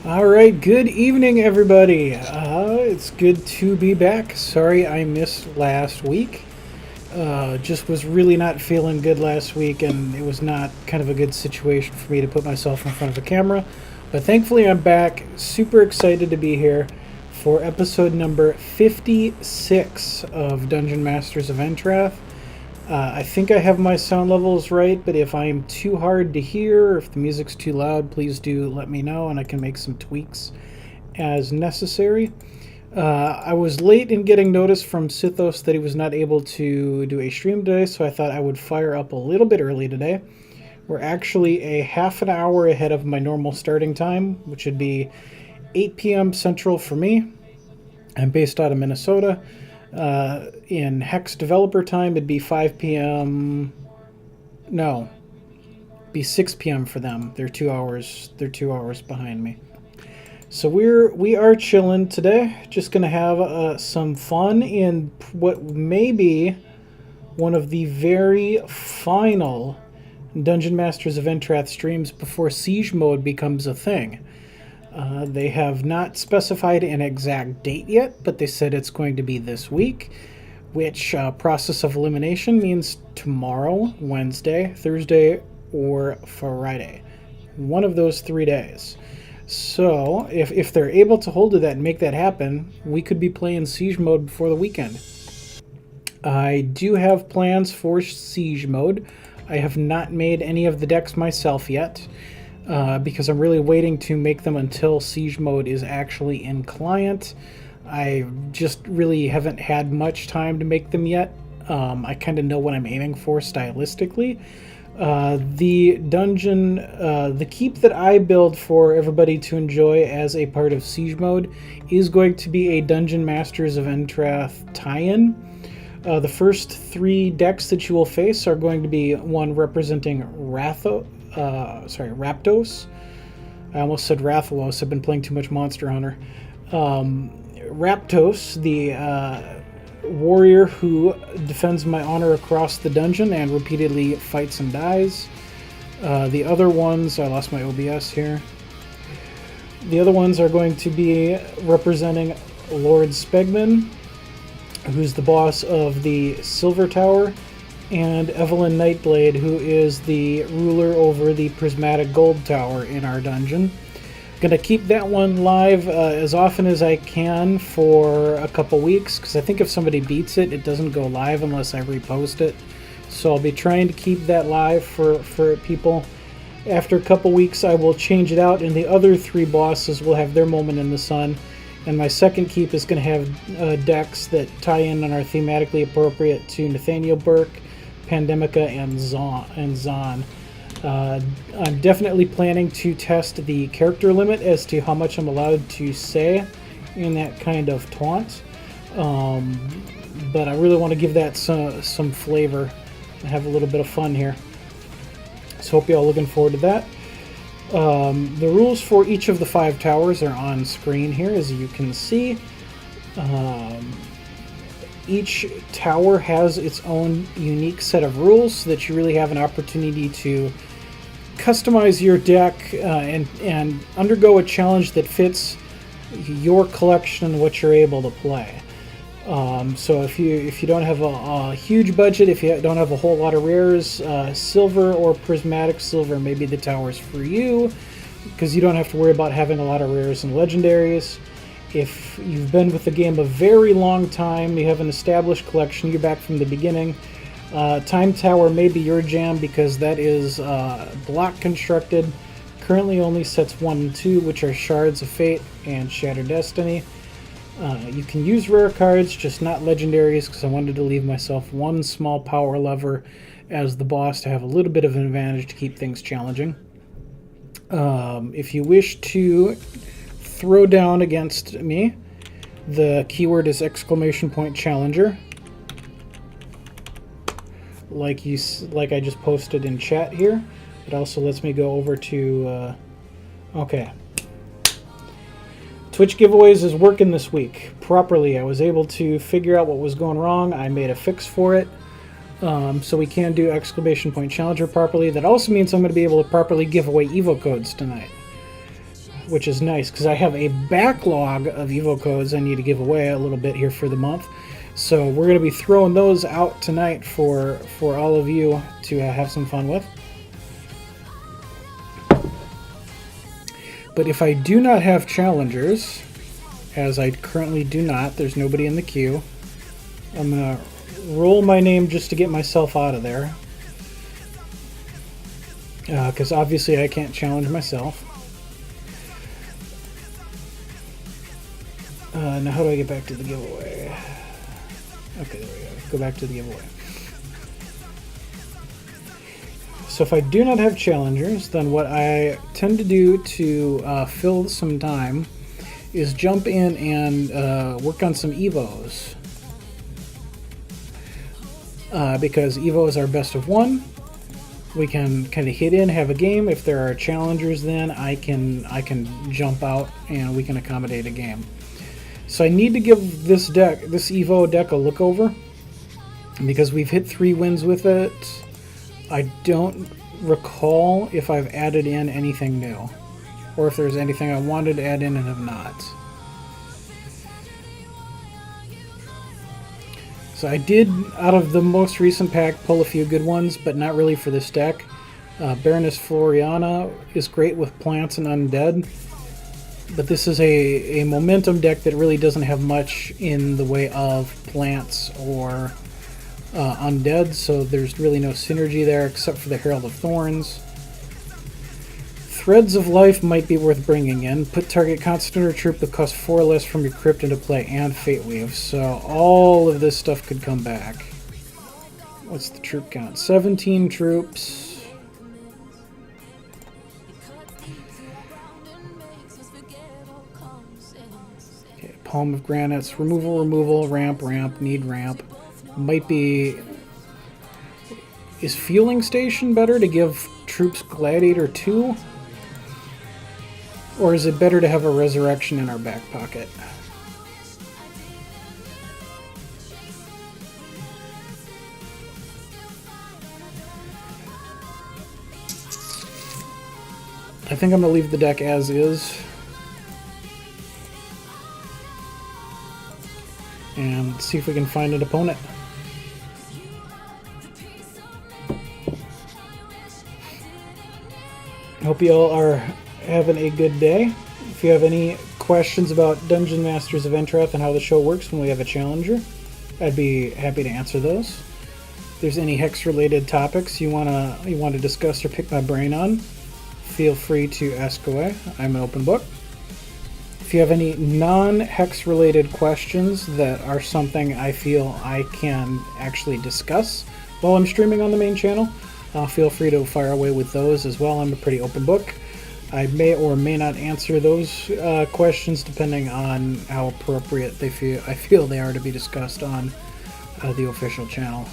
All right, good evening, everybody. It's good to be back. Sorry I missed last week. Just was really not feeling good last week, and it was not kind of a good situation for me to put myself in front of a camera. But thankfully, I'm back. Super excited to be here for episode number 56 of Dungeon Masters of Entrath. I think I have my sound levels right, but if I am too hard to hear, or if the music's too loud, please do let me know and I can make some tweaks as necessary. I was late in getting notice from Sithos that he was not able to do a stream today, so I thought I would fire up a little bit early today. We're actually a half an hour ahead of my normal starting time, which would be 8 p.m. Central for me. I'm based out of Minnesota. In Hex developer time, it'd be 5 p.m. No, it'd be 6 p.m. for them. They're 2 hours. They're 2 hours behind me. So we are chilling today. Just gonna have some fun in what may be one of the very final Dungeon Masters of Entrath streams before Siege mode becomes a thing. They have not specified an exact date yet, but they said it's going to be this week, which process of elimination means tomorrow, Wednesday, Thursday, or Friday. One of those 3 days. So, if they're able to hold to that and make that happen, we could be playing Siege mode before the weekend. I do have plans for Siege mode. I have not made any of the decks myself yet. Because I'm really waiting to make them until Siege mode is actually in client. I just really haven't had much time to make them yet. I kind of know what I'm aiming for stylistically. The dungeon, the keep that I build for everybody to enjoy as a part of Siege mode is going to be a Dungeon Masters of Entrath tie-in. The first 3 decks that you will face are going to be one representing Raptos. I almost said Rathalos. I've been playing too much Monster Hunter. Raptos, the warrior who defends my honor across the dungeon and repeatedly fights and dies. The other ones, I lost my OBS here. The other ones are going to be representing Lord Spegman, who's the boss of the Silver Tower, and Evelyn Nightblade, who is the ruler over the Prismatic Gold Tower in our dungeon. Gonna keep that one live as often as I can for a couple weeks, because I think if somebody beats it, it doesn't go live unless I repost it. So I'll be trying to keep that live for people. After a couple weeks, I will change it out, and the other 3 bosses will have their moment in the sun. And my second keep is going to have decks that tie in and are thematically appropriate to Nathaniel Burke, Pandemica, and Zon. I'm definitely planning to test the character limit as to how much I'm allowed to say in that kind of taunt. But I really want to give that some flavor and have a little bit of fun here. So hope you all looking forward to that. The rules for each of the 5 towers are on screen here, as you can see. Each tower has its own unique set of rules, so that you really have an opportunity to customize your deck and undergo a challenge that fits your collection and what you're able to play. So if you don't have a huge budget, if you don't have a whole lot of rares, silver or prismatic silver may be the towers for you, because you don't have to worry about having a lot of rares and legendaries. If you've been with the game a very long time, you have an established collection, you're back from the beginning, Time Tower may be your jam, because that is block constructed. Currently only sets 1 and 2, which are Shards of Fate and Shattered Destiny. You can use rare cards, just not legendaries, because I wanted to leave myself 1 small power lever as the boss to have a little bit of an advantage to keep things challenging. If you wish to throw down against me, the keyword is !challenger, like I just posted in chat here. It also lets me go over to okay. Twitch giveaways is working this week properly. I was able to figure out what was going wrong. I made a fix for it. So we can do !challenger properly. That also means I'm going to be able to properly give away Evo codes tonight. which is nice because I have a backlog of Evo codes I need to give away a little bit here for the month. So we're going to be throwing those out tonight for all of you to have some fun with. But if I do not have challengers, as I currently do not, there's nobody in the queue, I'm going to roll my name just to get myself out of there. Because obviously I can't challenge myself. Now how do I get back to the giveaway? Okay, there we go. Go back to the giveaway. So if I do not have challengers, then what I tend to do to fill some time is jump in and work on some Evos. Because Evos are best of one. We can kind of hit in, have a game. If there are challengers, then I can jump out and we can accommodate a game. So I need to give this Evo deck a look over because we've hit 3 wins with it. I don't recall if I've added in anything new or if there's anything I wanted to add in and have not. So I did, out of the most recent pack, pull a few good ones, but not really for this deck. Baroness Floriana is great with plants and undead, but this is a momentum deck that really doesn't have much in the way of plants or undead, so there's really no synergy there except for the Herald of Thorns. Threads of Life might be worth bringing in. Put target constant or troop that costs 4 less from your crypt into play, and Fate Weave. So all of this stuff could come back. What's the troop count? 17 troops. Okay, Palm of Granites. Removal, ramp, need ramp. Might be... Is Fueling Station better to give troops Gladiator 2? Or is it better to have a Resurrection in our back pocket? I think I'm going to leave the deck as is. And see if we can find an opponent. Hope you all are having a good day. If you have any questions about Dungeon Masters of Entrath and how the show works when we have a challenger, I'd be happy to answer those. If there's any Hex related topics you want to discuss or pick my brain on, feel free to ask away. I'm an open book. If you have any non-Hex related questions that are something I feel I can actually discuss while I'm streaming on the main channel, feel free to fire away with those as well. I'm a pretty open book. I may or may not answer those questions depending on how appropriate I feel they are to be discussed on the official channel.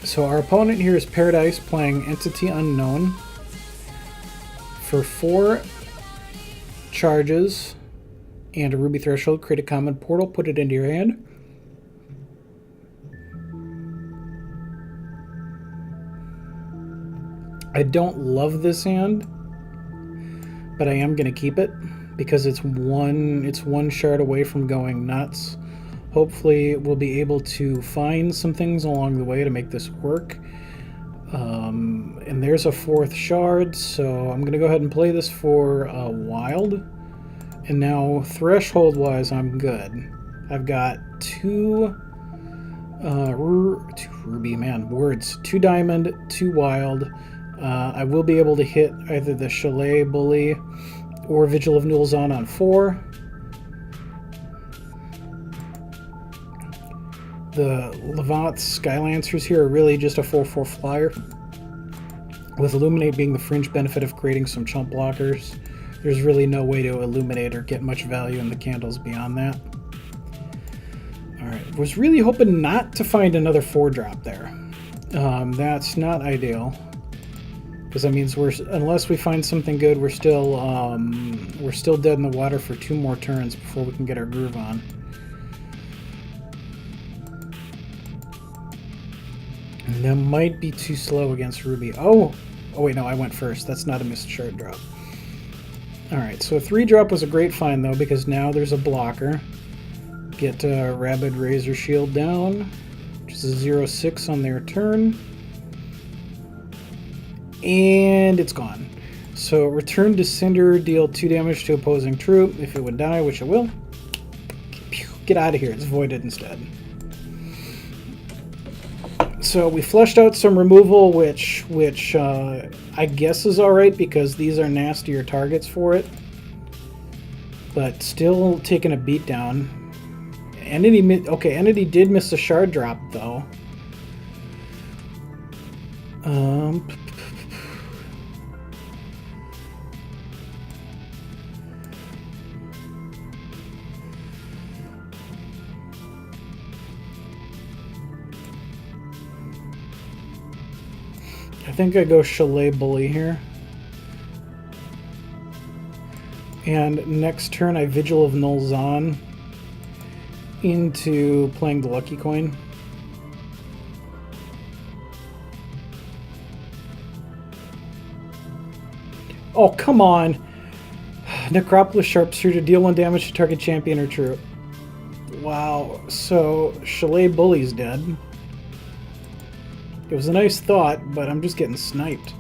So our opponent here is Paradise playing Entity Unknown for 4 charges and a Ruby Threshold. Create a common portal, put it into your hand. I don't love this hand, but I am going to keep it because it's one shard away from going nuts. Hopefully we'll be able to find some things along the way to make this work. And there's a 4th shard, so I'm going to go ahead and play this for Wild. And now threshold-wise, I'm good. I've got 2 Ruby, man, words. 2 Diamond, 2 Wild. I will be able to hit either the Chalet Bully or Vigil of Nulzon on 4. The Levant Skylancers here are really just a 4/4 flyer, with Illuminate being the fringe benefit of creating some chump blockers. There's really no way to illuminate or get much value in the candles beyond that. Alright, was really hoping not to find another 4-drop there. That's not ideal. Because that means unless we find something good, we're still dead in the water for 2 more turns before we can get our groove on. And that might be too slow against Ruby. Oh, Oh wait, no, I went first. That's not a missed shard drop. Alright, so a 3-drop was a great find though, because now there's a blocker. Get Rabid Razor Shield down, which is a 0/6 on their turn. And it's gone. So return to Cinder, deal 2 damage to opposing troop. If it would die, which it will. Get out of here, it's voided instead. So we fleshed out some removal, which I guess is alright because these are nastier targets for it. But still taking a beat down. Entity did miss a shard drop though. I think I go Chalet Bully here. And next turn I Vigil of Nulzon into playing the Lucky Coin. Oh, come on! Necropolis Sharpshooter, deal 1 damage to target champion or troop. Wow, so Chalet Bully's dead. It was a nice thought, but I'm just getting sniped.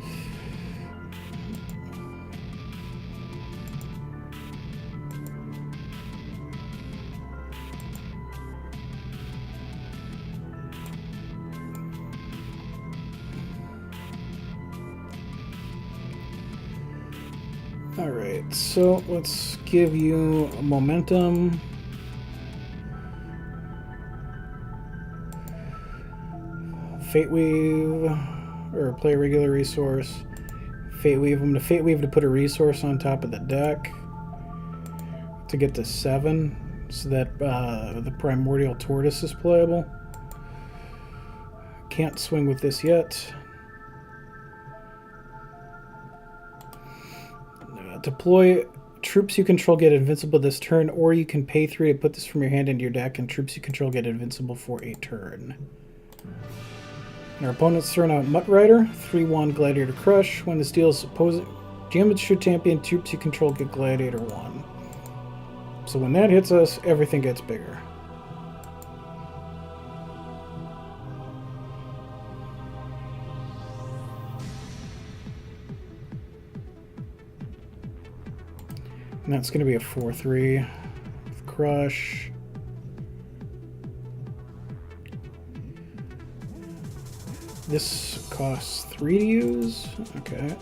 Alright, so let's give you momentum. Fate Weave, or play a regular resource. Fate Weave. I'm going to Fate Weave to put a resource on top of the deck to get to 7, so that the Primordial Tortoise is playable. Can't swing with this yet. Deploy troops you control get invincible this turn, or you can pay 3 to put this from your hand into your deck, and troops you control get invincible for a turn. And our opponent's throwing out Mutt Rider, 3/1 Gladiator Crush. When this deals opposing damage to champion, troops you control get Gladiator 1. So when that hits us, everything gets bigger. And that's going to be a 4/3 with Crush. This costs 3 to use. Okay.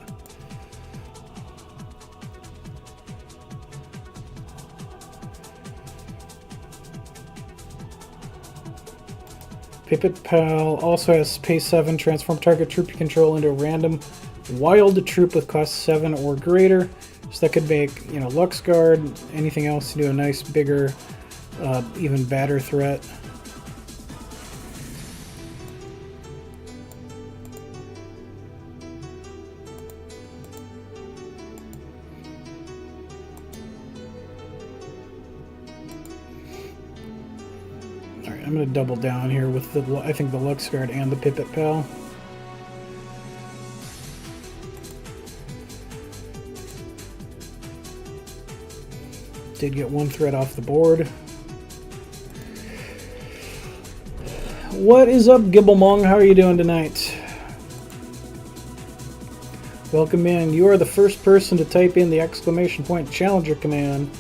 Pipit Pal also has pay 7, transform target troop you control into a random wild troop with cost 7 or greater. So that could make, you know, Luxguard, anything else to do a nice, bigger, even badder threat. I'm going to double down here with the, I think, the Luxguard and the Pipit Pal. Did get 1 threat off the board. What is up, Gibblemong? How are you doing tonight? Welcome in. You are the first person to type in the ! Challenger command.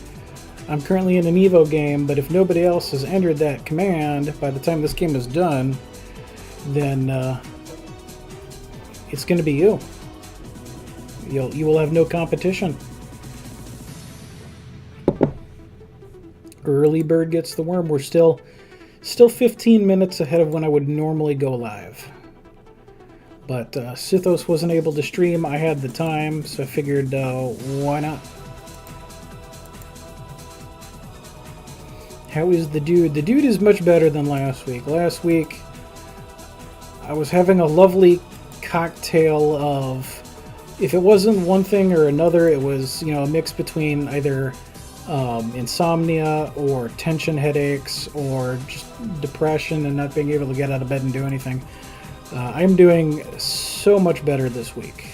I'm currently in an Evo game, but if nobody else has entered that command by the time this game is done, then it's going to be you. You will have no competition. Early bird gets the worm. We're still 15 minutes ahead of when I would normally go live. But Sithos wasn't able to stream. I had the time, so I figured why not? How is the dude? The dude is much better than last week. Last week, I was having a lovely cocktail of, if it wasn't one thing or another, it was, you know, a mix between either insomnia or tension headaches or just depression and not being able to get out of bed and do anything. I'm doing so much better this week.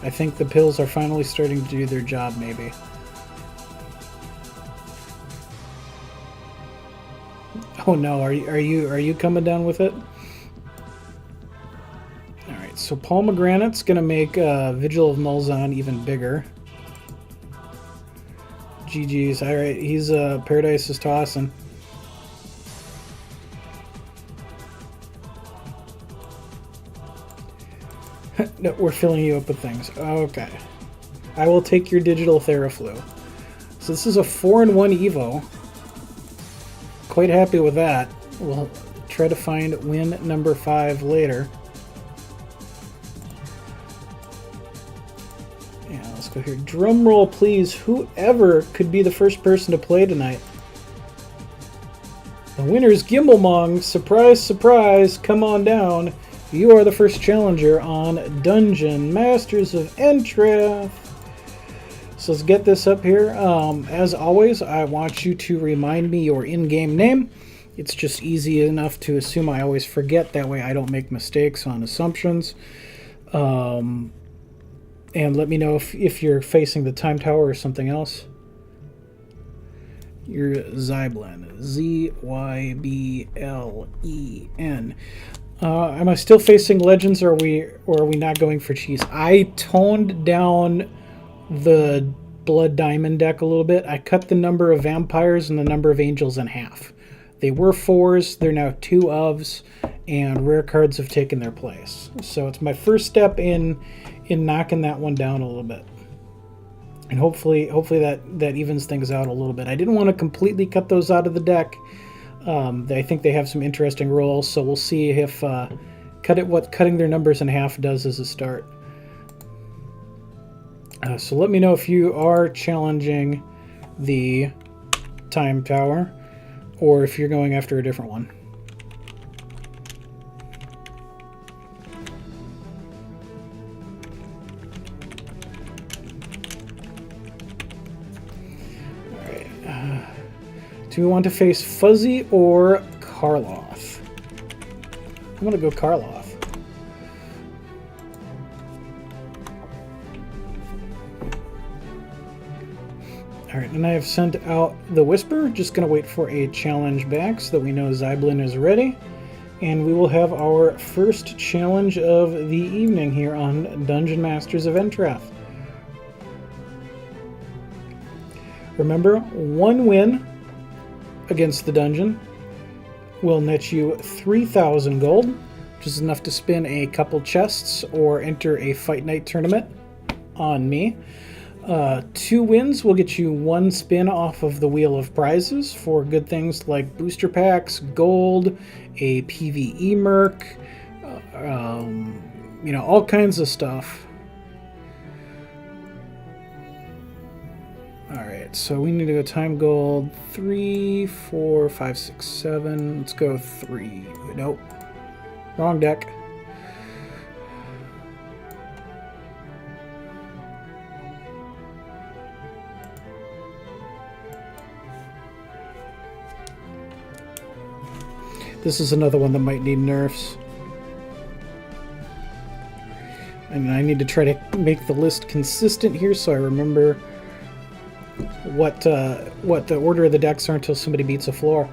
I think the pills are finally starting to do their job, maybe. Oh no, are you coming down with it? Alright, so Pomegranate's gonna make Vigil of Malzahn even bigger. GG's. Alright, he's Paradise is tossing. No, we're filling you up with things. Okay. I will take your digital Theraflu. So this is a 4-in-1 Evo. Quite happy with that. We'll try to find win number 5 later. Yeah, let's go here. Drum roll, please. Whoever could be the first person to play tonight. The winner's Gimblemong. Surprise, surprise. Come on down. You are the first challenger on Dungeon Masters of Entrath. So let's get this up here. As always, I want you to remind me your in-game name. It's just easy enough to assume. I always forget. That way I don't make mistakes on assumptions. And let me know if you're facing the Time Tower or something else. You're Zyblen. Z-Y-B-L-E-N. Am I still facing Legends, or are we not going for cheese? I toned down the Blood Diamond deck a little bit. I cut the number of vampires and the number of angels in half. They were 4s, they're now 2 ofs, and rare cards have taken their place. So it's my first step in knocking that one down a little bit. And hopefully that evens things out a little bit. I didn't want to completely cut those out of the deck. I think they have some interesting roles, so we'll see if what cutting their numbers in half does as a start. So let me know if you are challenging the Time Tower, or if you're going after a different one. Do we want to face Fuzzy or Karloff? I'm going to go Karloff. Alright, and I have sent out the Whisper. Just going to wait for a challenge back so that we know Zyblen is ready. And we will have our first challenge of the evening here on Dungeon Masters of Entrath. Remember, 1 win against the dungeon will net you 3,000 gold, which is enough to spin a couple chests or enter a Fight Night tournament on me. 2 wins will get you 1 spin off of the Wheel of Prizes for good things like booster packs, gold, a PvE merc, you know, all kinds of stuff. Alright, so we need to go time gold 3, 4, 5, 6, 7. Let's go 3. Nope. Wrong deck. This is another one that might need nerfs. And I need to try to make the list consistent here so I remember what the order of the decks are until somebody beats a floor.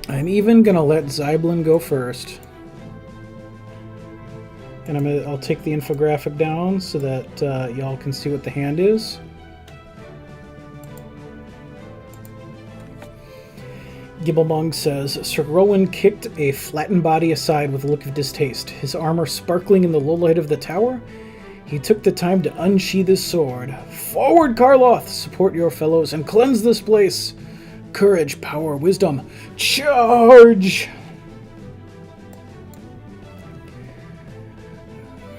I'm even gonna let Zyblen go first, and I'll take the infographic down so that y'all can see what the hand is. Gibblemong says, Sir Rowan kicked a flattened body aside with a look of distaste, his armor sparkling in the low light of the tower. He took the time to unsheath his sword. Forward, Karloff! Support your fellows and cleanse this place! Courage, power, wisdom, charge!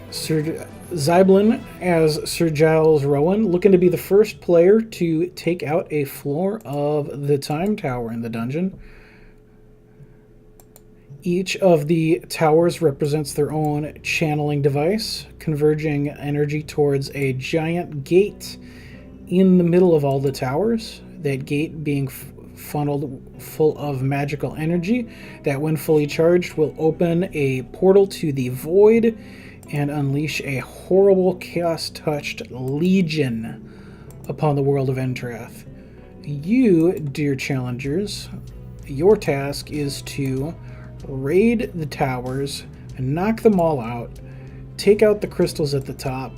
Sir Zyblen as Sir Giles Rowan, looking to be the first player to take out a floor of the Time Tower in the dungeon. Each of the towers represents their own channeling device, converging energy towards a giant gate in the middle of all the towers. That gate being funneled full of magical energy that, when fully charged, will open a portal to the void and unleash a horrible chaos-touched legion upon the world of Entrath. You, dear challengers, your task is to raid the towers and knock them all out, take out the crystals at the top,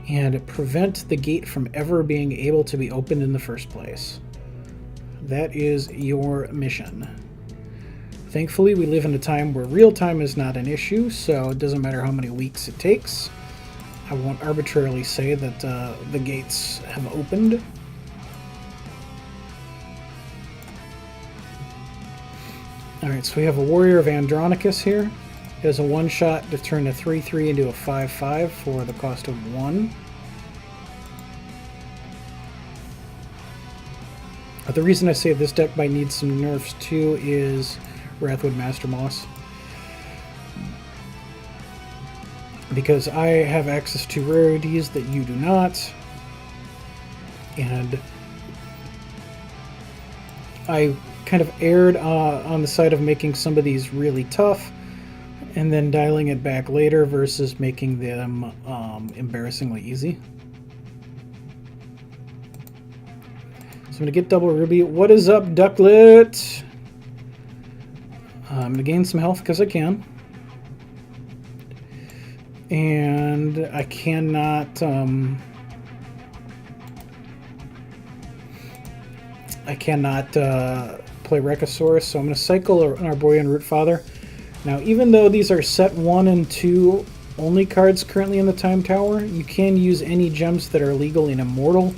and prevent the gate from ever being able to be opened in the first place. That is your mission. Thankfully, we live in a time where real time is not an issue, so it doesn't matter how many weeks it takes. I won't arbitrarily say that the gates have opened. Alright, so we have a Warrior of Andronicus here. It has a one-shot to turn a 3-3 into a 5-5 for the cost of 1. The reason I say this deck might need some nerfs too is Wrathwood Master Moss. Because I have access to rarities that you do not. And I kind of erred on the side of making some of these really tough and then dialing it back later versus making them embarrassingly easy. So I'm going to get double ruby. What is up, Ducklet? I'm going to gain some health because I can. And I cannot... play Rekosaurus, so I'm going to cycle an Arborean Rootfather. Now, even though these are set 1 and 2 only cards currently in the Time Tower, you can use any gems that are legal in Immortal,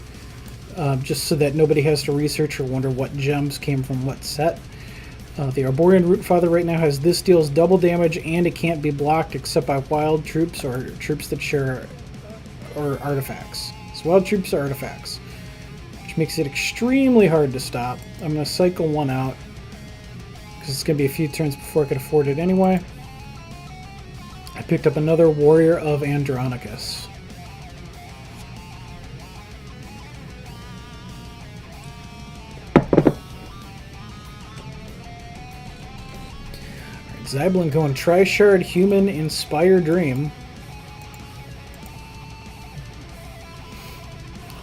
just so that nobody has to research or wonder what gems came from what set. The Arborean Rootfather right now has this deals double damage, and it can't be blocked except by wild troops or troops that share or artifacts. So wild troops are artifacts, which makes it extremely hard to stop. I'm going to cycle one out because it's going to be a few turns before I could afford it anyway. I picked up another Warrior of Andronicus. Zyblin going Tri-Shard Human Inspire Dream.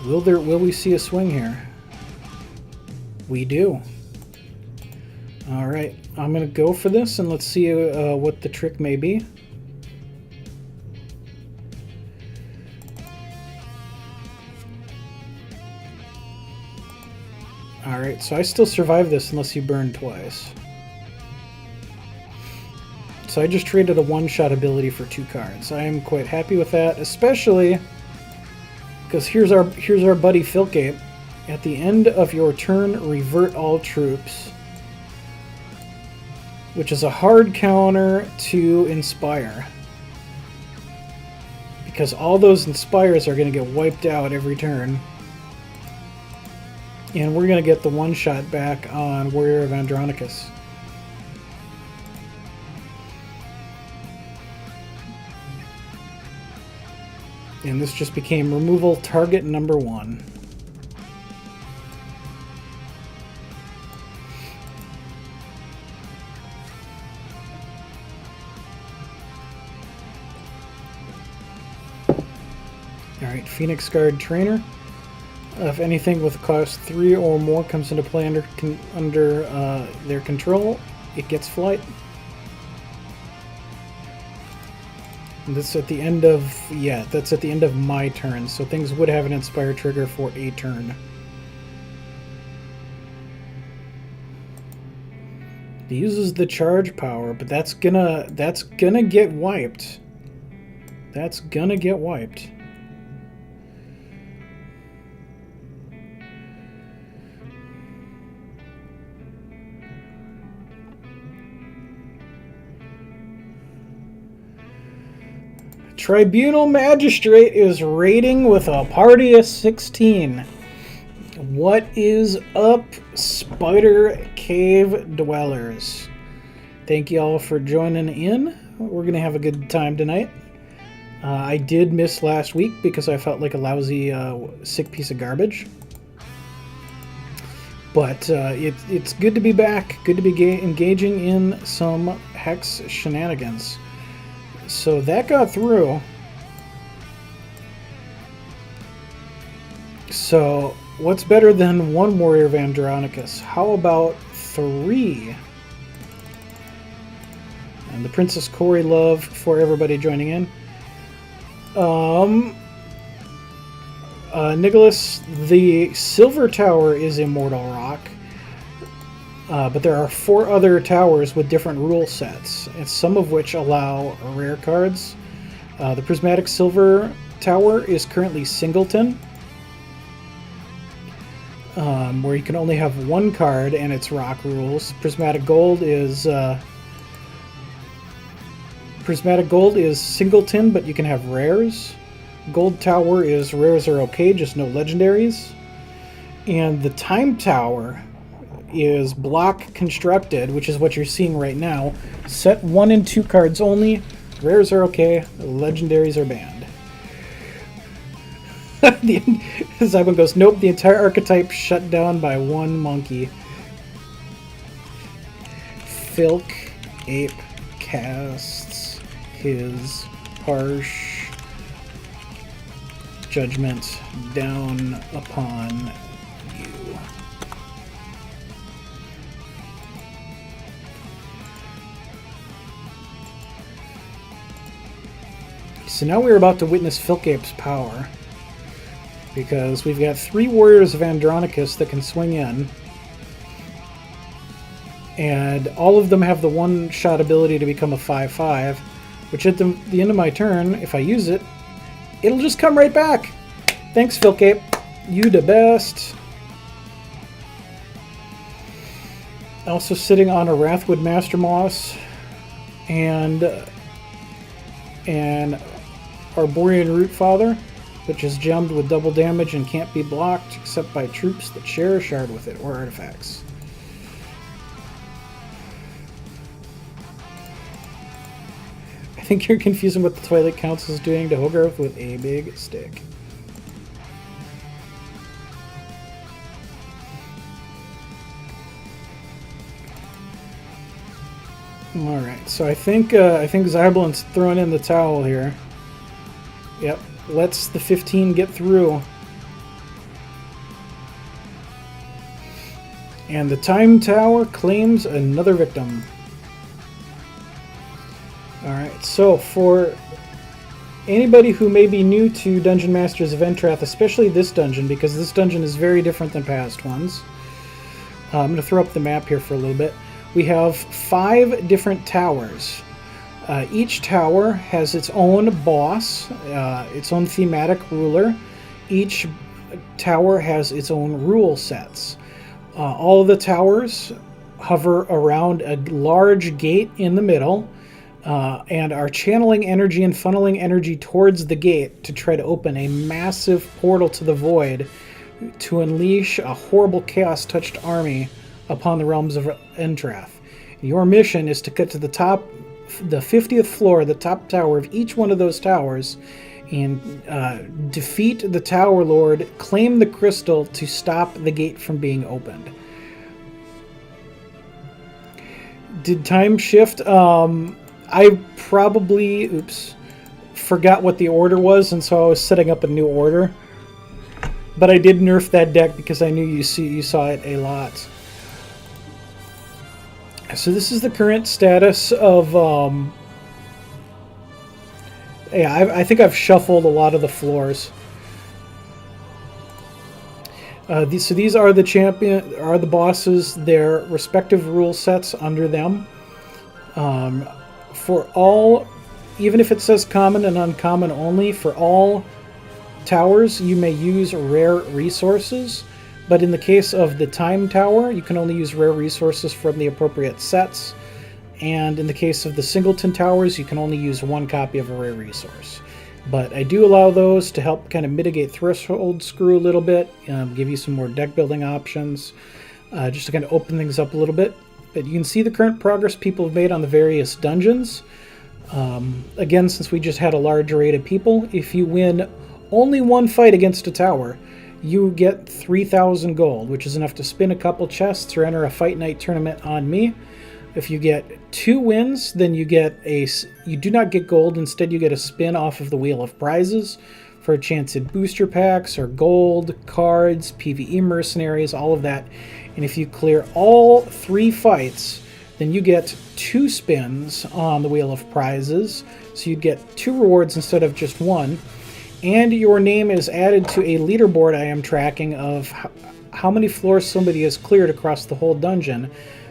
Will we see a swing here? We do. Alright, I'm going to go for this and let's see what the trick may be. Alright, so I still survive this unless you burn twice. So I just traded a one-shot ability for 2 cards. I am quite happy with that, especially because here's our buddy Filcape. At the end of your turn, revert all troops, which is a hard counter to Inspire, because all those Inspires are going to get wiped out every turn, and we're going to get the one-shot back on Warrior of Andronicus. And this just became removal target number 1. Alright, Phoenix Guard Trainer. If anything with cost 3 or more comes into play under their control, it gets flight. That's at the end of, that's at the end of my turn, so things would have an Inspire trigger for a turn. It uses the charge power, but that's gonna get wiped. That's gonna get wiped. Tribunal Magistrate is raiding with a party of 16. What is up, Spider Cave Dwellers? Thank you all for joining in. We're going to have a good time tonight. I did miss last week because I felt like a lousy, sick piece of garbage. But it's good to be back. Good to be engaging in some Hex shenanigans. So that got through. So what's better than one Warrior of Andronicus? How about 3? And the Princess Corey love for everybody joining in. Nicholas, the Silver Tower is Immortal Rock, but there are 4 other towers with different rule sets, and some of which allow rare cards. The Prismatic Silver Tower is currently Singleton, where you can only have 1 card and it's rock rules. Prismatic Gold is Singleton, but you can have rares. Gold Tower is rares are okay, just no legendaries. And the Time Tower is block constructed, which is what you're seeing right now. Set 1 and 2 cards only. Rares are okay, legendaries are banned. Zybon goes, nope, the entire archetype shut down by 1 monkey. Filk Ape casts his harsh judgment down upon you. So now we're about to witness Filk Ape's power, because we've got 3 Warriors of Andronicus that can swing in, and all of them have the 1-shot ability to become a 5/5, which at the end of my turn, if I use it, it'll just come right back. Thanks, Filk Ape. You the best. Also sitting on a Wrathwood Master Moss and an Arborian Root Father, which is gemmed with double damage and can't be blocked except by troops that share a shard with it or artifacts. I think you're confusing what the Twilight Council is doing to Hogarth with a big stick. All right, so I think Zyblin's throwing in the towel here. Yep, lets the 15 get through. And the Time Tower claims another victim. Alright, so for anybody who may be new to Dungeon Masters of Entrath, especially this dungeon, because this dungeon is very different than past ones. I'm going to throw up the map here for a little bit. We have 5 different towers. Each tower has its own boss, its own thematic ruler. Each tower has its own rule sets. All of the towers hover around a large gate in the middle, and are channeling energy and funneling energy towards the gate to try to open a massive portal to the void to unleash a horrible chaos-touched army upon the realms of Entrath. Your mission is to get to the top, the 50th floor, the top tower of each one of those towers, and defeat the Tower Lord, claim the crystal to stop the gate from being opened. Did time shift? I probably, forgot what the order was, and so I was setting up a new order. But I did nerf that deck because I knew you saw it a lot. So this is the current status of, yeah, I think I've shuffled a lot of the floors. So these are the bosses, their respective rule sets under them. For all, even if it says common and uncommon only, for all towers you may use rare resources, but in the case of the Time Tower you can only use rare resources from the appropriate sets, and in the case of the Singleton Towers you can only use 1 copy of a rare resource. But I do allow those to help kind of mitigate threshold screw a little bit, give you some more deck building options, just to kind of open things up a little bit. But you can see the current progress people have made on the various dungeons. Again, since we just had a large array of people, if you win only 1 fight against a tower, you get 3,000 gold, which is enough to spin a couple chests or enter a fight night tournament on me. If you get 2 wins, then you do not get gold. Instead, you get a spin off of the Wheel of Prizes for a chance at booster packs or gold, cards, PvE mercenaries, all of that. And if you clear all 3 fights, then you get 2 spins on the Wheel of Prizes. So you'd get 2 rewards instead of just 1. And your name is added to a leaderboard I am tracking of how many floors somebody has cleared across the whole dungeon.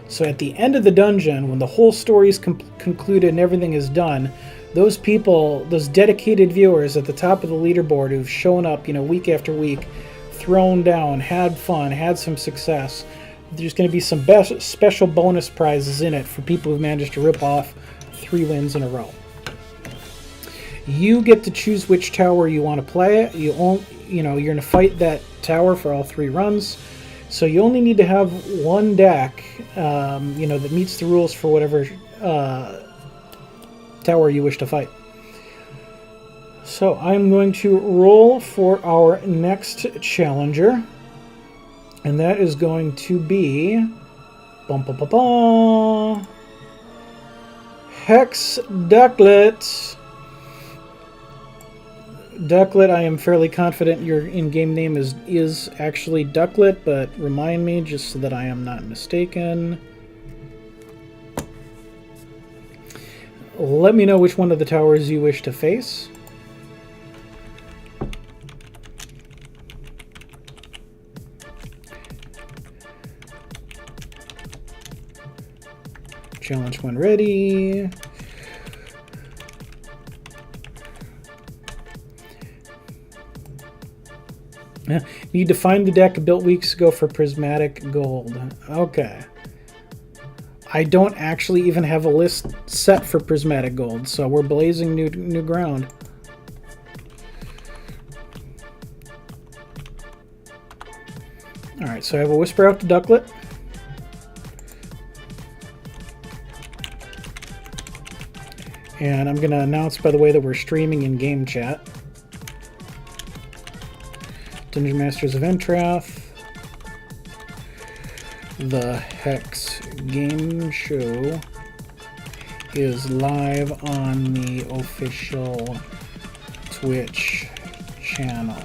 So at the end of the dungeon, when the whole story is concluded and everything is done, those people, those dedicated viewers at the top of the leaderboard who've shown up, week after week, thrown down, had fun, had some success, there's going to be some special bonus prizes in it for people who've managed to rip off 3 wins in a row. You get to choose which tower you want to play. You're going to fight that tower for all 3 runs. So you only need to have 1 deck, that meets the rules for whatever tower you wish to fight. So I'm going to roll for our next challenger, and that is going to be Hex Ducklet. Ducklet, I am fairly confident your in-game name is actually Ducklet, but remind me just so that I am not mistaken. Let me know which one of the towers you wish to face. Challenge when ready. Need to find the deck built weeks ago for prismatic gold. Okay. I don't actually even have a list set for prismatic gold, so we're blazing new ground. Alright, so I have a Whisper out to Ducklet. And I'm going to announce, by the way, that we're streaming in game chat. Dungeon Masters of Entrath. The Hex game show is live on the official Twitch channel.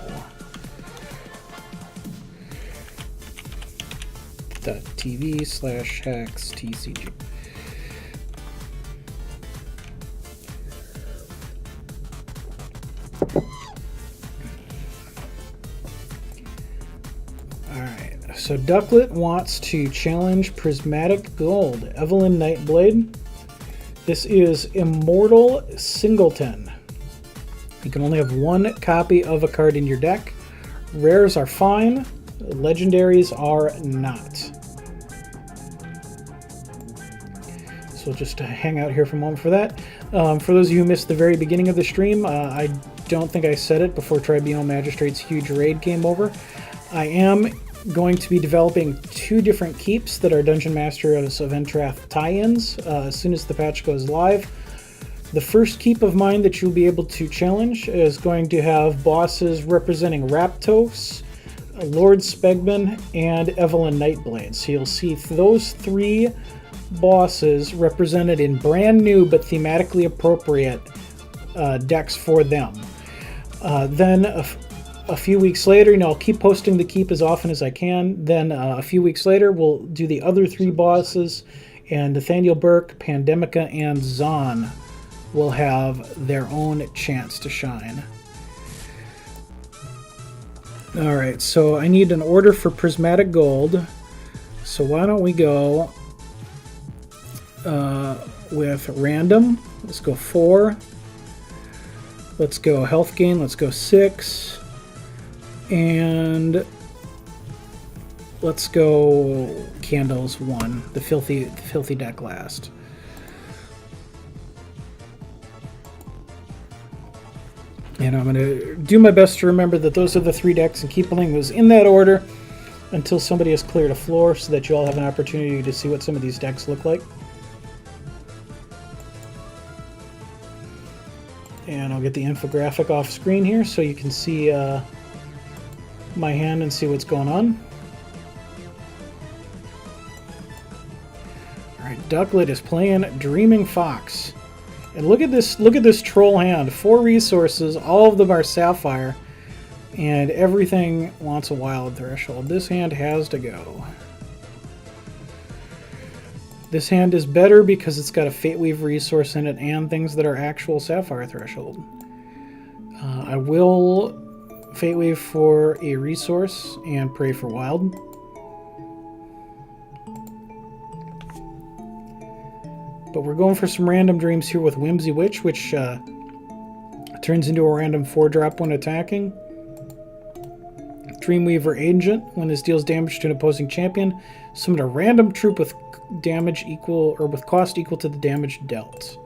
.tv/Hex TCG. So Ducklet wants to challenge Prismatic Gold. Evelyn Nightblade. This is Immortal Singleton. You can only have 1 copy of a card in your deck. Rares are fine. Legendaries are not. So we'll just hang out here for a moment for that. For those of you who missed the very beginning of the stream, I don't think I said it before Tribunal Magistrate's huge raid came over. I am going to be developing 2 different keeps that are Dungeon Masters of Entrath tie-ins as soon as the patch goes live. The first keep of mine that you'll be able to challenge is going to have bosses representing Raptos, Lord Spegman, and Evelyn Nightblade. So you'll see those 3 bosses represented in brand new but thematically appropriate decks for them. Then a few weeks later, I'll keep posting the keep as often as I can. Then a few weeks later, we'll do the other 3 bosses, and Nathaniel Burke, Pandemica, and Zahn will have their own chance to shine. Alright, so I need an order for Prismatic Gold. So why don't we go with random. Let's go 4. Let's go health gain. Let's go 6. And let's go candles 1, the filthy deck last. And I'm going to do my best to remember that those are the 3 decks and keep playing those in that order until somebody has cleared a floor so that you all have an opportunity to see what some of these decks look like. And I'll get the infographic off screen here so you can see my hand and see what's going on. Alright, Ducklet is playing Dreaming Fox. And look at this troll hand. 4 resources, all of them are Sapphire, and everything wants a Wild Threshold. This hand has to go. This hand is better because it's got a Fate Weave resource in it and things that are actual Sapphire Threshold. I will Fate Weave for a resource and pray for Wild. But we're going for some random dreams here with Whimsy Witch, which turns into a random 4-drop when attacking. Dreamweaver Agent, when this deals damage to an opposing champion, summon a random troop with damage equal or with cost equal to the damage dealt.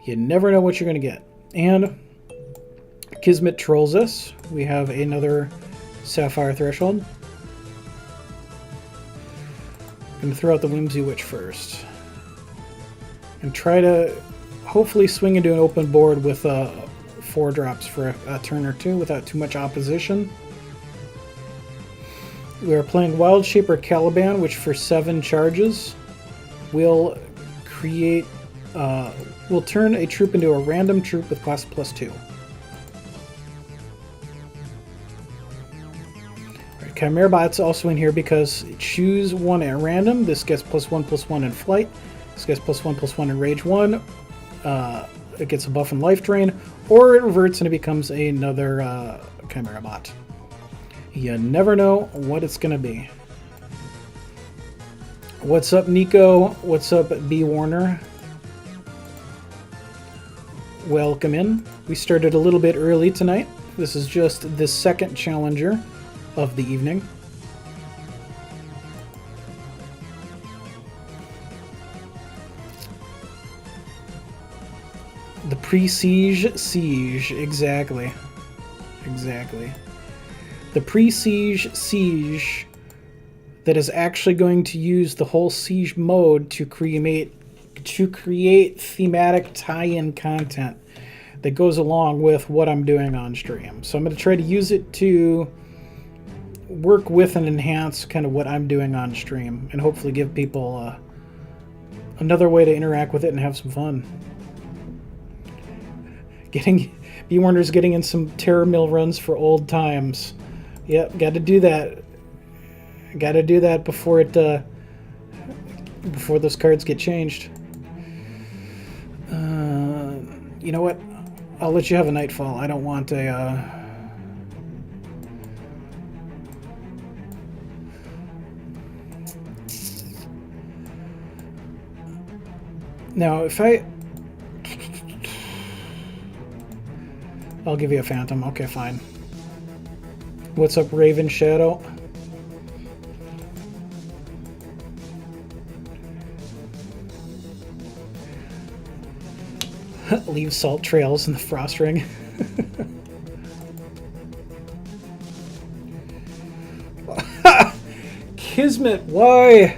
You never know what you're going to get. And Kismet trolls us. We have another Sapphire Threshold. I'm going to throw out the Whimsy Witch first. And try to hopefully swing into an open board with 4 drops for a turn or two without too much opposition. We are playing Wild Shaper Caliban, which for 7 charges will create, will turn a troop into a random troop with cost +2. Alright, Chimera Bot's also in here because choose 1 at random. This gets +1/+1 in flight. This gets +1/+1 in Rage 1. It gets a buff in Life Drain, or it reverts and it becomes another Chimera Bot. You never know what it's going to be. What's up, Nico? What's up, B. Warner? Welcome in. We started a little bit early tonight. This is just the second challenger of the evening. The pre-siege siege, exactly. Exactly. The pre-siege siege that is actually going to use the whole siege mode to create thematic tie-in content that goes along with what I'm doing on stream. So I'm going to try to use it to work with and enhance kind of what I'm doing on stream, and hopefully give people another way to interact with it and have some fun. B. Warner's getting in some Terror Mill runs for old times. Yep, got to do that. Got to do that before it before those cards get changed. You know what? I'll let you have a Nightfall. I don't want a. Now, if I'll give you a Phantom. Okay, fine. What's up, Raven Shadow? Leave salt trails in the frost ring. Kismet, why?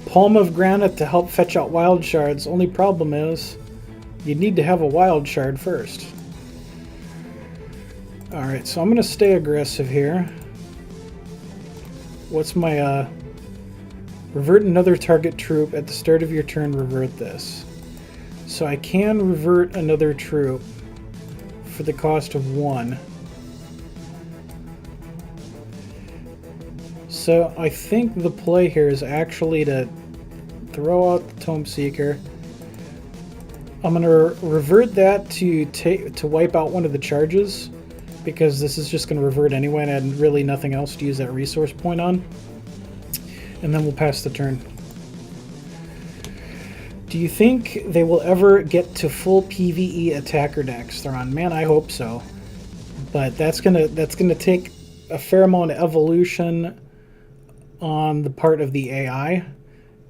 Palm of Granite to help fetch out wild shards. Only problem is you need to have a wild shard first. Alright, so I'm going to stay aggressive here. What's my, revert another target troop at the start of your turn, revert this. So I can revert another troop for the cost of 1. So I think the play here is actually to throw out the Tome Seeker. I'm going to revert that to wipe out one of the charges, because this is just going to revert anyway and I had really nothing else to use that resource point on. And then we'll pass the turn. Do you think they will ever get to full PvE attacker decks, Theron? Man, I hope so. But that's gonna take a fair amount of evolution on the part of the AI,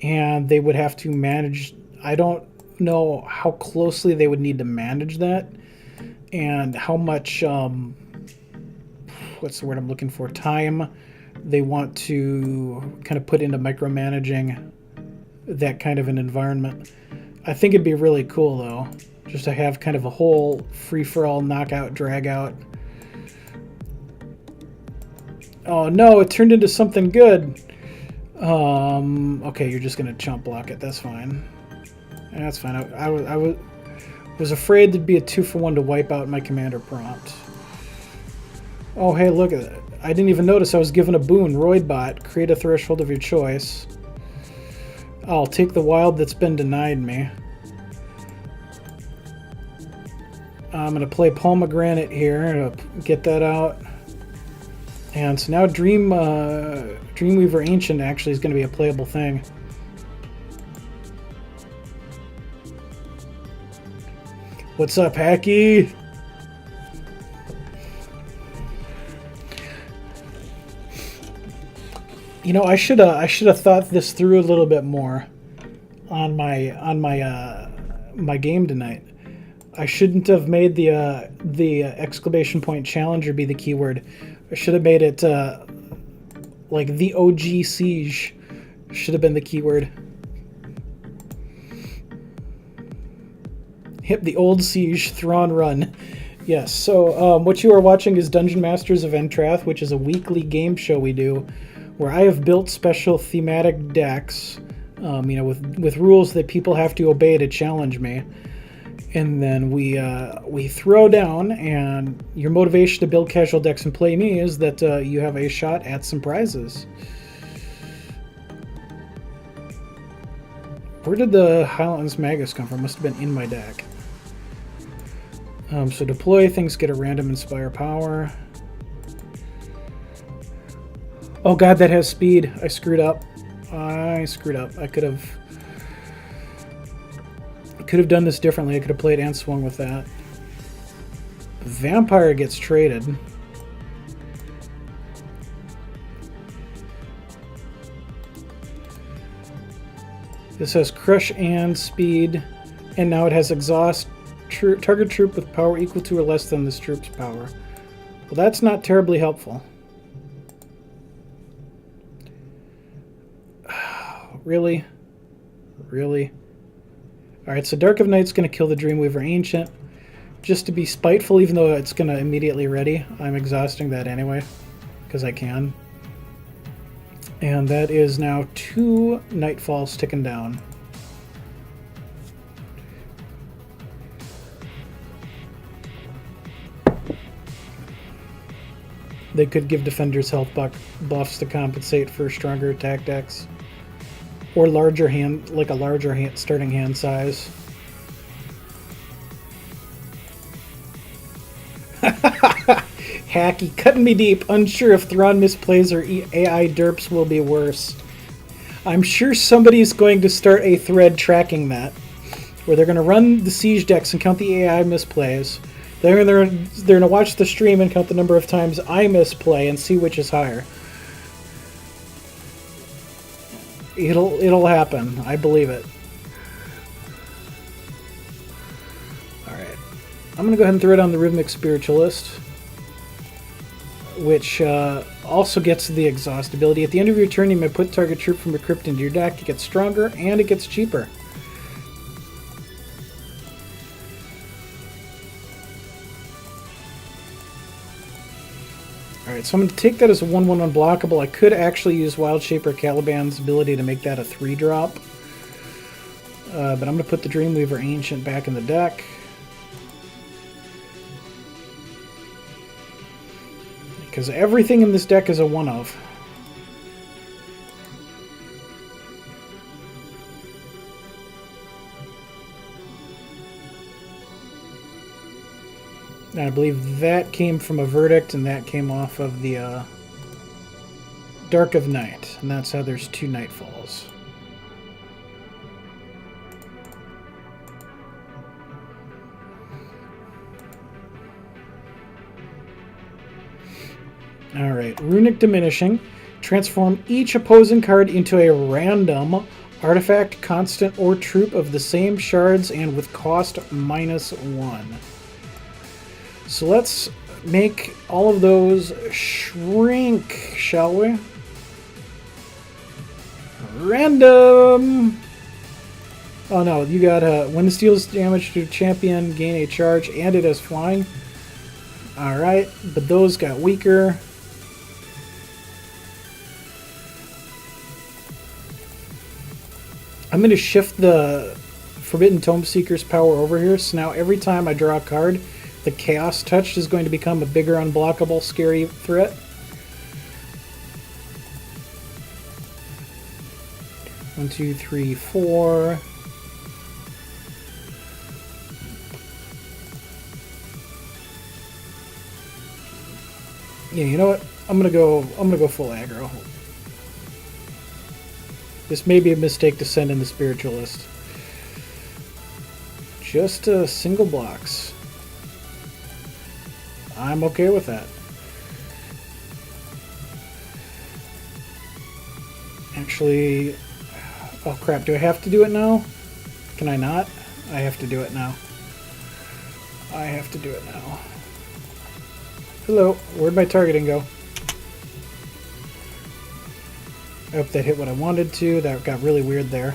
and they would have to manage. I don't know how closely they would need to manage that, and how much what's the word I'm looking for? Time they want to kind of put into micromanaging that kind of an environment. I think it'd be really cool though, just to have kind of a whole free-for-all knockout, drag-out Oh no, it turned into something good. Okay, you're just gonna chump block it. That's fine. That's fine. I was afraid there'd be a 2-for-1 to wipe out my commander prompt. Oh, hey, look at that. I didn't even notice I was given a boon. Roidbot, create a threshold of your choice. I'll take the wild that's been denied me. I'm going to play Pomegranate here to get that out. And so now Dreamweaver Ancient actually is going to be a playable thing. What's up, Hacky? You know, I should have thought this through a little bit more on my game tonight. I shouldn't have made the exclamation point challenger be the keyword. I should have made it like the OG siege should have been the keyword. Hit the old siege, Thrawn run. Yes, so what you are watching is Dungeon Masters of Entrath, which is a weekly game show we do, where I have built special thematic decks, you know, with rules that people have to obey to challenge me. And then we throw down, and your motivation to build casual decks and play me is that you have a shot at some prizes. Where did the Highlands Magus come from? Must have been in my deck. So deploy, things get a random inspire power. Oh god, that has speed. I screwed up. I could have done this differently. I could have played and swung with that. Vampire gets traded. This has crush and speed, and now it has exhaust. Target troop with power equal to or less than this troop's power. Well, that's not terribly helpful. Really? Really? Alright, so Dark of Night's going to kill the Dreamweaver Ancient. Just to be spiteful, even though it's going to immediately ready. I'm exhausting that anyway, because I can. And that is now 2 Nightfalls ticking down. They could give defenders health buffs to compensate for stronger attack decks. Or larger hand, like a larger starting hand size. Hacky, cutting me deep. Unsure if Thrawn misplays or AI derps will be worse. I'm sure somebody's going to start a thread tracking that, where they're going to run the siege decks and count the AI misplays. They're going to watch the stream and count the number of times I misplay and see which is higher. It'll happen. I believe it. Alright. I'm going to go ahead and throw it on the Rhythmic Spiritualist, which also gets the exhaust ability. At the end of your turn, you may put target troop from your crypt into your deck. It gets stronger, and it gets cheaper. Alright, so I'm going to take that as a 1/1 unblockable. I could actually use Wild Shaper Caliban's ability to make that a 3-drop. But I'm going to put the Dreamweaver Ancient back in the deck. Because everything in this deck is a 1-of. And I believe that came from a Verdict, and that came off of the Dark of Night. And that's how there's 2 Nightfalls. Alright, Runic Diminishing. Transform each opposing card into a random artifact, constant, or troop of the same shards and with cost -1. So let's make all of those shrink, shall we? Random! Oh no, you got when it deals damage to champion, gain a charge, and it has flying. Alright, but those got weaker. I'm going to shift the Forbidden Tome Seeker's power over here, so now every time I draw a card, the Chaos Touch is going to become a bigger, unblockable, scary threat. One, two, three, four. Yeah, you know what? I'm gonna go full aggro. This may be a mistake to send in the Spiritualist. Just single blocks. I'm okay with that. Actually, oh crap, do I have to do it now? Can I not? I have to do it now. I have to do it now. Hello, where'd my targeting go? I hope that hit what I wanted to. That got really weird there.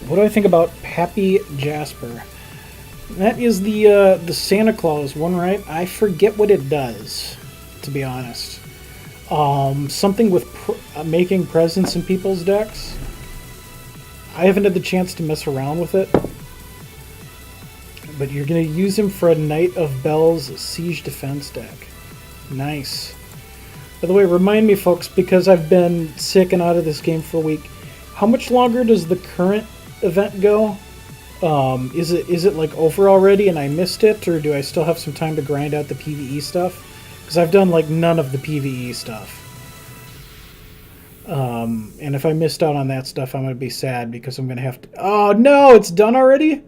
What do I think about Happy Jasper? That is the Santa Claus one, right? I forget what it does, to be honest. Something with making presents in people's decks. I haven't had the chance to mess around with it. But you're going to use him for a Knight of Bells Siege Defense deck. Nice. By the way, remind me, folks, because I've been sick and out of this game for a week, how much longer does the current event go? Is it like over already and I missed it, or do I still have some time to grind out the PvE stuff? Because I've done like none of the PvE stuff. And if I missed out on that stuff, I'm going to be sad because I'm going to have to... Oh, no! It's done already?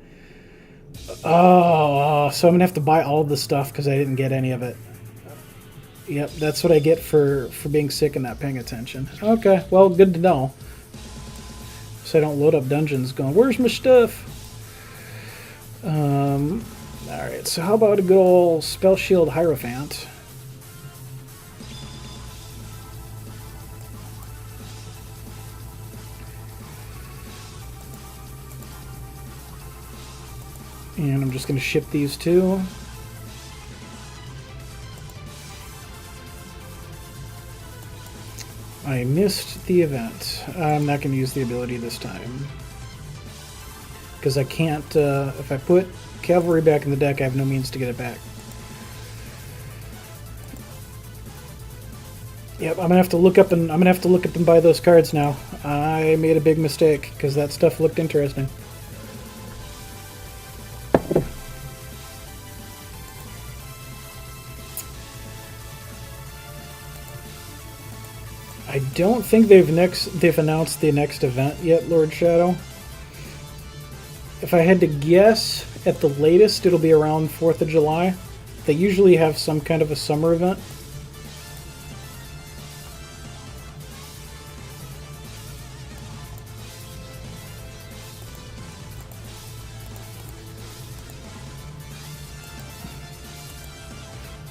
Oh, so I'm going to have to buy all the stuff because I didn't get any of it. Yep, that's what I get for being sick and not paying attention. Okay, well, good to know. So I don't load up dungeons going, where's my stuff? Alright, so how about a good old Spell Shield Hierophant? And I'm just going to ship these two. I missed the event. I'm not going to use the ability this time. Because I can't, if I put Cavalry back in the deck, I have no means to get it back. Yep, I'm gonna have to look up and buy those cards now. I made a big mistake because that stuff looked interesting. I don't think they've announced the next event yet, Lord Shadow. If I had to guess, at the latest, it'll be around 4th of July. They usually have some kind of a summer event.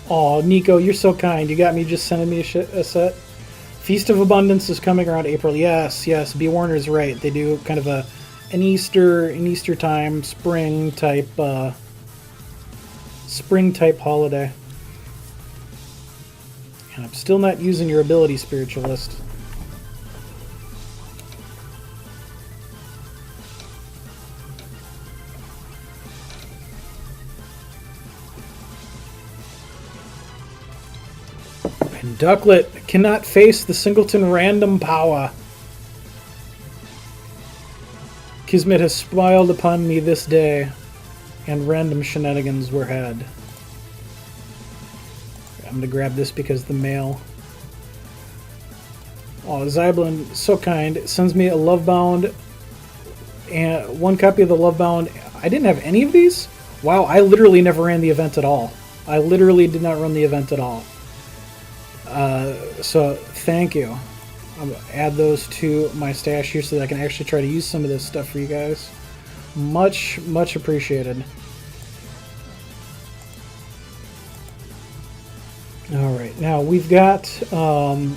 Aw, Nico, you're so kind. You got me just sending me a set. Feast of Abundance is coming around April. Yes, yes, B. Warner's right. They do kind of an Easter time, spring type holiday. And I'm still not using your ability, Spiritualist. And Ducklet cannot face the Singleton random power. Kismet has smiled upon me this day, and random shenanigans were had. I'm going to grab this because the mail. Oh, Zyblin, so kind. It sends me a Lovebound, and one copy of the Lovebound. I didn't have any of these? Wow, I literally never ran the event at all. I literally did not run the event at all. So, thank you. I'm going to add those to my stash here so that I can actually try to use some of this stuff for you guys. Much, much appreciated. Alright, now we've got... so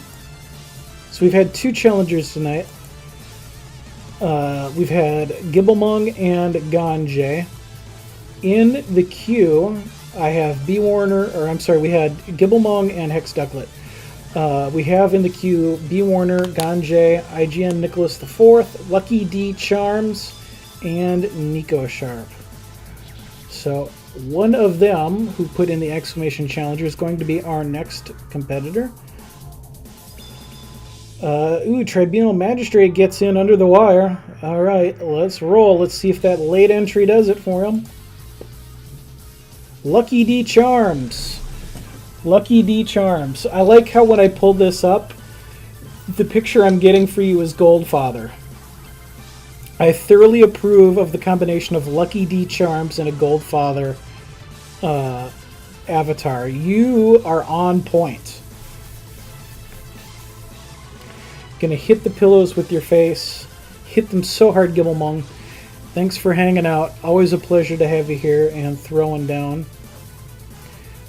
we've had 2 challengers tonight. We've had Gibblemung and Ganjay. In the queue, I have B. Warner, or I'm sorry, we had Gibblemung and Hex Ducklet. We have in the queue B. Warner, Ganjay, IGN Nicholas IV, Lucky D Charms, and Nico Sharp. So one of them who put in the exclamation challenger is going to be our next competitor. Tribunal Magistrate gets in under the wire. All right, let's roll. Let's see if that late entry does it for him. Lucky D Charms. Lucky D Charms. I like how when I pulled this up, the picture I'm getting for you is Goldfather. I thoroughly approve of the combination of Lucky D Charms and a Goldfather avatar. You are on point. Gonna hit the pillows with your face. Hit them so hard, Gibblemung. Thanks for hanging out. Always a pleasure to have you here and throwing down.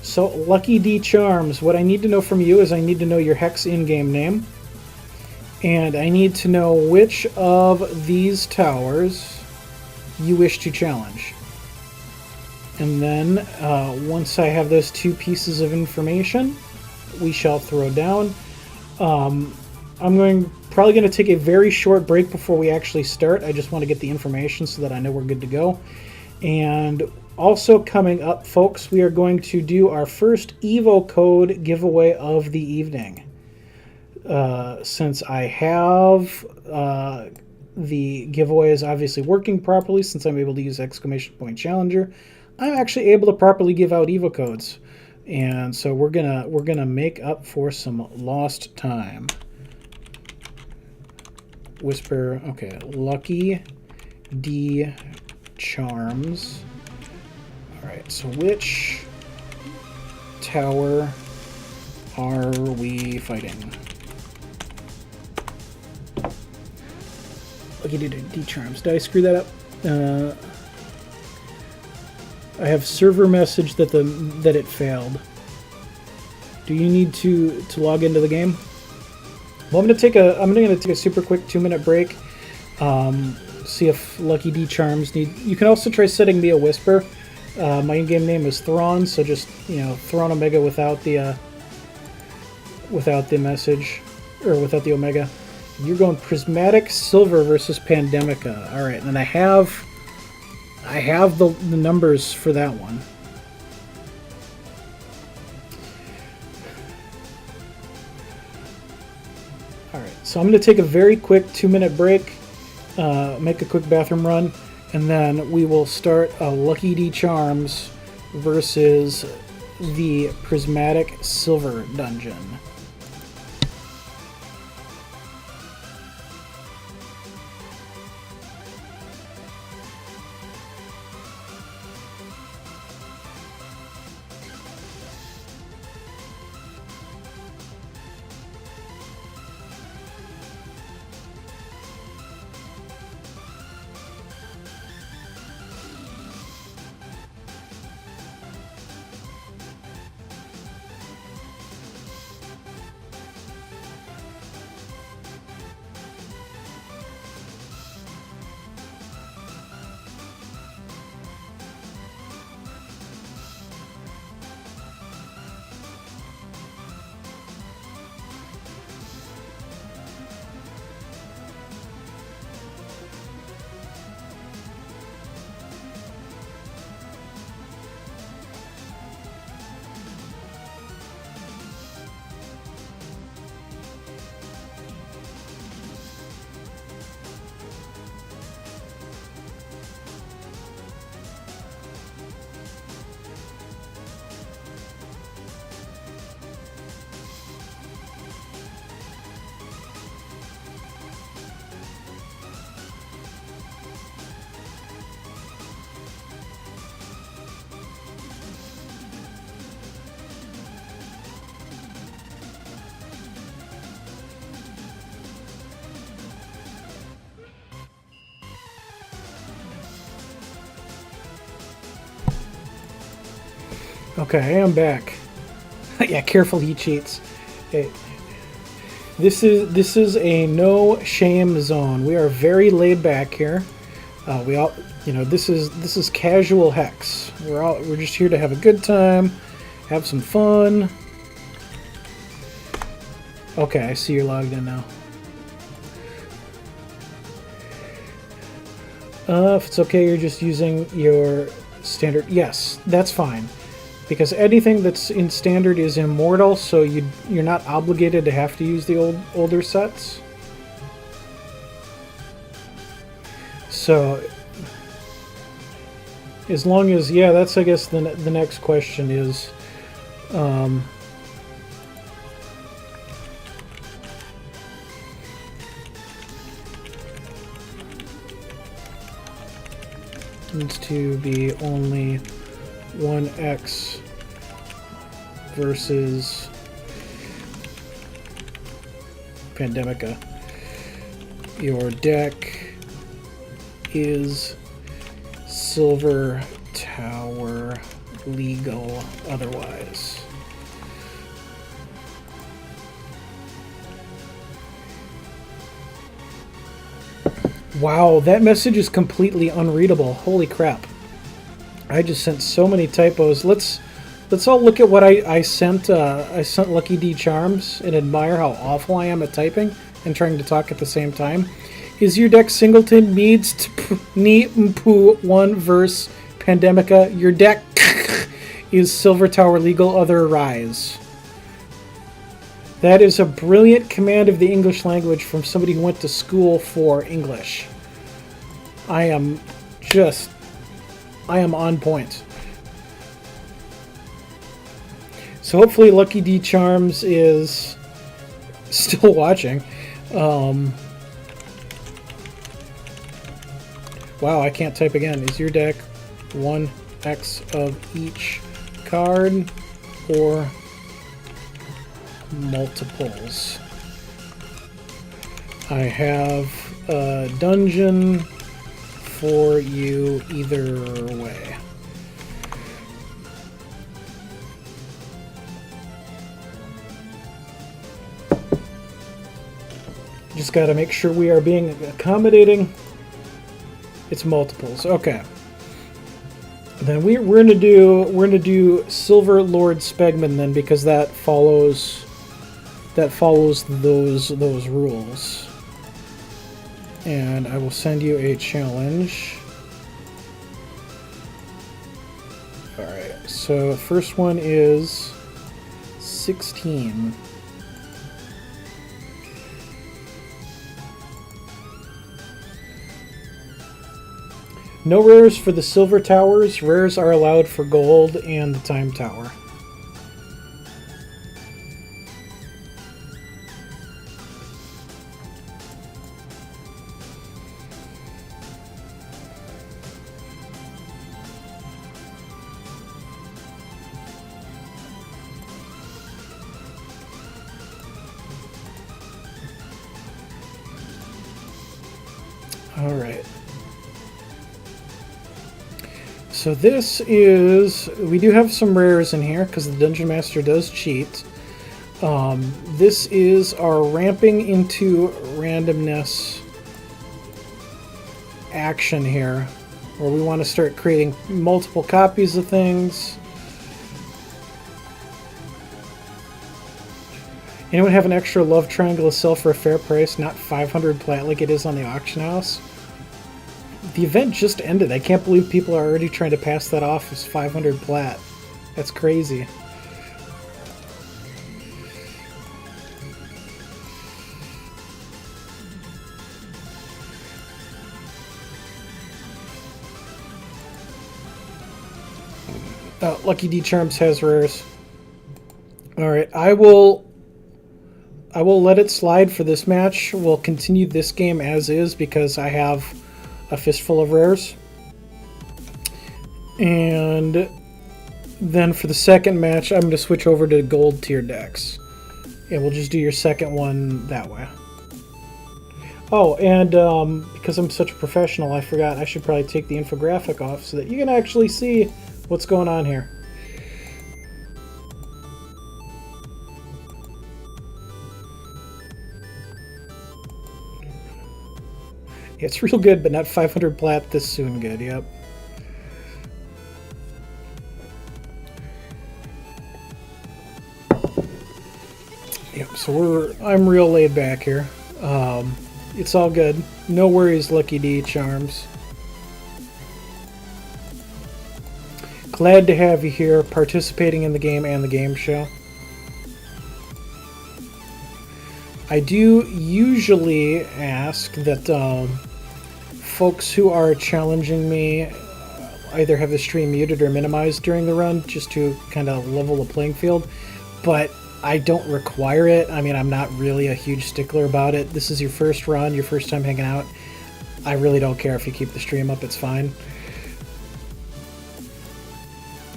So, Lucky D Charms, what I need to know from you is I need to know your Hex in-game name. And I need to know which of these towers you wish to challenge. And then, once I have those two pieces of information, we shall throw down. I'm probably going to take a very short break before we actually start. I just want to get the information so that I know we're good to go. And also coming up, folks, we are going to do our first Evo code giveaway of the evening. Since I have the giveaway is obviously working properly, since I'm able to use exclamation point challenger, I'm actually able to properly give out Evo codes. And so we're gonna make up for some lost time. Whisper, okay, Lucky D Charms. Alright, so which tower are we fighting? Lucky D Charms. Did I screw that up? I have server message that it failed. Do you need to log into the game? Well, I'm gonna take a super quick 2-minute break. See if Lucky D Charms need. You can also try setting me a whisper. My in-game name is Thrawn, so just Thrawn Omega without the message or without the Omega. You're going Prismatic Silver versus Pandemica. All right, and I have the numbers for that one. All right, so I'm going to take a very quick 2-minute break, make a quick bathroom run, and then we will start a Lucky D Charms versus the Prismatic Silver dungeon. Okay, I'm back. Yeah, careful, he cheats. Hey, this is a no shame zone. We are very laid back here. We all, this is casual Hex. We're just here to have a good time, have some fun. Okay, I see you're logged in now. If it's okay, you're just using your standard. Yes, that's fine. Because anything that's in standard is immortal, so you're not obligated to have to use the older sets. So, as long as, yeah, that's, I guess, the next question is, needs to be only 1x versus Pandemica. Your deck is Silver Tower legal otherwise. Wow, that message is completely unreadable. Holy crap. I just sent so many typos. Let's all look at what I sent. I sent Lucky D Charms and admire how awful I am at typing and trying to talk at the same time. Is your deck Singleton needs ni mpu 1 verse Pandemica? Your deck is Silver Tower legal other rise. That is a brilliant command of the English language from somebody who went to school for English. I am on point. So hopefully Lucky D Charms is still watching. Wow, I can't type again. Is your deck 1x of each card or multiples? I have a dungeon for you either way. Just got to make sure we are being accommodating. It's multiples. Okay. Then we're gonna do Silver Lord Spegman then, because that follows those rules. And I will send you a challenge. All right. So first one is 16. No rares for the Silver Towers. Rares are allowed for Gold and the Time Tower. All right. So this is, we do have some rares in here because the Dungeon Master does cheat. This is our ramping into randomness action here, where we want to start creating multiple copies of things. Anyone have an extra love triangle to sell for a fair price, not 500 plat like it is on the auction house? The event just ended. I can't believe people are already trying to pass that off as 500 plat. That's crazy. Lucky D Charms has rares. Alright, I will let it slide for this match. We'll continue this game as is because I have a fistful of rares. And then for the second match, I'm going to switch over to gold tier decks. And we'll just do your second one that way. Oh, and because I'm such a professional, I forgot I should probably take the infographic off so that you can actually see what's going on here. It's real good, but not 500 plat this soon good, yep. Yep. So I'm real laid back here. It's all good. No worries, Lucky D Charms. Glad to have you here, participating in the game and the game show. I do usually ask that folks who are challenging me either have the stream muted or minimized during the run, just to kind of level the playing field, but I don't require it. I mean, I'm not really a huge stickler about it. This is your first run, your first time hanging out. I really don't care if you keep the stream up, it's fine.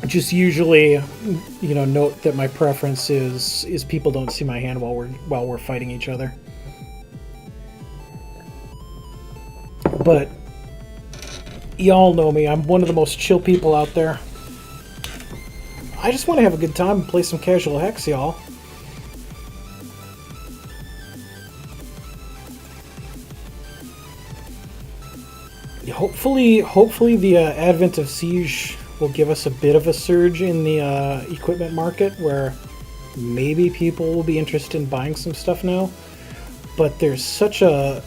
Just usually, you know, note that my preference is people don't see my hand while we're fighting each other. But y'all know me. I'm one of the most chill people out there. I just want to have a good time and play some casual Hex, y'all. Hopefully the advent of Siege will give us a bit of a surge in the equipment market, where maybe people will be interested in buying some stuff now. But there's such a...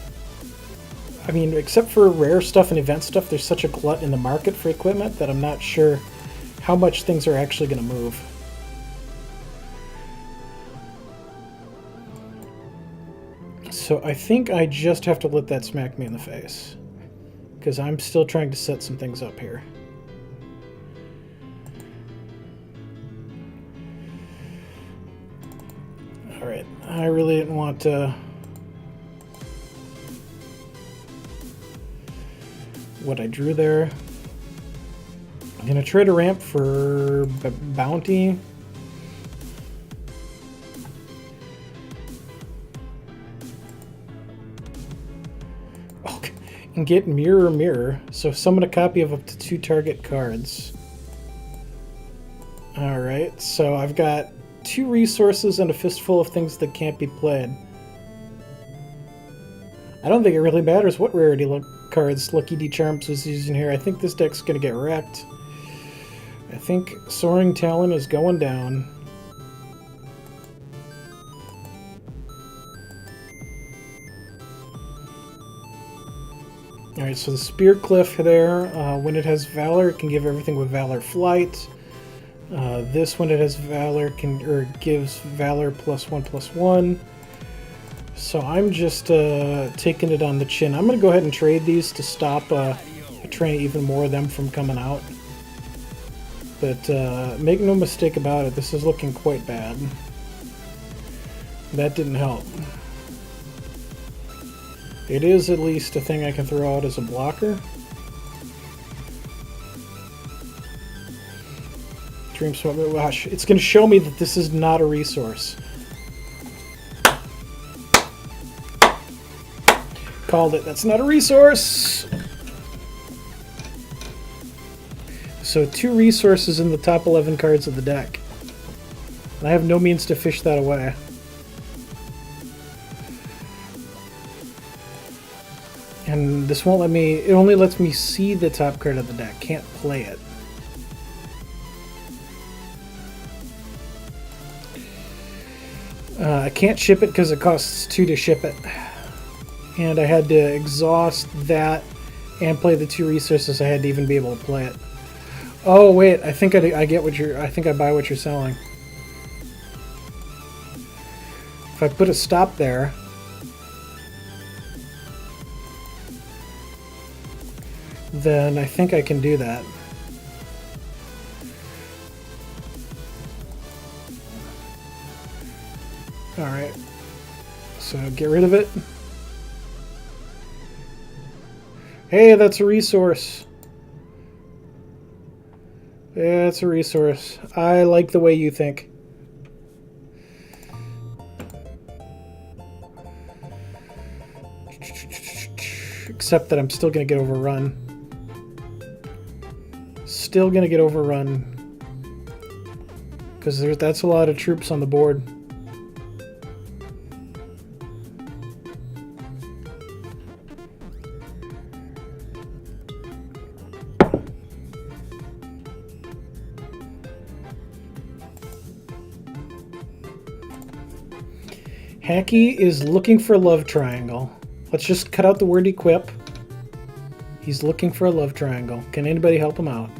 I mean, except for rare stuff and event stuff, there's such a glut in the market for equipment that I'm not sure how much things are actually going to move. So I think I just have to let that smack me in the face, because I'm still trying to set some things up here. Alright, I really didn't want to... what I drew there. I'm going to try to ramp for bounty. Okay. And get mirror mirror. So summon a copy of up to 2 target cards. Alright, so I've got 2 resources and a fistful of things that can't be played. I don't think it really matters what rarity cards Lucky D Charms was using here. I think this deck's going to get wrecked. I think Soaring Talon is going down. Alright, so the Spear Cliff there, when it has Valor, it can give everything with Valor Flight. This, when it has Valor, gives Valor +1/+1. So I'm just taking it on the chin. I'm going to go ahead and trade these to stop train even more of them from coming out. But make no mistake about it, this is looking quite bad. That didn't help. It is at least a thing I can throw out as a blocker. Dream Swap, gosh, it's going to show me that this is not a resource. Called it. That's not a resource. So 2 resources in the top 11 cards of the deck. And I have no means to fish that away. And this won't let me... It only lets me see the top card of the deck. Can't play it. I can't ship it because it costs 2 to ship it. And I had to exhaust that and play the 2 resources I had to even be able to play it. Oh wait, I think I get what you're... I think I buy what you're selling. If I put a stop there, then I think I can do that. Alright. So get rid of it. Hey, that's a resource. Yeah, it's a resource. I like the way you think. Except that I'm still going to get overrun. Still going to get overrun. Because that's a lot of troops on the board. Hacky is looking for a love triangle. Let's just cut out the word equip. He's looking for a love triangle. Can anybody help him out?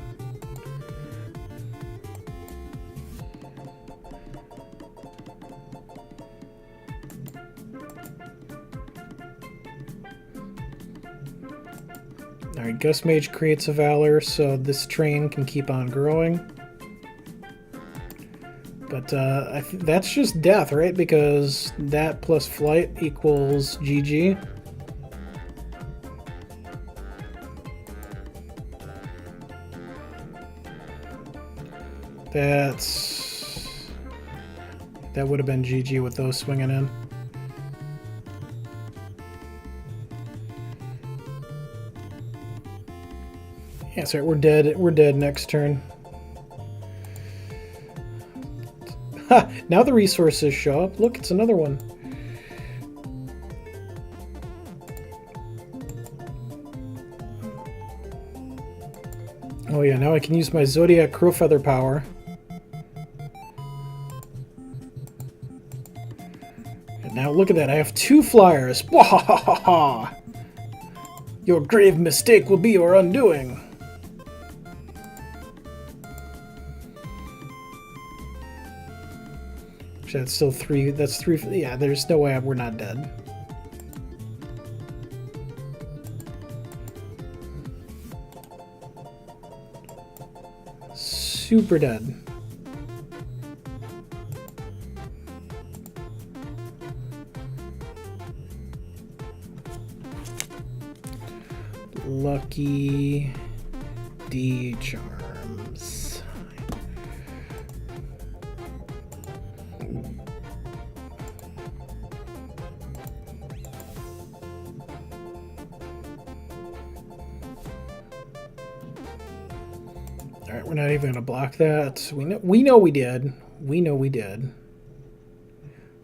Alright, Gust Mage creates a Valor, so this train can keep on growing. But that's just death, right? Because that plus flight equals GG. That would have been GG with those swinging in. Yeah, sorry, we're dead. We're dead next turn. Ha! Now the resources show up. Look, it's another one. Oh yeah, now I can use my Zodiac Crowfeather power. And now look at that, I have 2 flyers. Wahahaha! Your grave mistake will be your undoing. That's still 3. That's 3. Yeah, there's no way we're not dead. Super dead. Lucky D Charms. Alright, we're not even going to block that. We know we did. We know we did.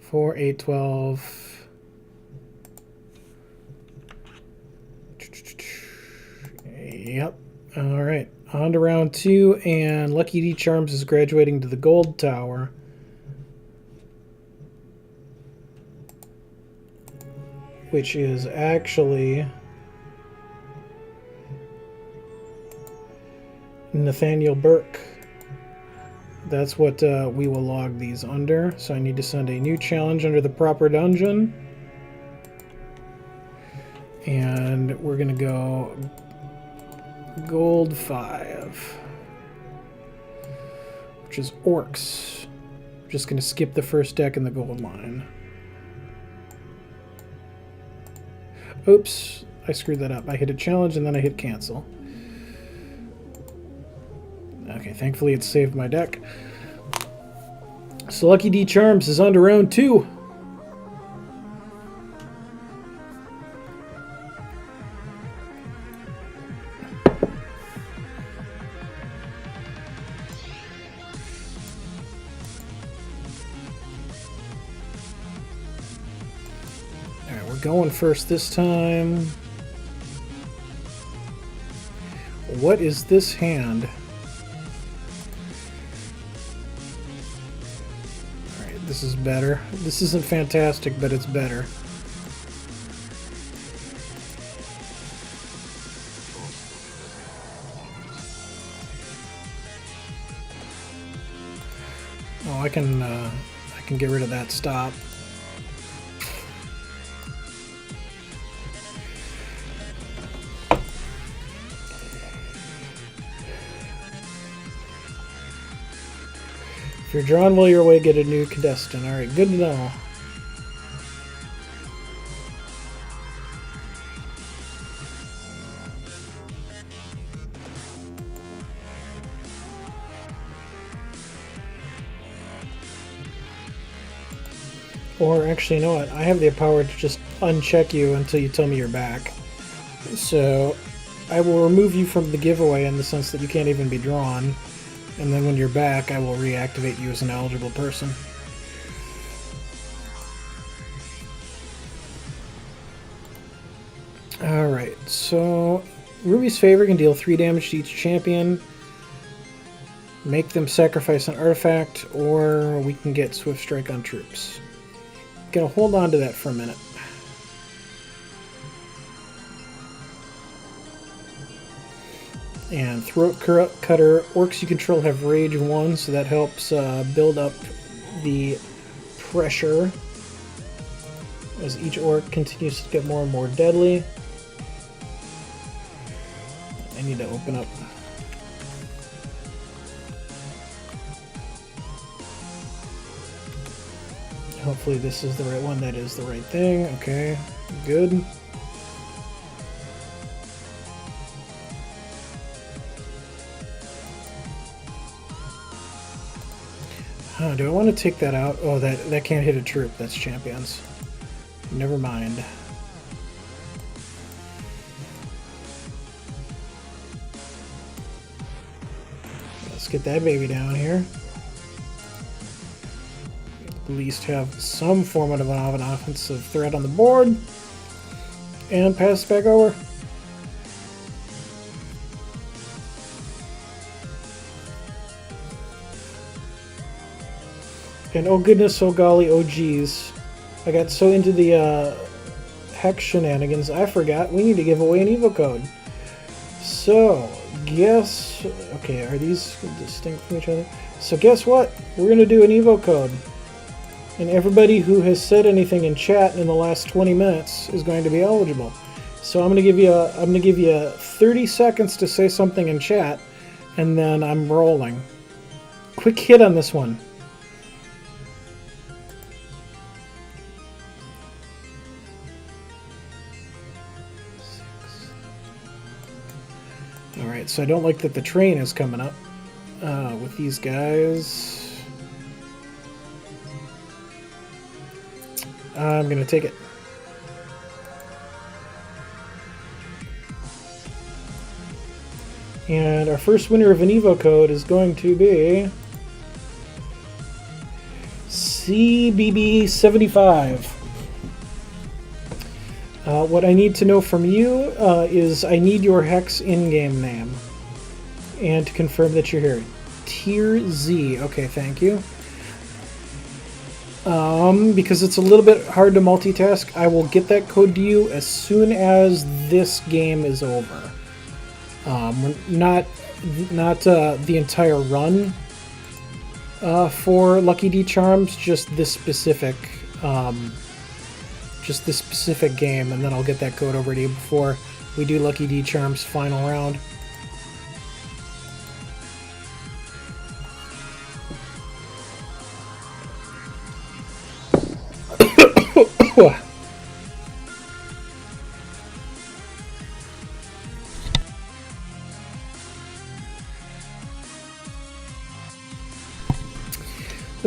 4, 8, 12. Yep. Alright. On to round 2, and Lucky D Charms is graduating to the gold tower. Which is actually Nathaniel Burke. That's what we will log these under. So I need to send a new challenge under the proper dungeon. And we're going to go gold 5. Which is orcs. I'm just going to skip the first deck in the gold line. Oops, I screwed that up. I hit a challenge and then I hit cancel. Okay, thankfully it saved my deck. So Lucky D Charms is on to round 2. Alright, we're going first this time. What is this hand? This is better. This isn't fantastic, but it's better. Oh, I can get rid of that stop. If you're drawn while you're away, get a new contestant. Alright, good to know. Or actually, you know what? I have the power to just uncheck you until you tell me you're back. So I will remove you from the giveaway in the sense that you can't even be drawn. And then when you're back, I will reactivate you as an eligible person. Alright, so Ruby's Favor can deal 3 damage to each champion. Make them sacrifice an artifact, or we can get Swift Strike on troops. gonna hold on to that for a minute. And Throat Cutter. Orcs you control have Rage 1, so that helps build up the pressure as each orc continues to get more and more deadly. I need to open up. Hopefully this is the right one. That is the right thing. Okay, good. Do I want to take that out? Oh, that can't hit a troop. That's champions. Never mind. Let's get that baby down here. At least have some form of an offensive threat on the board. And pass it back over. And oh goodness, oh golly, oh geez. I got so into the Hex shenanigans, I forgot we need to give away an Evo code. So, guess... Okay, are these distinct from each other? So guess what? We're going to do an Evo code. And everybody who has said anything in chat in the last 20 minutes is going to be eligible. So I'm going to give you 30 seconds to say something in chat, and then I'm rolling. Quick hit on this one. Alright, so I don't like that the train is coming up with these guys. I'm going to take it. And our first winner of an Evo code is going to be CBB75. What I need to know from you is I need your Hex in-game name. And to confirm that you're here. Tier Z. Okay, thank you. Because it's a little bit hard to multitask, I will get that code to you as soon as this game is over. Not the entire run for Lucky D Charms, just this specific game, and then I'll get that code over to you before we do Lucky D Charms final round.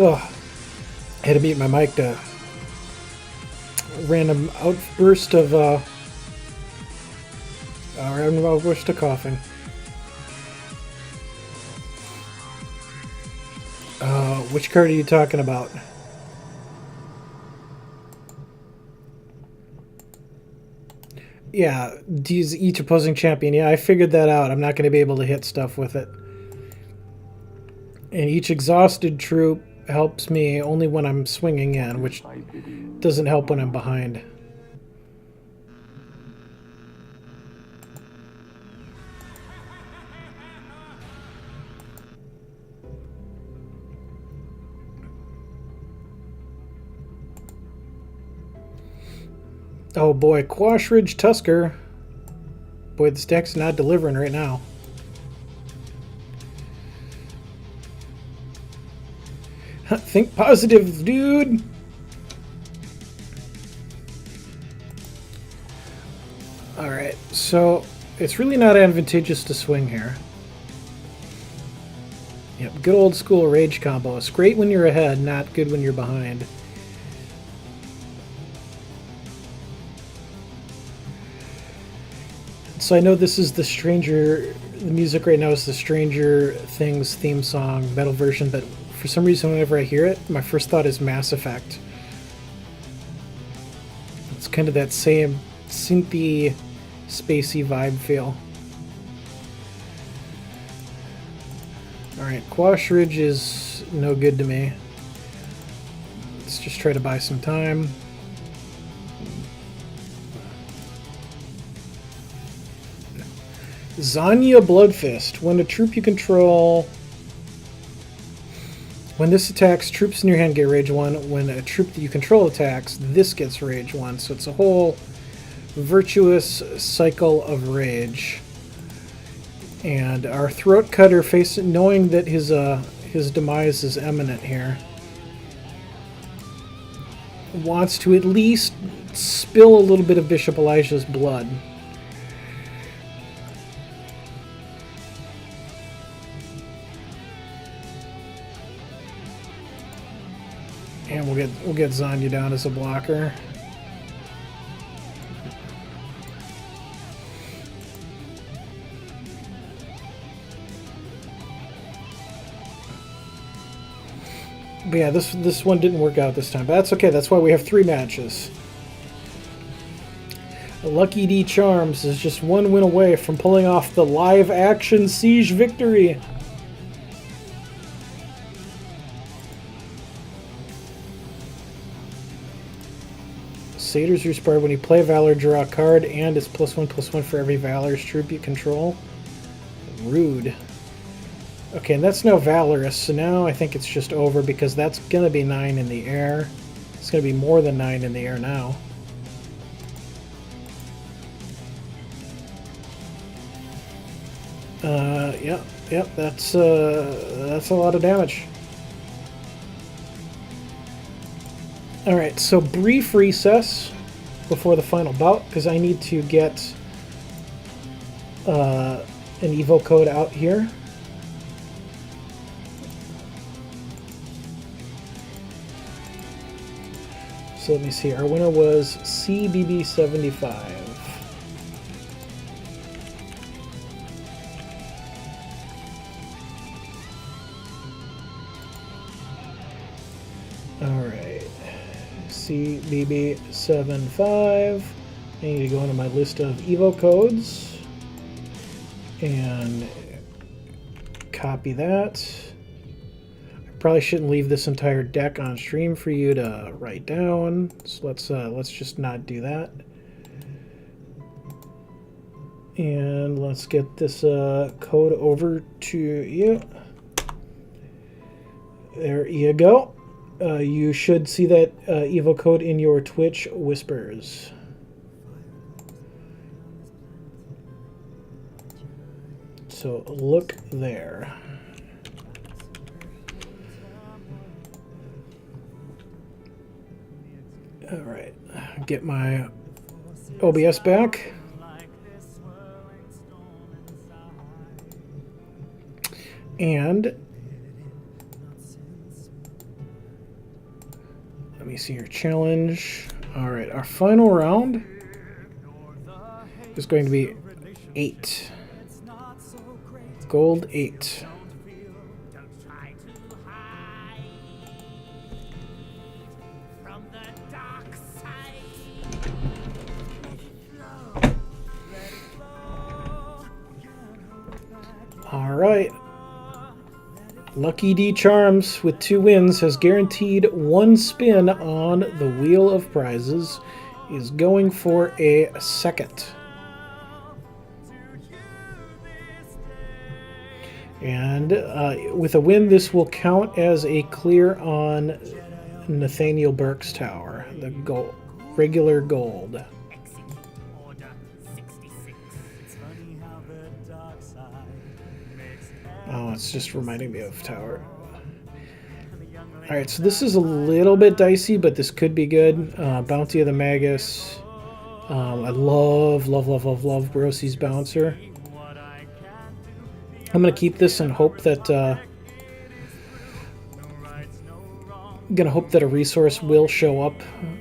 Oh, I had to mute my mic to random outburst of coughing. Which card are you talking about? Yeah, each opposing champion. Yeah, I figured that out. I'm not going to be able to hit stuff with it. And each exhausted troop helps me only when I'm swinging in, which doesn't help when I'm behind. Oh boy, Quash Ridge Tusker. Boy, this deck's not delivering right now. Think positive, dude. Alright, so it's really not advantageous to swing here. Yep, good old school rage combo. It's great when you're ahead, not good when you're behind. So I know this is the music right now is the Stranger Things theme song, metal version, but for some reason whenever I hear it, my first thought is Mass Effect. It's kind of that same synthy, spacey vibe feel. Alright, Quash Ridge is no good to me. Let's just try to buy some time. Zanya Bloodfist. When a troop you control... When this attacks, troops in your hand get Rage 1. When a troop that you control attacks, this gets Rage 1. So it's a whole virtuous cycle of rage. And our Throat Cutter, knowing that his demise is imminent here, wants to at least spill a little bit of Bishop Elijah's blood. And we'll get Zanya down as a blocker. But yeah, this one didn't work out this time. But that's okay. That's why we have 3 matches. Lucky D Charms is just 1 win away from pulling off the live action Siege victory. Satyrs Respire. When you play Valor, draw a card, and it's +1/+1 for every Valor's troop you control. Rude. Okay, and that's now Valorous, so now I think it's just over because that's going to be 9 in the air. It's going to be more than 9 in the air now. Yep, that's a lot of damage. Alright, so brief recess before the final bout, because I need to get an Evo code out here. So let me see, our winner was CBB75. Alright, CBB75. I need to go into my list of Evo codes and copy that. Probably shouldn't leave this entire deck on stream for you to write down. So let's just not do that. And let's get this code over to you. There you go. You should see that Evo code in your Twitch whispers. So look there. Alright, get my OBS back. And let me see your challenge. Alright, our final round is going to be 8. Gold 8. Alright. Lucky D Charms with 2 wins has guaranteed 1 spin on the Wheel of Prizes. Is going for a second. And with a win, this will count as a clear on Nathaniel Burke's tower, the gold, regular gold. Oh, it's just reminding me of tower. Alright, so this is a little bit dicey, but this could be good. Bounty of the Magus. I love Brosy's Bouncer. I'm going to keep this and hope that a resource will show up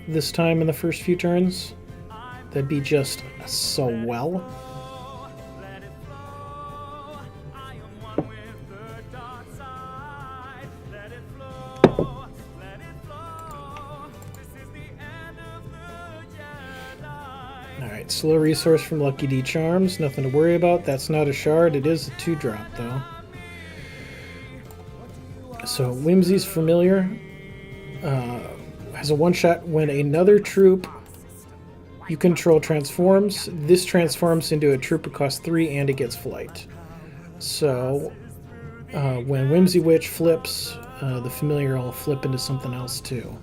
this time in the first few turns. That'd be just so well. Alright, slow resource from Lucky D Charms. Nothing to worry about. That's not a shard. It is a 2-drop, though. So, Whimsy's Familiar. has a one-shot when another troop you control transforms. This transforms into a troop that costs 3 and it gets flight. So when Whimsy Witch flips, the familiar will flip into something else too.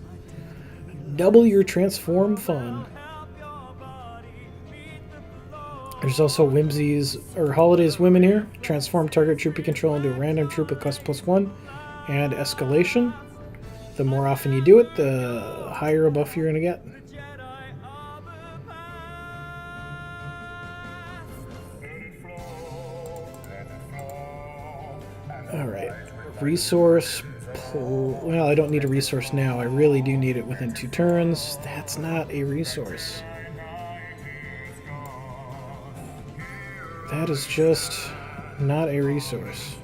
Double your transform fun. There's also Whimsy's or Holiday's Women here. Transform target troop you control into a random troop with cost +1 and escalation. The more often you do it, the higher a buff you're going to get. Alright. Resource. Well, I don't need a resource now. I really do need it within 2 turns. That's not a resource. That is just not a resource.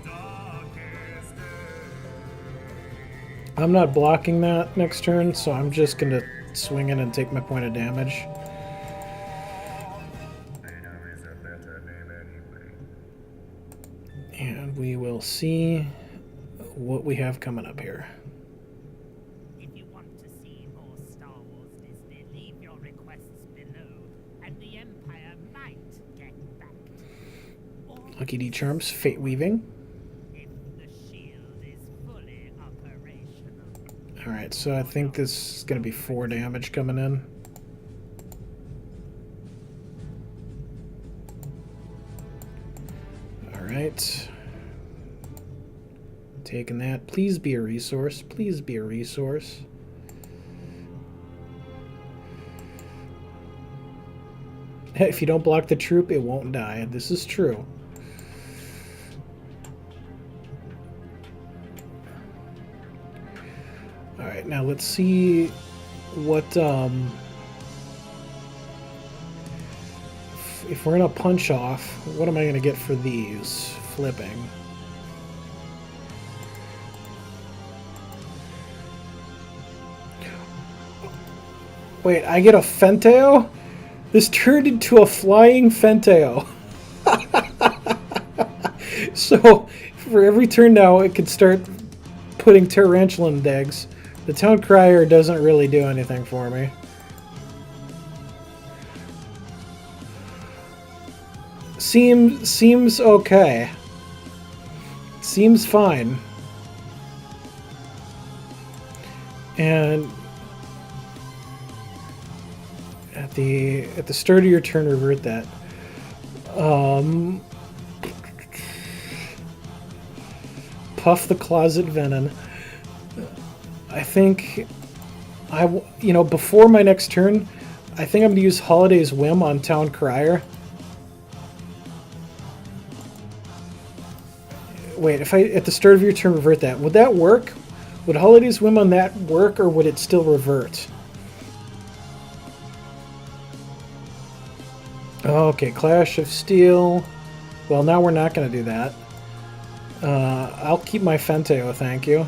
I'm not blocking that next turn, so I'm just going to swing in and take my point of damage. And we will see what we have coming up here. If you want to see more Star Wars Disney, leave your requests below, and the Empire might get back to you. Lucky D Charms, Fate Weaving. If the shield is fully operational. Alright, so I think this is going to be 4 damage coming in. Alright. Taking that. Please be a resource. Please be a resource. If you don't block the troop, it won't die. This is true. Alright, now let's see what, if we're gonna punch off, what am I gonna get for these? Flipping. Wait, I get a Fenteo? This turned into a flying Fenteo. So, for every turn now, it can start putting Tarantula in decks. The Town Crier doesn't really do anything for me. Seems okay. Seems fine. And at the start of your turn, revert that. Puff the Closet Venom. I think before my next turn, I think I'm going to use Holiday's Whim on Town Crier. Wait, if I at the start of your turn revert that, would that work? Would Holiday's Whim on that work, or would it still revert? Okay, Clash of Steel. Well, now we're not going to do that. I'll keep my Fenteo, thank you.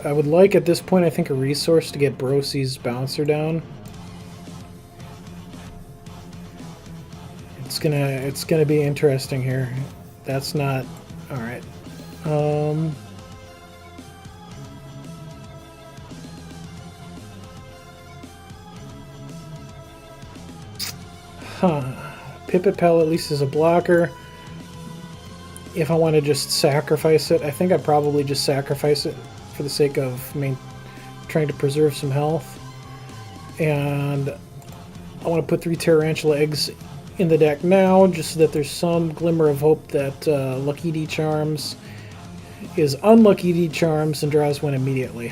I would like at this point, I think, a resource to get Brosy's Bouncer down. It's gonna be interesting here. That's not all right. Pipit Pal at least is a blocker. If I want to just sacrifice it, I think I'd probably just sacrifice it for the sake of trying to preserve some health. And I want to put 3 Tarantula eggs in the deck now, just so that there's some glimmer of hope that Lucky D Charms is Unlucky D Charms and draws 1 immediately.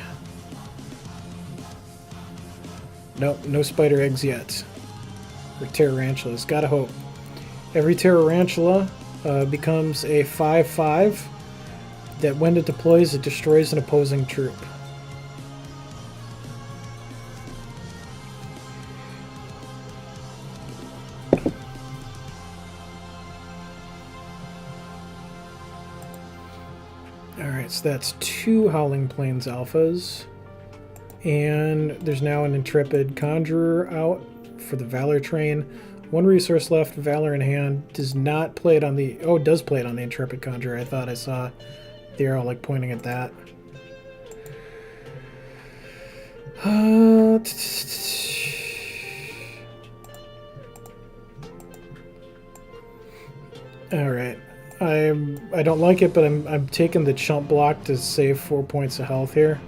Nope, no spider eggs yet. Or Tarantulas, gotta hope. Every Tarantula becomes a 5/5 that when it deploys, it destroys an opposing troop. Alright, so that's 2 Howling Plains Alphas. And there's now an Intrepid Conjurer out for the Valor Train. One resource left, Valor in hand. Does not play it on the... Oh, it does play it on the Intrepid Conjurer. I thought I saw the arrow like pointing at that. Alright. I don't like it, but I'm taking the chump block to save 4 points of health here.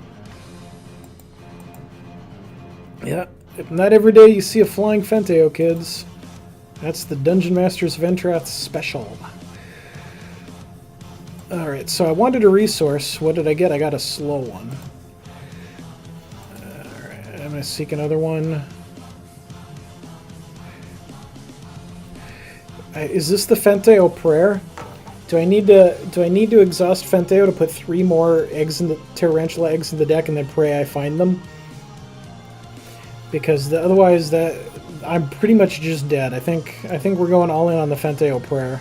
Yeah, not every day you see a flying Fenteo, kids. That's the Dungeon Masters of Entrath special. Alright, so I wanted a resource. What did I get? I got a slow one. Alright, I'm going to seek another one. Is this the Fenteo prayer? Do I need to exhaust Fenteo to put 3 more eggs in the Tarantula eggs in the deck and then pray I find them? Because otherwise I'm pretty much just dead. I think we're going all in on the Fenteo prayer.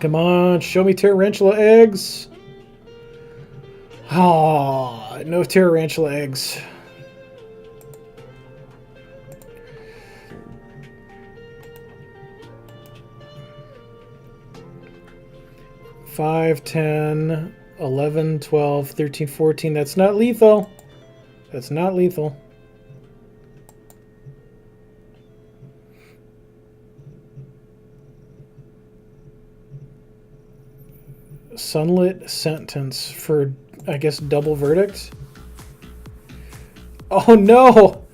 Come on, show me Tarantula eggs. Oh, no Tarantula eggs. Five, 10, 11, 12, 13, 14. That's not lethal. That's not lethal. Sunlit sentence for, I guess, double verdict. Oh no!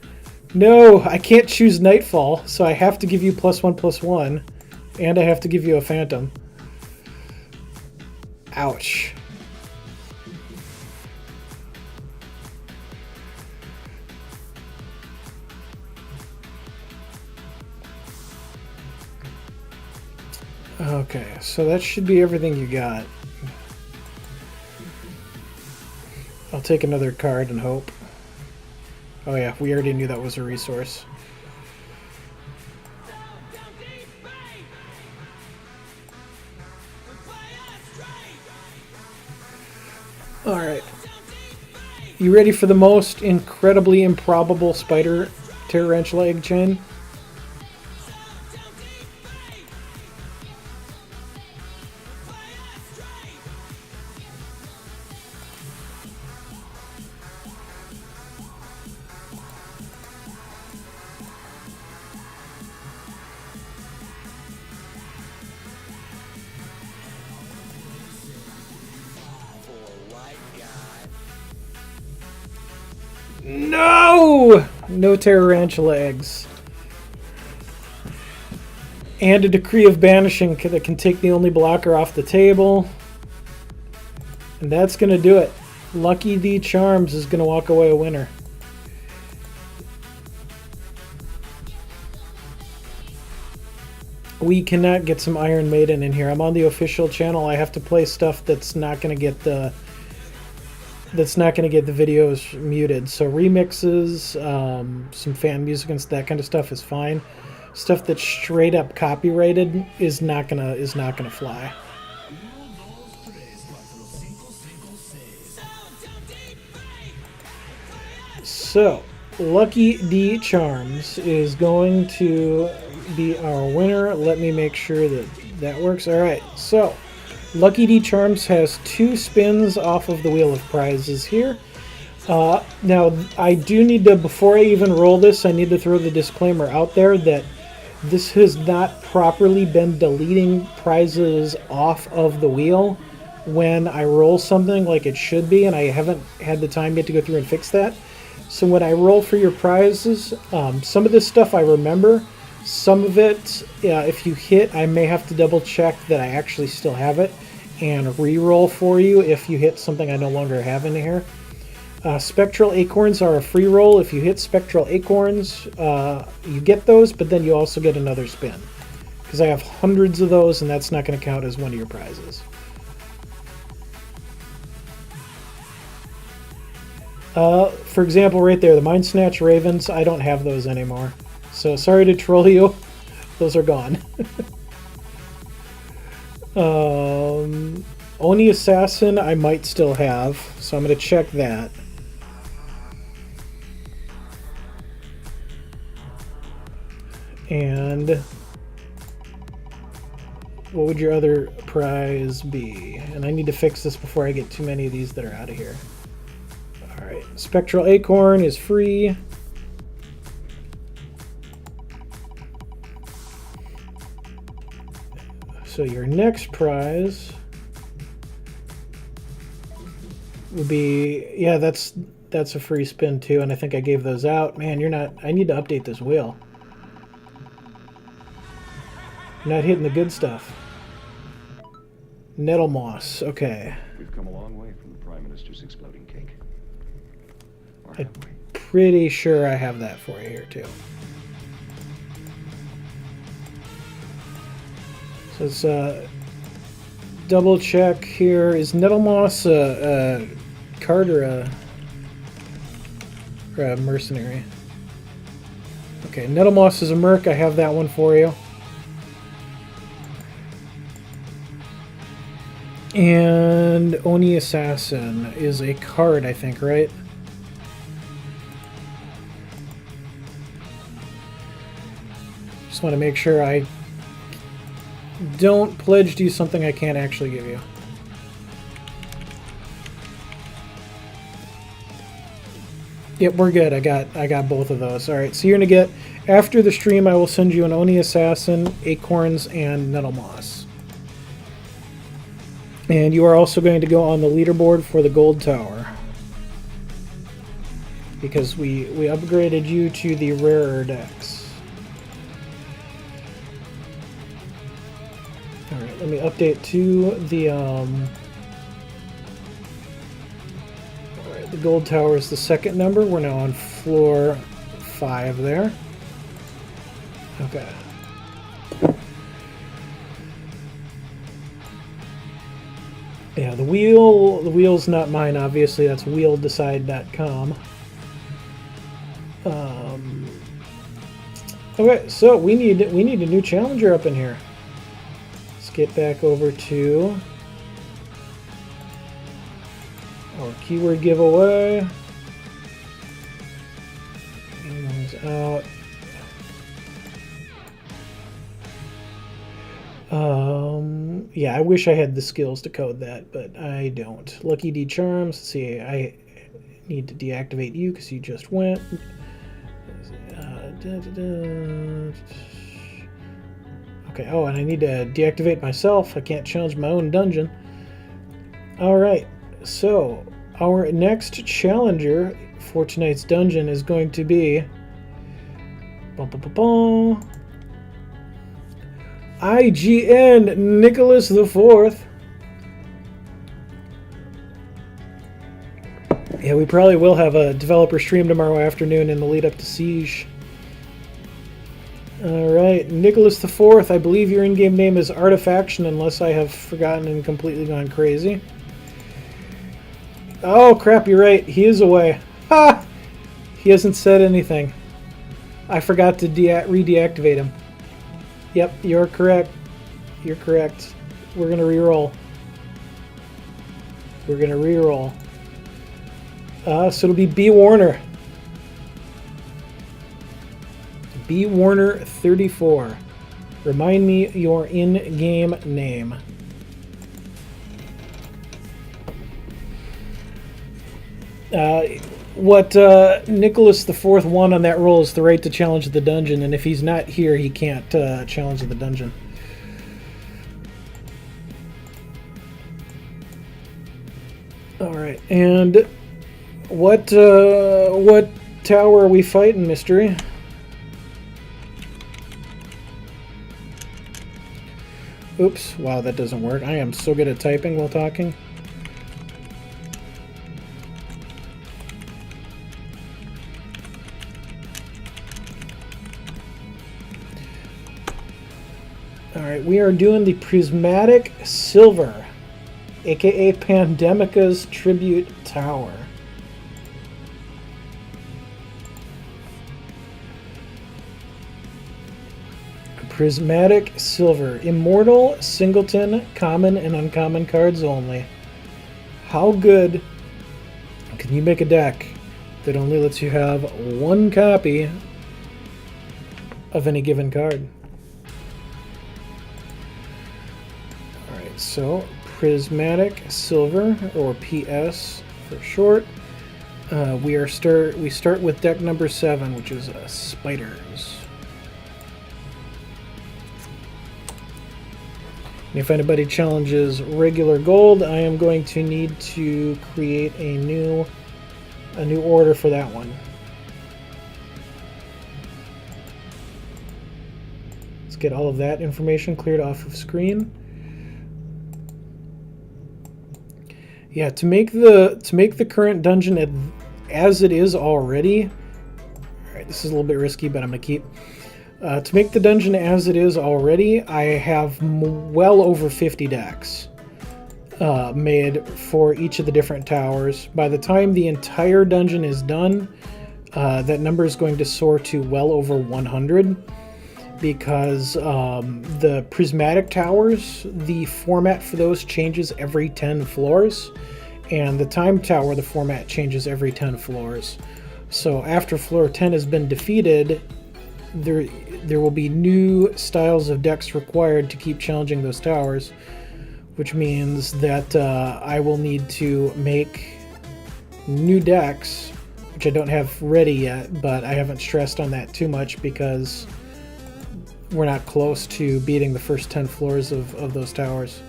No, I can't choose Nightfall, so I have to give you +1/+1, and I have to give you a Phantom. Ouch. Okay, so that should be everything you got. I'll take another card and hope. Oh yeah, we already knew that was a resource. Alright. You ready for the most incredibly improbable spider tarantula egg chain? No! No tarantula eggs. And a decree of banishing that can take the only blocker off the table. And that's going to do it. Lucky D Charms is going to walk away a winner. We cannot get some Iron Maiden in here. I'm on the official channel. I have to play stuff that's not going to get the videos muted. So remixes, some fan music and that kind of stuff is fine. Stuff that's straight up copyrighted is not gonna fly. So Lucky D Charms is going to be our winner. Let me make sure that works. All right, so Lucky D Charms has 2 spins off of the Wheel of Prizes here. Now, I do need to, before I even roll this, I need to throw the disclaimer out there that this has not properly been deleting prizes off of the wheel when I roll something like it should be, and I haven't had the time yet to go through and fix that. So when I roll for your prizes, some of this stuff I remember. Some of it, if you hit, I may have to double check that I actually still have it and re-roll for you if you hit something I no longer have in here. Spectral Acorns are a free roll. If you hit Spectral Acorns, you get those, but then you also get another spin. Because I have hundreds of those, and that's not going to count as one of your prizes. For example, right there, the Mind Snatch Ravens, I don't have those anymore. So sorry to troll you. Those are gone. Oni Assassin I might still have, so I'm going to check that. And what would your other prize be? And I need to fix this before I get too many of these that are out of here. Alright, Spectral Acorn is free. So your next prize would be, yeah, that's a free spin too, and I think I gave those out. Man, you're not, I need to update this wheel. You're not hitting the good stuff. Nettle Moss, okay. We've come a long way from the Prime Minister's exploding cake. Or I'm have we? pretty sure I have that for you here too. So let's double check here. Is Nettle Moss a card or a mercenary? Okay, Nettle Moss is a merc. I have that one for you. And Oni Assassin is a card, I think, right? Just want to make sure I don't pledge to you something I can't actually give you. Yep, we're good. I got both of those. All right, so you're gonna get, after the stream, I will send you an Oni Assassin, Acorns, and Nettle Moss. And you are also going to go on the leaderboard for the Gold Tower, because we upgraded you to the rarer decks. All right, let me update to the the Gold Tower is the second number. We're now on floor 5 there. Okay. Yeah, the wheel's not mine, obviously. That's wheeldecide.com. Okay, so we need a new challenger up in here. Let's get back over to our keyword giveaway. One's out. Yeah, I wish I had the skills to code that, but I don't. Lucky D Charms. Let's see, I need to deactivate you because you just went. Okay, oh, and I need to deactivate myself. I can't challenge my own dungeon. Alright, so our next challenger for tonight's dungeon is going to be IGN Nicholas the Fourth. Yeah, we probably will have a developer stream tomorrow afternoon in the lead up to Siege. Alright, Nicholas the Fourth, I believe your in-game name is Artifaction, unless I have forgotten and completely gone crazy. Oh crap, you're right, he is away. Ha! He hasn't said anything. I forgot to re-deactivate him. Yep, you're correct. You're correct. We're gonna re-roll. We're gonna re-roll. So it'll be B. Warner. B. Warner 34. Remind me your in-game name. What Nicholas the Fourth won on that roll is the right to challenge the dungeon, and if he's not here, he can't challenge the dungeon. All right, and what tower are we fighting, Mystery? Oops! Wow, that doesn't work. I am so good at typing while talking. Alright, we are doing the Prismatic Silver, aka Pandemica's Tribute Tower. Prismatic Silver. Immortal, Singleton, Common, and Uncommon cards only. How good can you make a deck that only lets you have one copy of any given card? Alright, so Prismatic Silver, or PS for short. We start with deck number 7, which is Spiders. And if anybody challenges regular gold, I am going to need to create a new order for that one. Let's get all of that information cleared off of screen. Yeah, to make the current dungeon as it is already. All right, this is a little bit risky, but I'm gonna keep. To make the dungeon as it is already, I have well over 50 decks made for each of the different towers. By the time the entire dungeon is done, that number is going to soar to well over 100, because the prismatic towers, the format for those changes every 10 floors, and the time tower, the format changes every 10 floors. So after floor 10 has been defeated, there will be new styles of decks required to keep challenging those towers, which means that I will need to make new decks, which I don't have ready yet, but I haven't stressed on that too much because we're not close to beating the first 10 floors of those towers.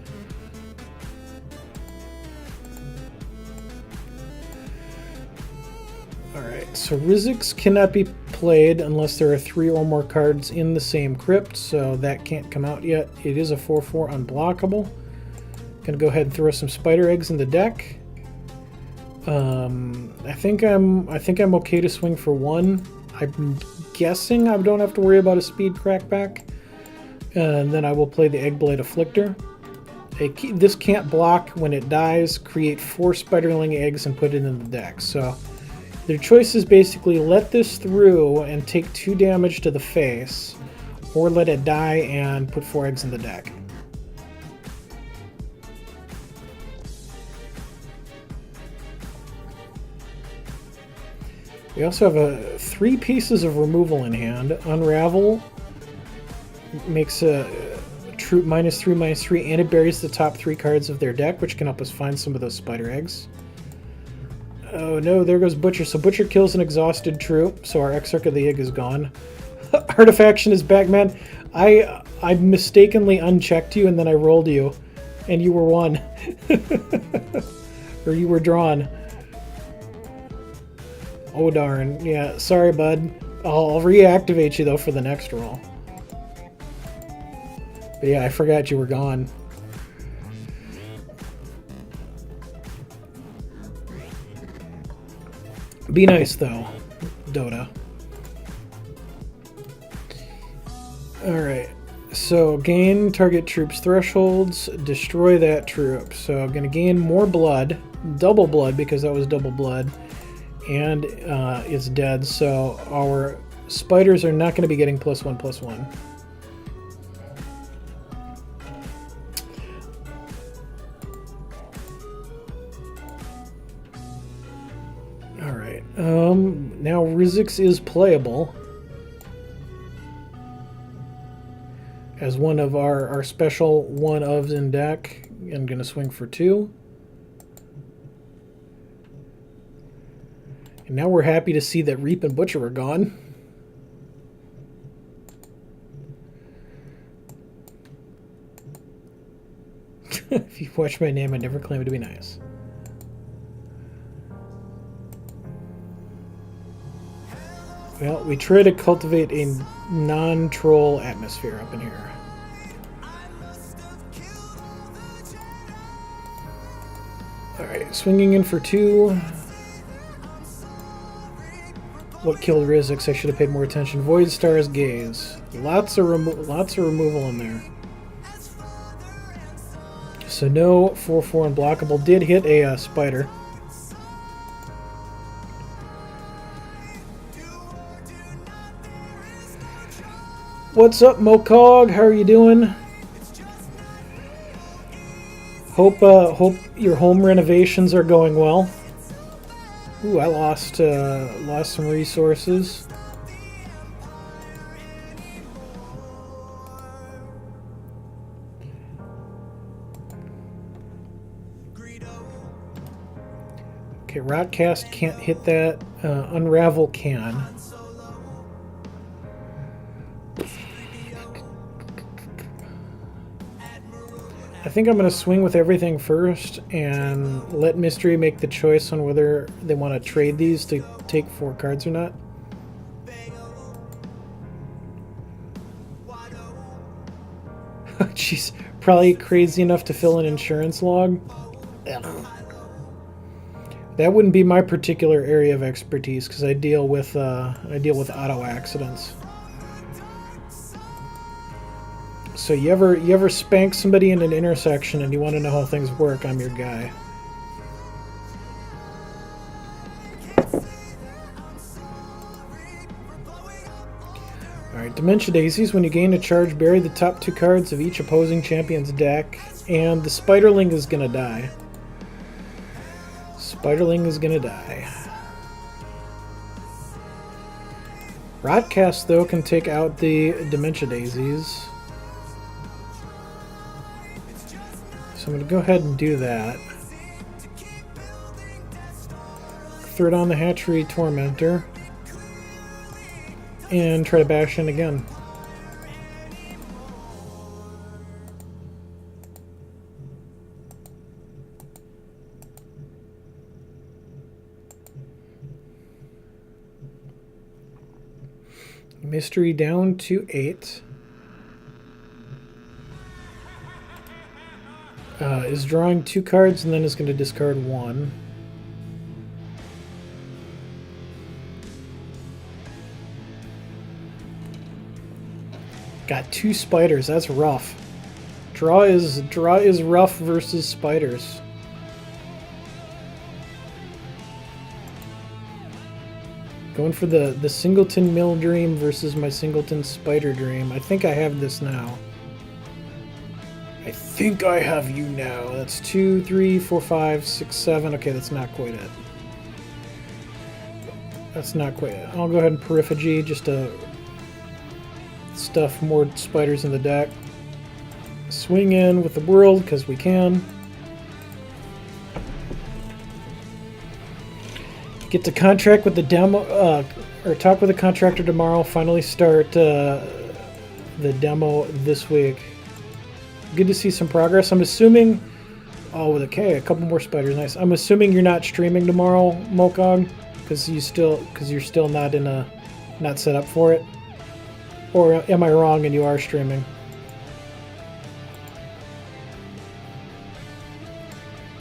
Alright, so Rizix cannot be played unless there are 3 or more cards in the same crypt, so that can't come out yet. It is a 4/4 unblockable. Gonna go ahead and throw some spider eggs in the deck. I think I'm okay to swing for 1. I'm guessing I don't have to worry about a speed crackback. And then I will play the Eggblade Afflictor. This can't block when it dies. Create 4 spiderling eggs and put it in the deck. So their choice is basically let this through and take 2 damage to the face, or let it die and put 4 eggs in the deck. We also have 3 pieces of removal in hand. Unravel makes a troop -3/-3, and it buries the top 3 cards of their deck, which can help us find some of those spider eggs. Oh no, there goes Butcher. So Butcher kills an exhausted troop, so our Exarch of the Egg is gone. Artifaction is back, man. I mistakenly unchecked you and then I rolled you, and you were 1. Or you were drawn. Oh darn. Yeah, sorry bud. I'll reactivate you though for the next roll. But yeah, I forgot you were gone. Be nice though, Dota. Alright, so gain target troops thresholds, destroy that troop. So I'm going to gain more blood, double blood because that was double blood, and it's dead. So our spiders are not going to be getting +1/+1. Alright, now Rizix is playable as one of our special one-ofs in deck. I'm going to swing for 2. And now we're happy to see that Reap and Butcher are gone. If you watch my name, I never claim to be nice. Well, we try to cultivate a non-troll atmosphere up in here. Alright, swinging in for 2. What killed Rizix? I should have paid more attention. Void Star's Gaze. Lots of removal in there. So no 4/4 unblockable. Did hit a spider. What's up, Mocog? How are you doing? Hope your home renovations are going well. Ooh, I lost some resources. Okay, Rotcast can't hit that. Unravel can. I think I'm going to swing with everything first and let Mystery make the choice on whether they want to trade these to take 4 cards or not. She's probably crazy enough to fill an insurance log. Ugh. That wouldn't be my particular area of expertise because I deal with auto accidents. So you ever spank somebody in an intersection and you want to know how things work, I'm your guy. Alright, Dementia Daisies. When you gain a charge, bury the top 2 cards of each opposing champion's deck, and the Spiderling is gonna die. Spiderling is gonna die. Rotcast, though, can take out the Dementia Daisies. So I'm going to go ahead and do that. Throw it on the Hatchery Tormentor. And try to bash in again. Mystery down to 8. Is drawing 2 cards and then is going to discard 1. Got 2 spiders. That's rough. Draw is rough versus spiders. Going for the Singleton Mill Dream versus my Singleton Spider Dream. I think I have this now. I think I have you now. That's 2, 3, 4, 5, 6, 7. Okay, that's not quite it. That's not quite it. I'll go ahead and Periphagy just to stuff more spiders in the deck. Swing in with the world because we can. Get to contract with the demo, or talk with the contractor tomorrow. Finally start the demo this week. Good to see some progress. I'm assuming. Oh, okay, a couple more spiders. Nice. I'm assuming you're not streaming tomorrow, Mokog, because you're still not set up for it. Or am I wrong and you are streaming?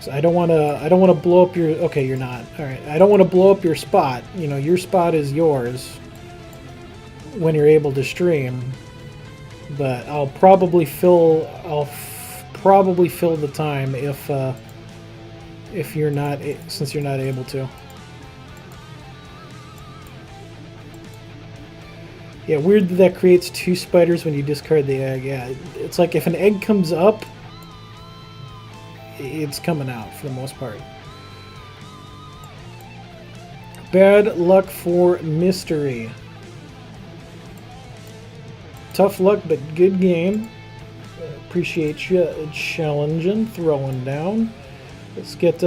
So I don't want to blow up your. Okay, you're not. All right. I don't want to blow up your spot. You know, your spot is yours when you're able to stream. But I'll probably fill the time if you're not, since you're not able to. Yeah, weird that creates 2 spiders when you discard the egg. Yeah, it's like if an egg comes up, it's coming out for the most part. Bad luck for Mystery. Tough luck, but good game. Appreciate you challenging, throwing down. Let's get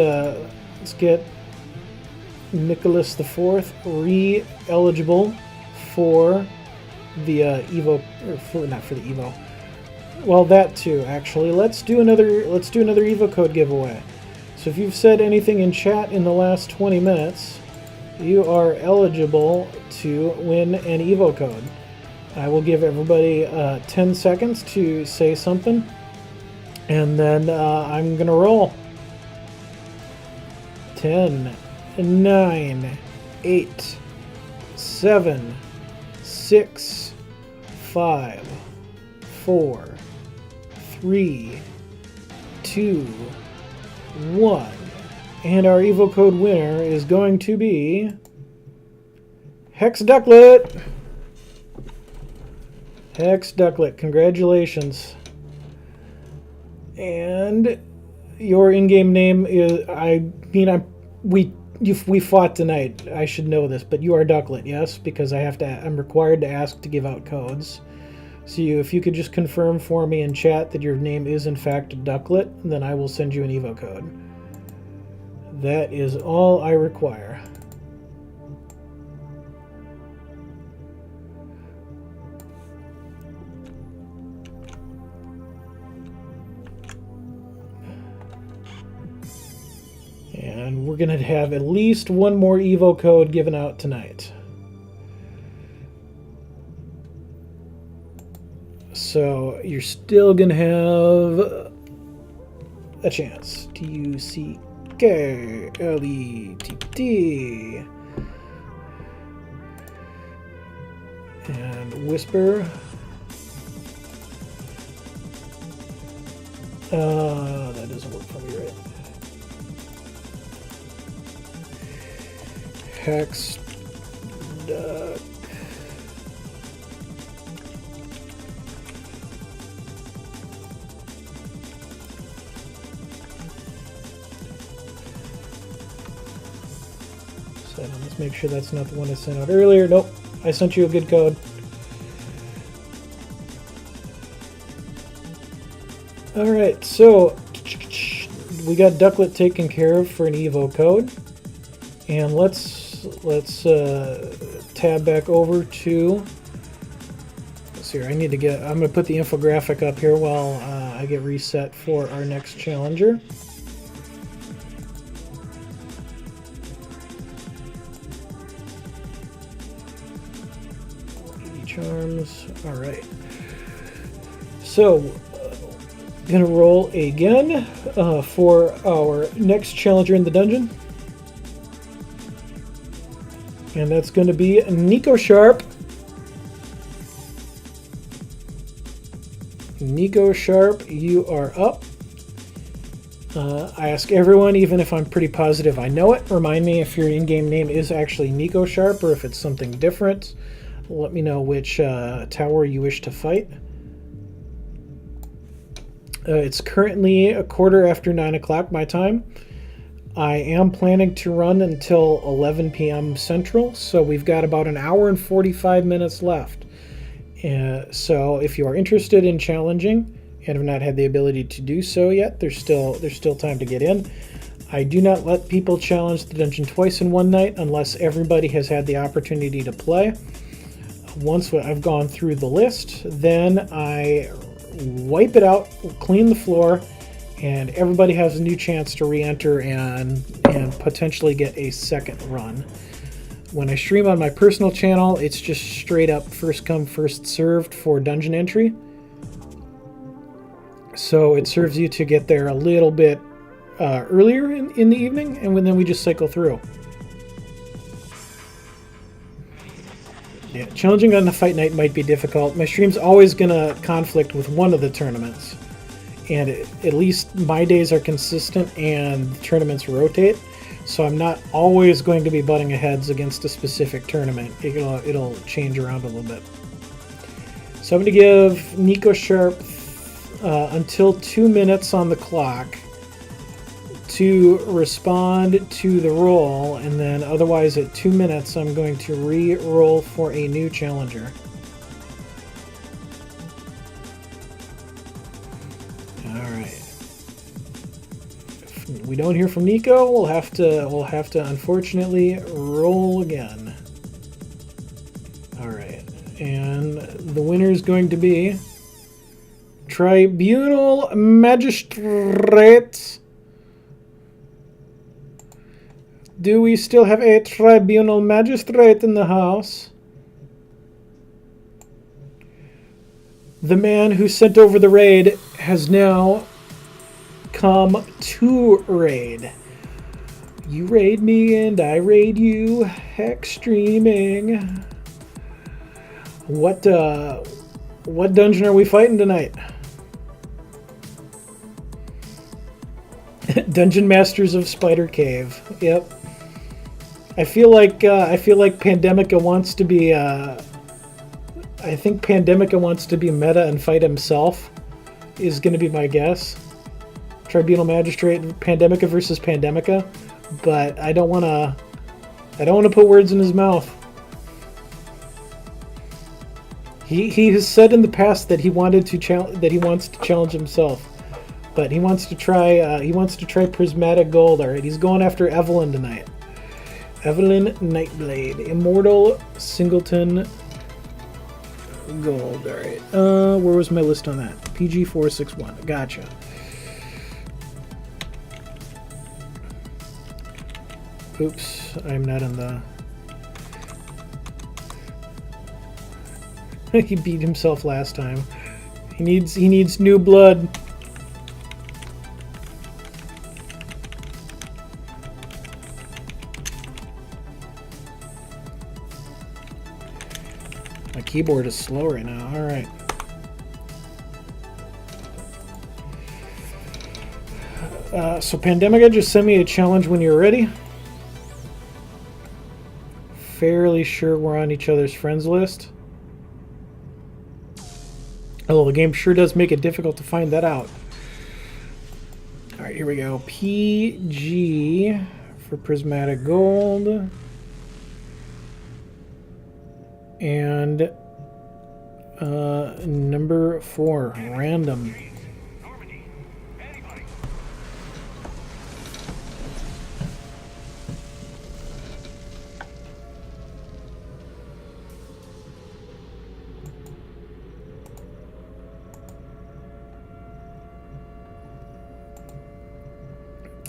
Nicholas IV re-eligible for the Evo, or not for the Evo. Well, that too, actually. Let's do another Evo code giveaway. So if you've said anything in chat in the last 20 minutes, you are eligible to win an Evo code. I will give everybody 10 seconds to say something, and then I'm going to roll. 10, 9, 8, 7, 6, 5, 4, 3, 2, 1. And our Evo code winner is going to be Hex Ducklet. Hex Ducklet, congratulations. And your in-game name is, we fought tonight. I should know this, but you are Ducklet, yes? Because I'm required to ask to give out codes. So if you could just confirm for me in chat that your name is in fact Ducklet, then I will send you an Evo code. That is all I require. And we're going to have at least one more Evo code given out tonight. So you're still going to have a chance. TUCKLETT. And Whisper. That doesn't work for me, right? Hex Duck. Let's make sure that's not the one I sent out earlier. Nope, I sent you a good code. Alright, so we got Ducklet taken care of for an Evo code. And let's tab back over to, let's see here, I'm going to put the infographic up here while I get reset for our next challenger. Charms. All right. So, gonna roll again for our next challenger in the dungeon, and that's going to be Nico Sharp. Nico Sharp, you are up. I ask everyone, even if I'm pretty positive I know it, remind me if your in-game name is actually Nico Sharp or if it's something different. Let me know which tower you wish to fight. It's currently 9:15 o'clock my time. I am planning to run until 11 p.m. Central, so we've got about an hour and 45 minutes left. So if you are interested in challenging and have not had the ability to do so yet, there's still time to get in. I do not let people challenge the dungeon twice in one night unless everybody has had the opportunity to play. Once I've gone through the list, then I wipe it out, clean the floor, and everybody has a new chance to re-enter and potentially get a second run. When I stream on my personal channel, it's just straight up first come, first served for dungeon entry. So it serves you to get there a little bit earlier in the evening, and then we just cycle through. Yeah, challenging on the fight night might be difficult. My stream's always going to conflict with one of the tournaments. And at least my days are consistent and the tournaments rotate. So I'm not always going to be butting heads against a specific tournament. It'll change around a little bit. So I'm going to give Nico Sharp until 2 minutes on the clock to respond to the roll, and then otherwise at 2 minutes I'm going to re-roll for a new challenger. Alright. If we don't hear from Nico, we'll have to unfortunately roll again. Alright. And the winner is going to be Tribunal Magistrate. Do we still have a Tribunal Magistrate in the house? The man who sent over the raid has now come to raid. You raid me and I raid you. Hex streaming. What dungeon are we fighting tonight? Dungeon Masters of Spider Cave. Yep. I feel like Pandemica wants to be. I I think Pandemica wants to be meta and fight himself, is going to be my guess. Tribunal Magistrate, Pandemica versus Pandemica, but I don't want to put words in his mouth. He has said in the past that he wants to challenge himself, but he wants to try Prismatic Gold. All right, he's going after Evelyn tonight. Evelyn Nightblade, Immortal Singleton Gold. All right, where was my list on that? PG 461. Gotcha. Oops, I'm not in the. He beat himself last time. He needs new blood. My keyboard is slow right now. All right. So Pandemica, just send me a challenge when you're ready. Fairly sure we're on each other's friends list. Although the game sure does make it difficult to find that out. Alright, here we go. PG for Prismatic Gold. And number 4, random.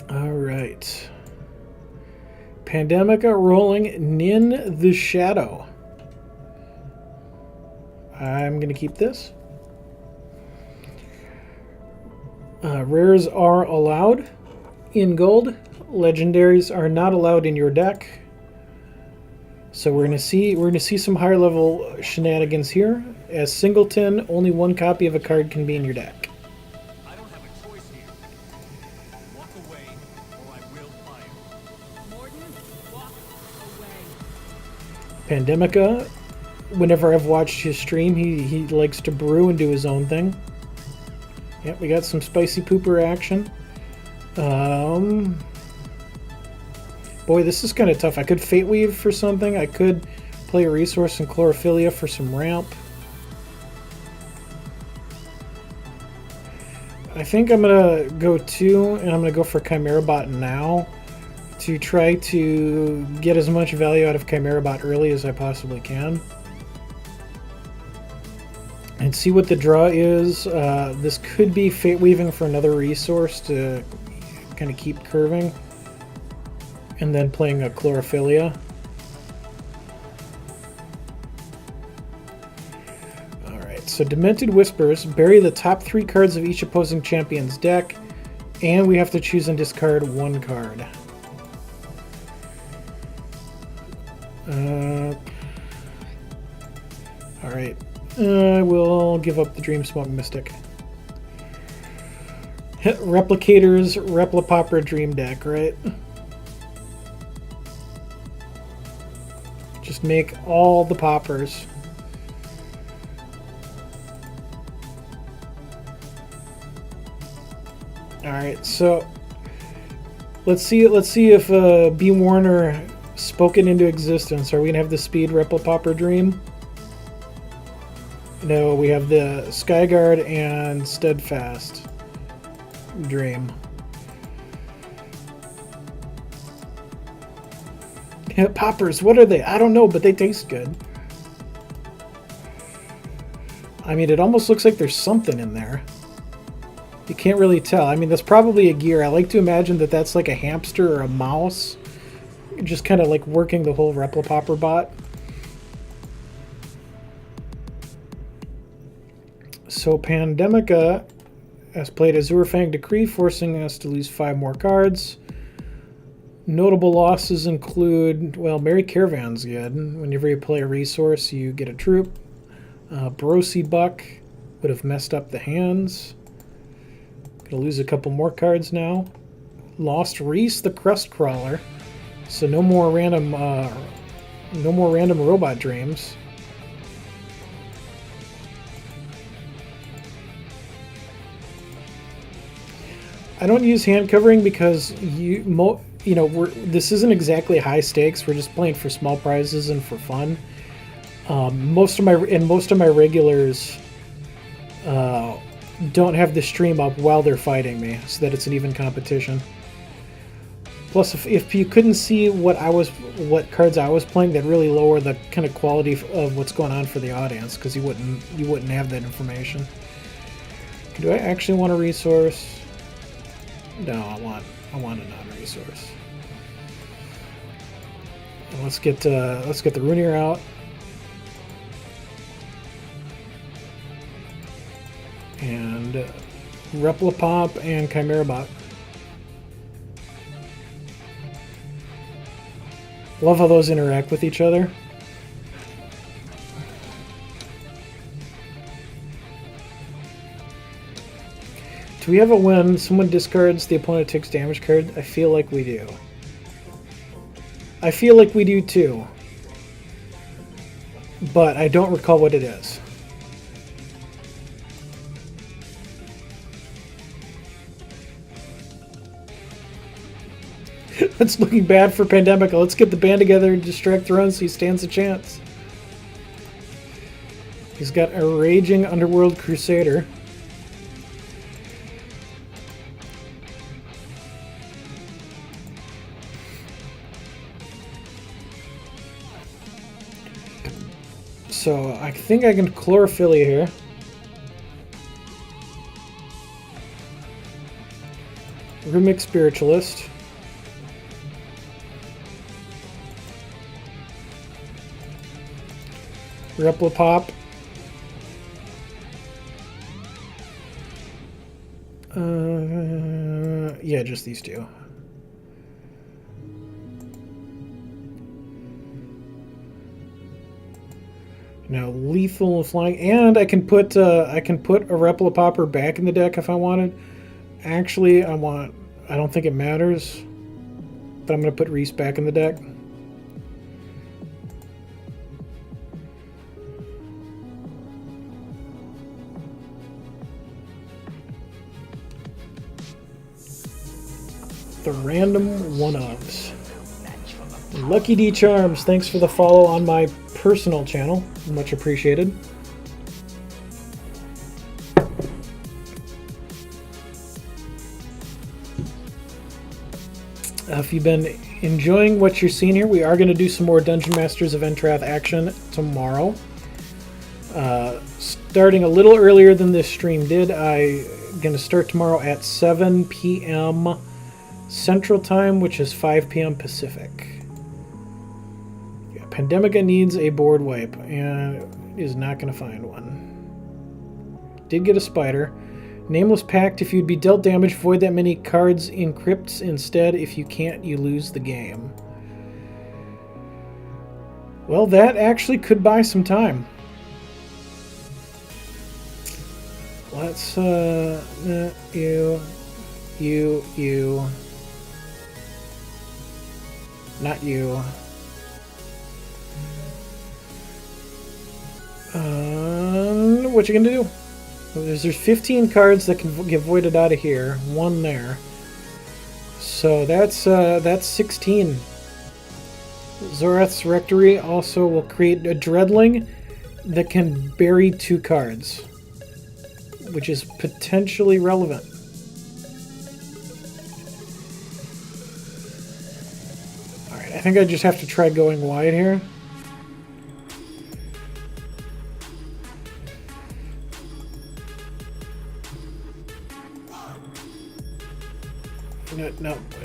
Alright. Pandemica rolling Nin the Shadow. I'm going to keep this. Rares are allowed in gold. Legendaries are not allowed in your deck. So we're going to see some higher level shenanigans here. As Singleton, only one copy of a card can be in your deck. I don't have a choice here. Walk away, or I will fire. Morden, walk away. Pandemica, whenever I've watched his stream, he likes to brew and do his own thing. Yep, we got some spicy pooper action. Boy, this is kind of tough. I could Fate Weave for something. I could play a resource in Chlorophylla for some ramp. I think I'm going to go 2, and I'm going to go for Chimera Bot now to try to get as much value out of Chimera Bot early as I possibly can. And see what the draw is. This could be Fate Weaving for another resource to kind of keep curving. And then playing a Chlorophylla. Alright, so Demented Whispers. Bury the top 3 cards of each opposing champion's deck. And we have to choose and discard 1 card. Alright. I will give up the Dreamsmoke Mystic. Replicator's Replipopper Dream deck, right? Just make all the poppers. Alright, so let's see if B. Warner spoken into existence. Are we gonna have the speed Replipopper Dream? No, we have the Skyguard and Steadfast Dream. Yeah, poppers, what are they? I don't know, but they taste good. I mean, it almost looks like there's something in there. You can't really tell. I mean, that's probably a gear. I like to imagine that that's like a hamster or a mouse. Just kind of like working the whole Replipopper bot. So Pandemica has played Azurfang Decree, forcing us to lose 5 more cards. Notable losses include, well, Merry Caravan's good. Whenever you play a resource, you get a troop. Brosi Buck would have messed up the hands. Gonna lose a couple more cards now. Lost Reese the Crust Crawler, so no more random robot dreams. I don't use hand covering because this isn't exactly high stakes. We're just playing for small prizes and for fun. Most of my regulars don't have the stream up while they're fighting me, so that it's an even competition. Plus, if you couldn't see what cards I was playing, that'd really lower the kind of quality of what's going on for the audience, because you wouldn't have that information. Do I actually want a resource? No, I want a non-resource. Let's get the Runier out. And Replipop and Chimerabot. Love how those interact with each other. Do we have a when someone discards the opponent takes damage card? I feel like we do. I feel like we do too. But I don't recall what it is. That's looking bad for Pandemica. Let's get the band together and distract Throne so he stands a chance. He's got a Raging Underworld Crusader. So I think I can Chlorophyll you here. Runic Spiritualist. Replipop. Yeah, just these two. Now lethal flying, and I can put a Replipopper back in the deck if I wanted. Actually, I don't think it matters, but I'm gonna put Reese back in the deck. The random one-ofs. Lucky D Charms, thanks for the follow on my personal channel. Much appreciated. If you've been enjoying what you're seeing here, we are going to do some more Dungeon Masters of Entrath action tomorrow. Starting a little earlier than this stream did. I'm going to start tomorrow at 7 p.m. Central Time, which is 5 p.m. Pacific. Yeah, Pandemica needs a board wipe, and is not going to find one. Did get a spider. Nameless Pact, if you'd be dealt damage, void that many cards in crypts instead. If you can't, you lose the game. Well, that actually could buy some time. Let's, you. Not you. What you gonna do? There's 15 cards that can get voided out of here. One there. So that's 16. Zorath's Rectory also will create a Dreadling that can bury 2 cards, which is potentially relevant. Alright, I think I just have to try going wide here.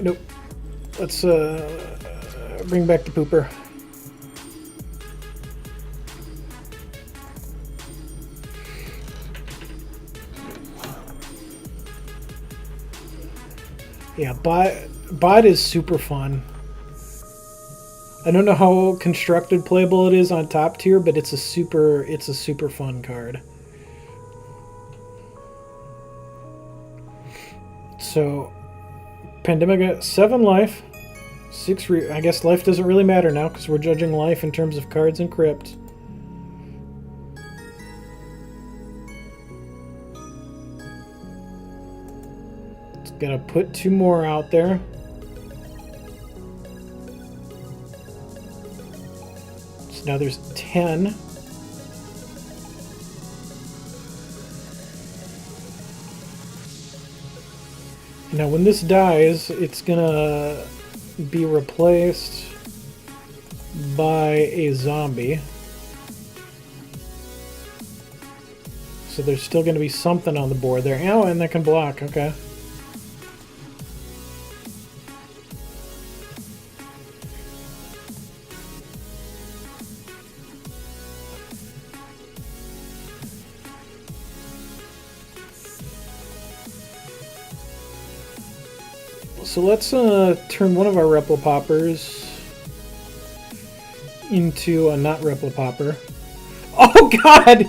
Nope. Let's bring back the pooper. Yeah, bot is super fun. I don't know how constructed playable it is on top tier, but it's a super fun card. So Pandemica, 7 life, 6 I guess life doesn't really matter now because we're judging life in terms of cards and crypt. It's gonna put 2 more out there. So now there's 10. Now when this dies, it's gonna be replaced by a zombie. So there's still gonna be something on the board there. Oh, and that can block, okay. So let's turn one of our Replipoppers into a not Replipopper. Oh God!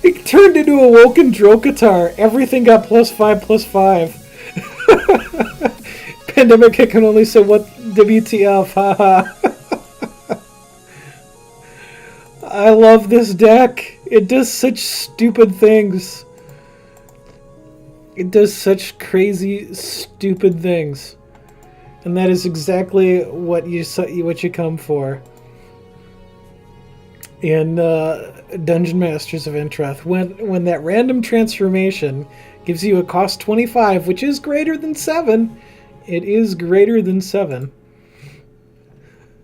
It turned into a Woken Drokatar. Everything got +5/+5. Pandemic can only say what WTF, haha. I love this deck. It does such stupid things. It does such crazy, stupid things. And that is exactly what you come for in Dungeon Masters of Entrath. When that random transformation gives you a cost 25, which is greater than 7. It is greater than 7.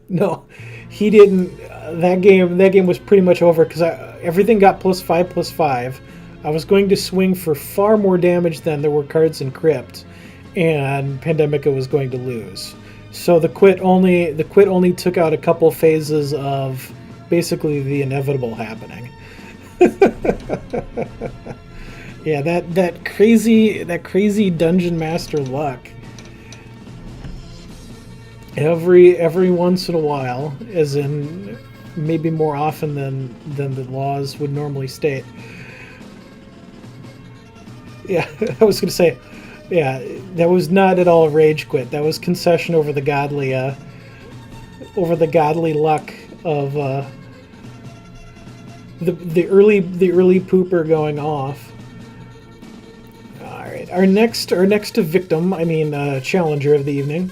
No, he didn't. That game was pretty much over because everything got +5/+5. I was going to swing for far more damage than there were cards in Crypt, and Pandemica was going to lose. So the quit only took out a couple phases of basically the inevitable happening. Yeah, that crazy Dungeon Master luck. Every once in a while, as in maybe more often than the laws would normally state. Yeah, I was gonna say, yeah, that was not at all a rage quit. That was concession over the godly luck of the early pooper going off. All right, our next victim, challenger of the evening.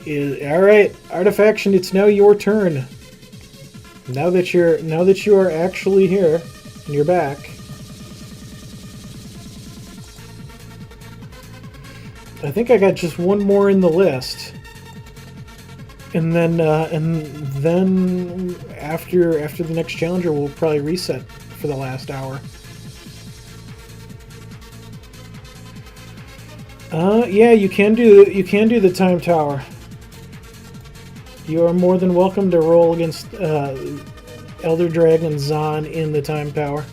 All right, Artifaction, it's now your turn. Now that you are actually here and you're back. I think I got just one more in the list. And then after the next challenger, we'll probably reset for the last hour. Yeah, you can do the time tower. You are more than welcome to roll against Elder Dragon Zahn in the time tower.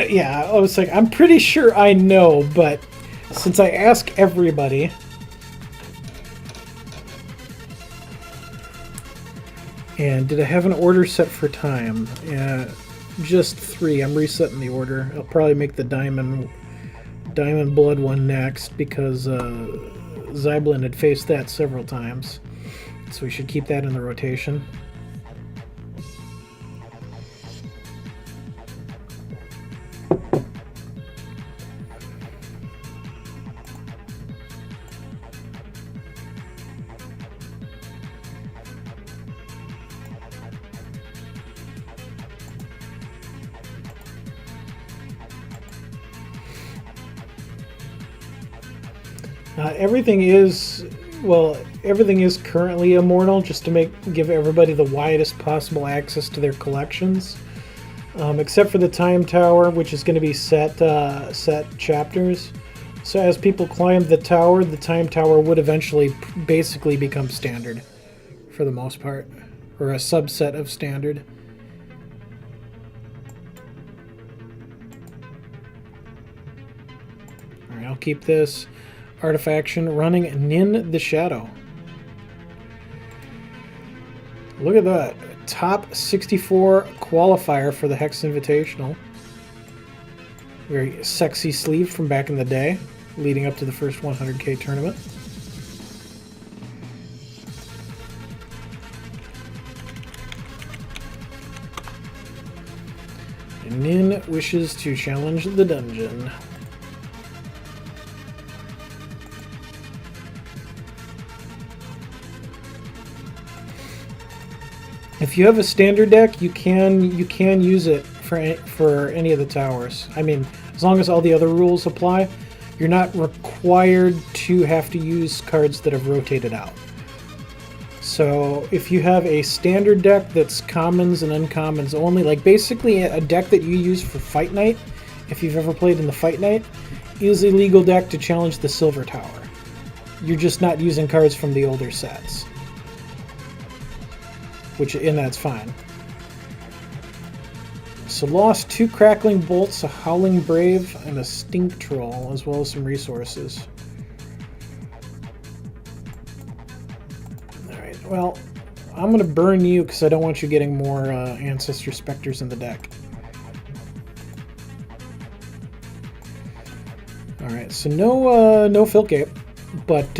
Yeah, I was like, I'm pretty sure I know, but since I ask everybody... And did I have an order set for time? Yeah, just 3. I'm resetting the order. I'll probably make the Diamond Blood one next, because Zyblin had faced that several times. So we should keep that in the rotation. Everything is currently immortal, just to give everybody the widest possible access to their collections, except for the Time Tower, which is going to be set chapters. So as people climb the Time Tower would eventually basically become standard, for the most part, or a subset of standard. Alright, I'll keep this artifaction running. Nin the Shadow. Look at that. Top 64 qualifier for the Hex Invitational. Very sexy sleeve from back in the day, leading up to the first 100k tournament. And Nin wishes to challenge the dungeon. If you have a standard deck, you can use it for any of the towers. I mean, as long as all the other rules apply, you're not required to have to use cards that have rotated out. So if you have a standard deck that's commons and uncommons only, like basically a deck that you use for Fight Night, if you've ever played in the Fight Night, is a legal deck to challenge the Silver Tower. You're just not using cards from the older sets. And that's fine. So lost 2 Crackling Bolts, a Howling Brave, and a Stink Troll, as well as some resources. Alright, well, I'm going to burn you because I don't want you getting more Ancestor Specters in the deck. Alright, so no Filcape, but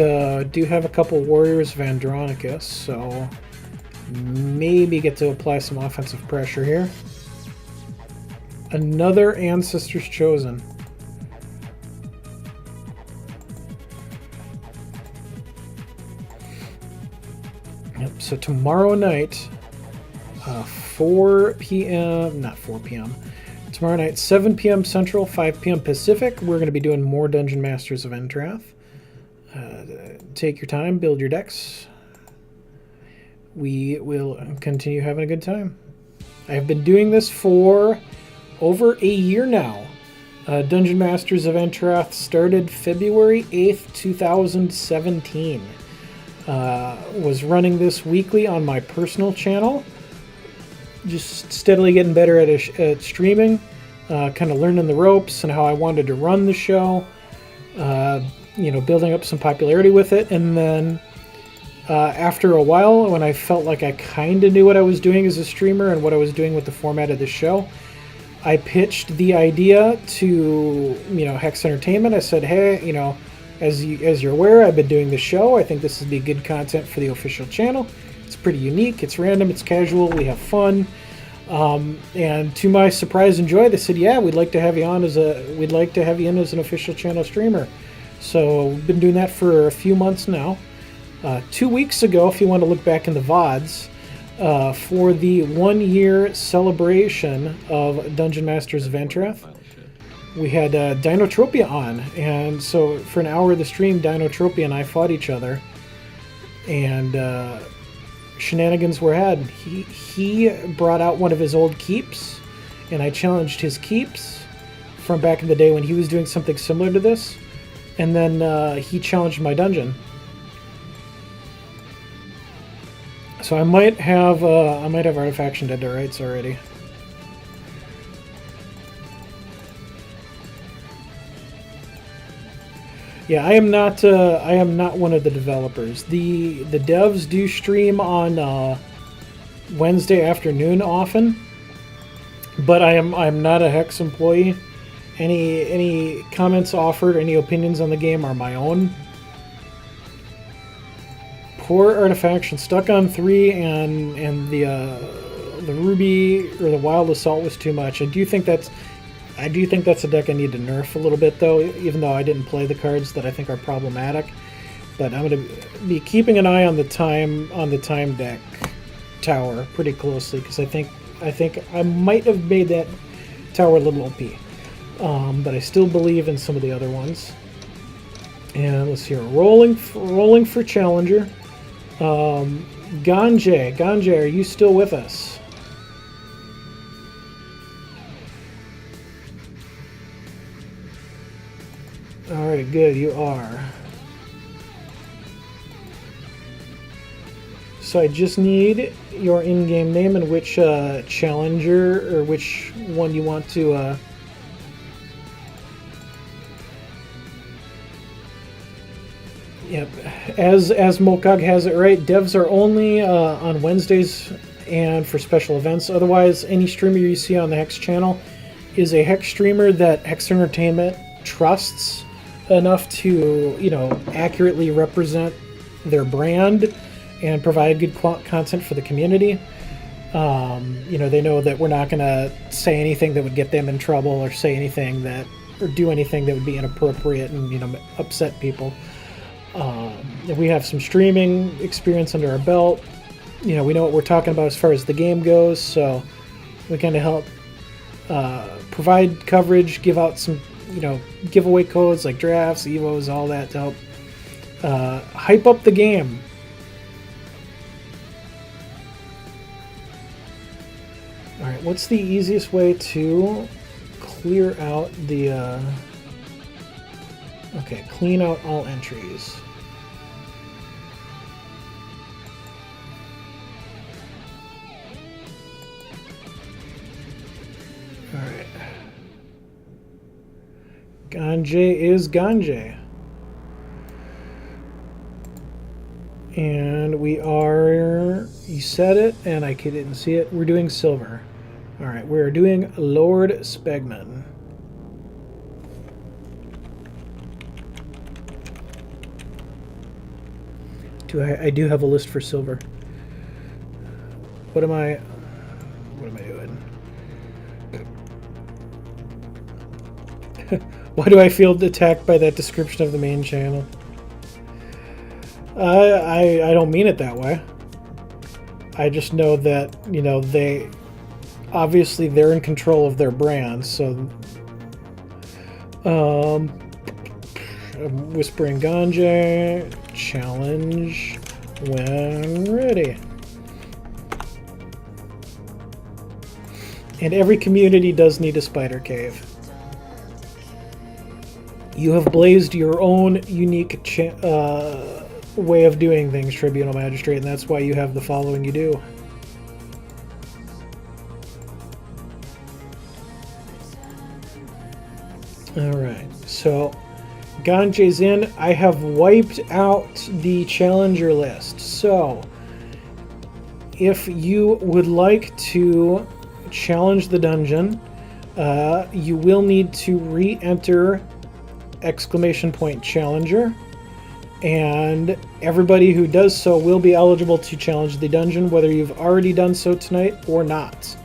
do have a couple Warriors of Andronicus, so maybe get to apply some offensive pressure here. Another Ancestors Chosen. Yep, so tomorrow night, 4 p.m., not 4 p.m., tomorrow night, 7 p.m. Central, 5 p.m. Pacific, we're going to be doing more Dungeon Masters of Entrath. Take your time, build your decks. We will continue having a good time. I've been doing this for over a year now. Dungeon Masters of Entrath started February 8th, 2017. Was running this weekly on my personal channel. Just steadily getting better at streaming. Kind of learning the ropes and how I wanted to run the show. Building up some popularity with it. And then after a while, when I felt like I kind of knew what I was doing as a streamer and what I was doing with the format of the show, I pitched the idea to, Hex Entertainment. I said, hey, as you're aware, I've been doing the show. I think this would be good content for the official channel. It's pretty unique. It's random. It's casual. We have fun. And to my surprise and joy, they said, yeah, we'd like to have you in as an official channel streamer. So we've been doing that for a few months now. 2 weeks ago, if you want to look back in the VODs, for the 1-year celebration of Dungeon Masters of Entrath, we had Dinotropia on, and so for an hour of the stream, Dinotropia and I fought each other, and shenanigans were had. He brought out one of his old keeps, and I challenged his keeps from back in the day when he was doing something similar to this, and then he challenged my dungeon. So I might have Artifaction Dead to Rights already. Yeah, I am not one of the developers. The devs do stream on Wednesday afternoon often, but I'm not a Hex employee. Any comments offered, any opinions on the game are my own. Poor Artifaction, stuck on 3, and the Ruby or the Wild Assault was too much. I do think that's a deck I need to nerf a little bit, though, even though I didn't play the cards that I think are problematic. But I'm going to be keeping an eye on the time deck tower pretty closely, because I think I might have made that tower a little OP, but I still believe in some of the other ones. And let's see here, rolling for Challenger. Ganje, are you still with us? Alright, good, you are. So I just need your in-game name and which challenger, or which one you want to Yep. As Mokog has it right, devs are only on Wednesdays and for special events. Otherwise, any streamer you see on the Hex channel is a Hex streamer that Hex Entertainment trusts enough to, accurately represent their brand and provide good content for the community. They know that we're not going to say anything that would get them in trouble or say anything that, or do anything that would be inappropriate and, upset people. We have some streaming experience under our belt. We know what we're talking about as far as the game goes, so we kind of help provide coverage, give out some, giveaway codes like drafts, evos, all that to help hype up the game. All right, what's the easiest way to clear out the... Okay, clean out all entries. Alright. Ganje is Ganje. And we are... You said it, and I didn't see it. We're doing silver. Alright, we're doing Lord Spegman. I do have a list for silver. What am I doing? Why do I feel attacked by that description of the main channel? I don't mean it that way. I just know that, they obviously they're in control of their brand, so I'm whispering Ganje. Challenge when ready. And every community does need a spider cave. You have blazed your own unique way of doing things, Tribunal Magistrate, and that's why you have the following you do. Alright, so Ganje's in. I have wiped out the challenger list. So, if you would like to challenge the dungeon, you will need to re-enter !challenger, and everybody who does so will be eligible to challenge the dungeon, whether you've already done so tonight or not.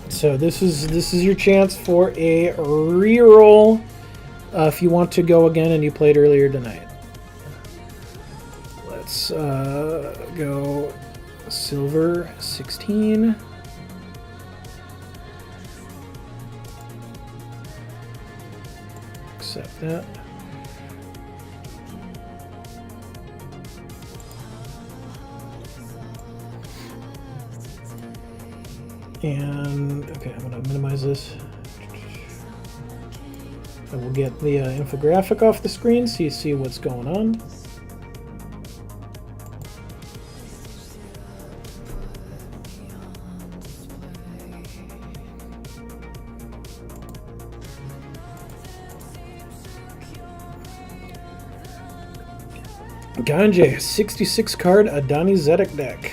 So this is your chance for a reroll if you want to go again and you played earlier tonight. Let's go silver 16. Accept that. And okay, I'm going to minimize this. I will get the infographic off the screen so you see what's going on. Ganje, 66 card Adani Zedek deck.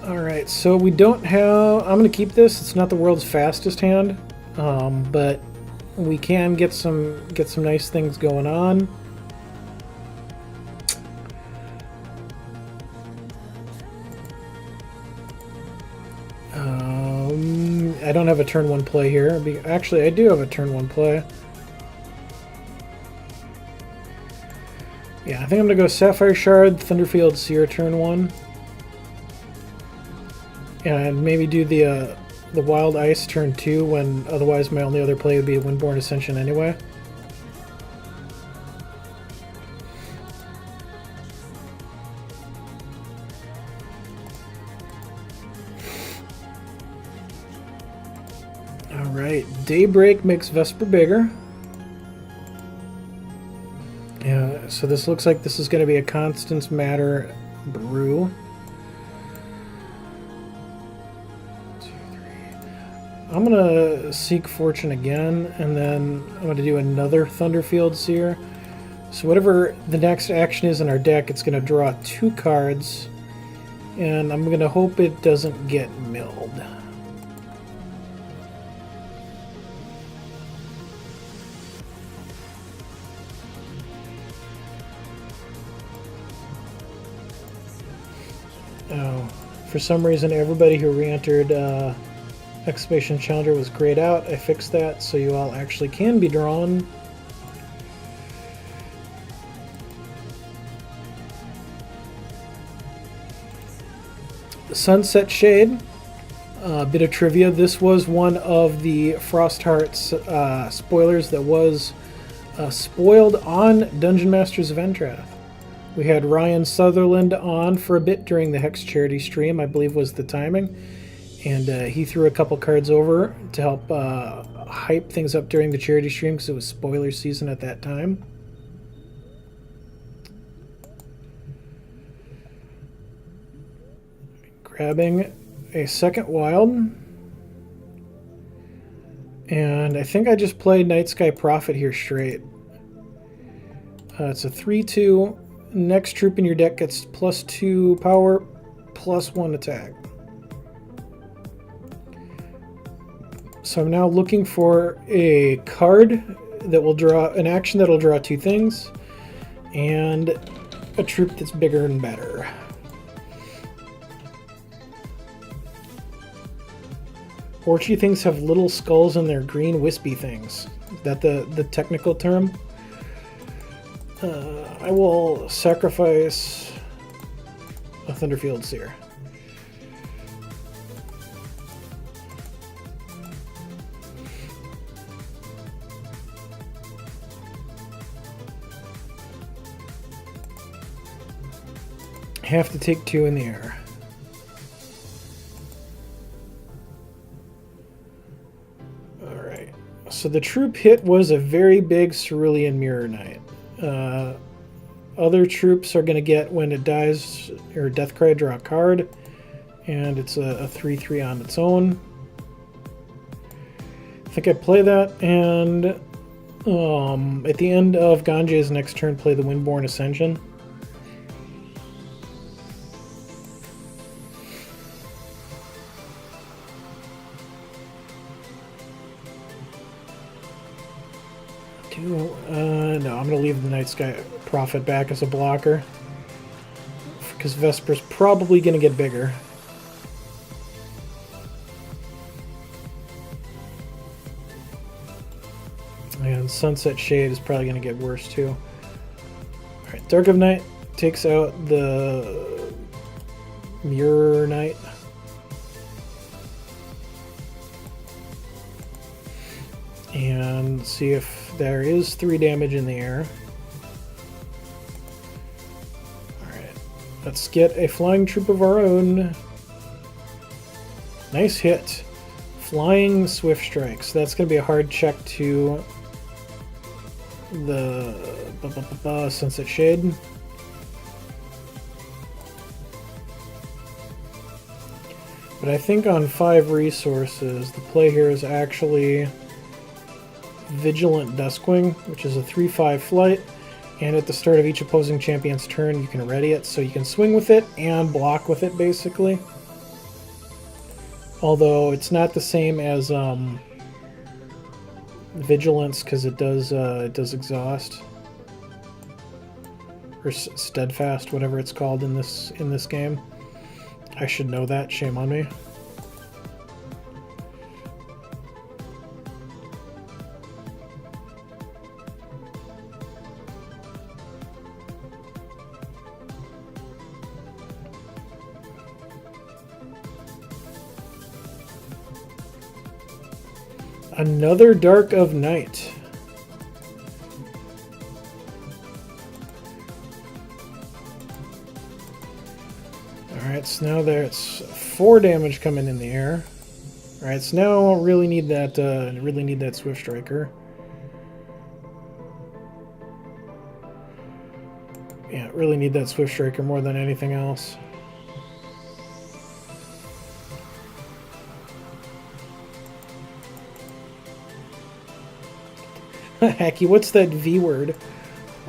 Alright, so we don't have... I'm going to keep this. It's not the world's fastest hand, but we can get some nice things going on. I don't have a turn 1 play here. Actually, I do have a turn 1 play. Yeah, I think I'm going to go Sapphire Shard, Thunderfield Seer turn 1. And maybe do the Wild Ice turn 2 when otherwise my only other play would be a Windborne Ascension anyway. Alright, Daybreak makes Vesper bigger. Yeah, So this looks like this is going to be a Constance Matter brew. 2, 3. I'm going to Seek Fortune again, and then I'm going to do another Thunderfield Seer. So whatever the next action is in our deck, it's going to draw 2 cards, and I'm going to hope it doesn't get milled. Oh, for some reason everybody who re-entered Excavation Challenger was grayed out. I fixed that so you all actually can be drawn. Sunset Shade. A bit of trivia. This was one of the Frostheart's spoilers that was spoiled on Dungeon Masters of Entrath. We had Ryan Sutherland on for a bit during the Hex charity stream, I believe was the timing. And he threw a couple cards over to help hype things up during the charity stream because it was spoiler season at that time. Grabbing a second wild. And I think I just played Night Sky Prophet here straight. It's a 3/2. Next troop in your deck gets +2 power, +1 attack. So I'm now looking for a card that will draw an action that'll draw 2 things, and a troop that's bigger and better. Orchy things have little skulls in their green wispy things. Is that the technical term? I will sacrifice a Thunderfield Seer. Have to take 2 in the air. Alright. So the troop hit was a very big Cerulean Mirror Knight. Other troops are going to get, when it dies or Deathcry, draw a card, and it's a 3/3 on its own. I think I play that, and at the end of Ganje's next turn, play the Windborn Ascension. No, I'm going to leave the Night Sky Prophet back as a blocker, because Vesper's probably going to get bigger. And Sunset Shade is probably going to get worse too. Alright, Dark of Night takes out the Mirror Knight. And see if there is 3 damage in the air. Alright, let's get a flying troop of our own. Nice hit. Flying Swift Strikes. That's going to be a hard check to the Sunset Shade. But I think on 5 resources, the play here is actually Vigilant Duskwing, which is a 3/5 flight, and at the start of each opposing champion's turn you can ready it, so you can swing with it and block with it basically. Although it's not the same as Vigilance, because it does exhaust or steadfast, whatever it's called in this game. I should know that. Shame on me. Another Dark of Night. Alright, so now there's 4 damage coming in the air. Alright, so now really need that Swift Striker. Yeah, really need that Swift Striker more than anything else. Hacky, what's that V word?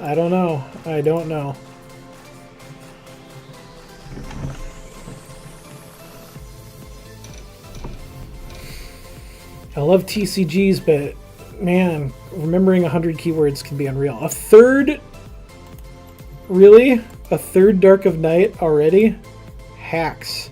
I don't know. I don't know. I love TCGs, but man, remembering 100 keywords can be unreal. A third? Really? A third Dark of Night already? Hacks.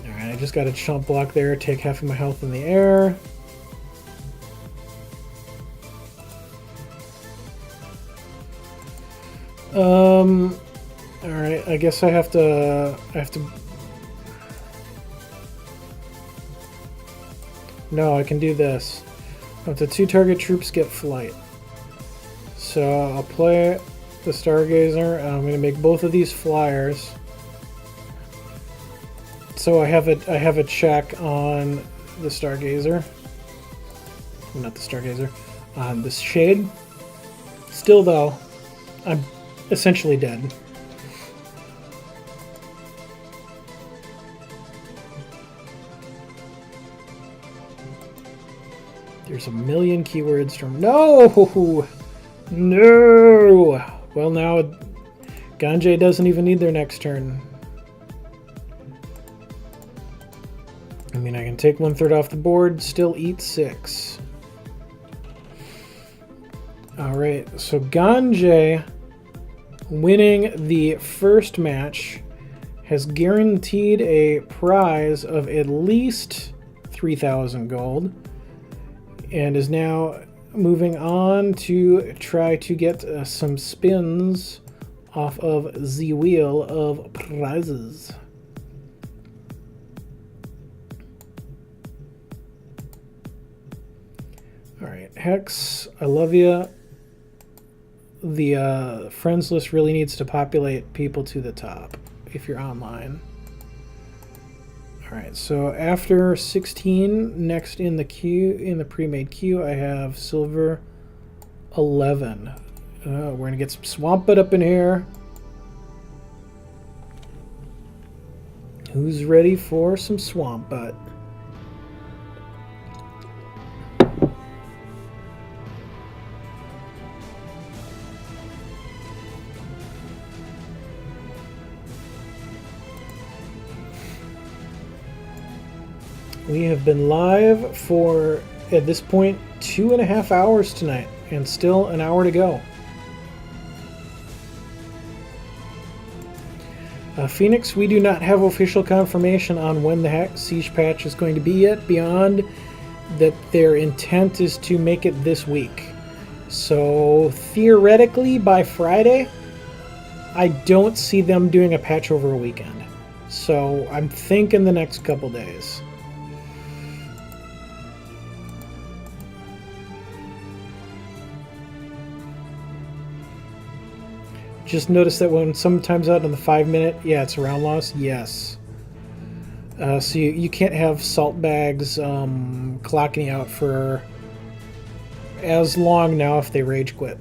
Alright, I just got a chump block there, take half of my health in the air. Alright, I guess I have to No, I can do this. Up to 2 target troops get flight. So I'll play the Stargazer, and I'm going to make both of these flyers. So I have a check on the Stargazer. Not the Stargazer. On this Shade. Still though, I'm essentially dead. There's a million keywords from... No! No! Well, now Ganjay doesn't even need their next turn. I mean, I can take 1/3 off the board, still eat 6. Alright, so Ganjay winning the first match has guaranteed a prize of at least 3,000 gold. And is now moving on to try to get some spins off of the wheel of prizes. Alright, Hex, I love you. The friends list really needs to populate people to the top if you're online. Alright, so after 16, next in the queue, in the pre-made queue, I have silver 11. We're going to get some Swamp Butt up in here. Who's ready for some Swamp Butt? We have been live for, at this point, 2.5 hours tonight, and still an hour to go. Phoenix, we do not have official confirmation on when the Siege patch is going to be yet, beyond that their intent is to make it this week. So, theoretically, by Friday, I don't see them doing a patch over a weekend. So, I'm thinking the next couple days. Just notice that when someone times out on the 5-minute, yeah, it's a round loss. Yes. So you can't have salt bags clocking you out for as long now if they rage quit.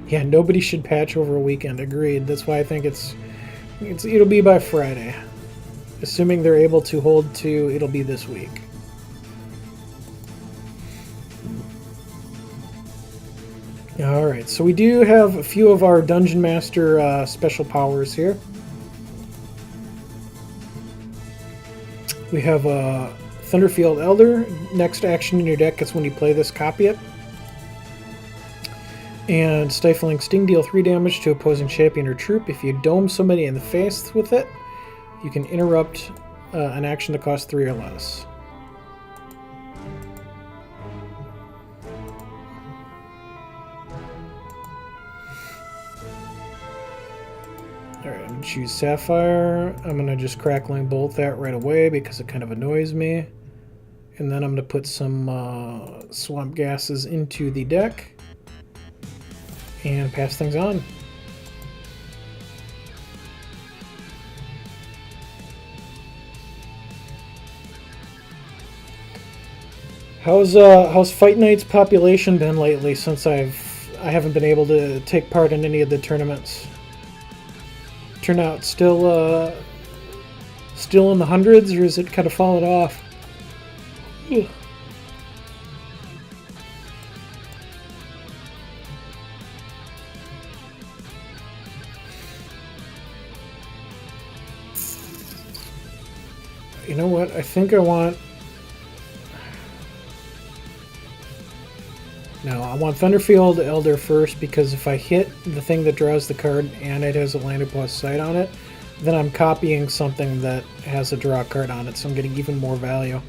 Yeah, nobody should patch over a weekend. Agreed. That's why I think it'll be by Friday. Assuming they're able to hold to, it'll be this week. Alright, so we do have a few of our Dungeon Master special powers here. We have Thunderfield Elder. Next action in your deck is when you play this, copy it. And Stifling Sting, deal 3 damage to opposing champion or troop. If you dome somebody in the face with it, you can interrupt an action that costs 3 or less. Alright, I'm going to choose Sapphire. I'm going to just Crackling Bolt that right away because it kind of annoys me. And then I'm going to put some Swamp Gases into the deck and pass things on. How's Fight Night's population been lately since I haven't been able to take part in any of the tournaments? Turnout still in the hundreds, or is it kind of fallen off? Ugh. You know what? I think I want... No, I want Thunderfield Elder first, because if I hit the thing that draws the card and it has a landed plus sight on it, then I'm copying something that has a draw card on it, so I'm getting even more value.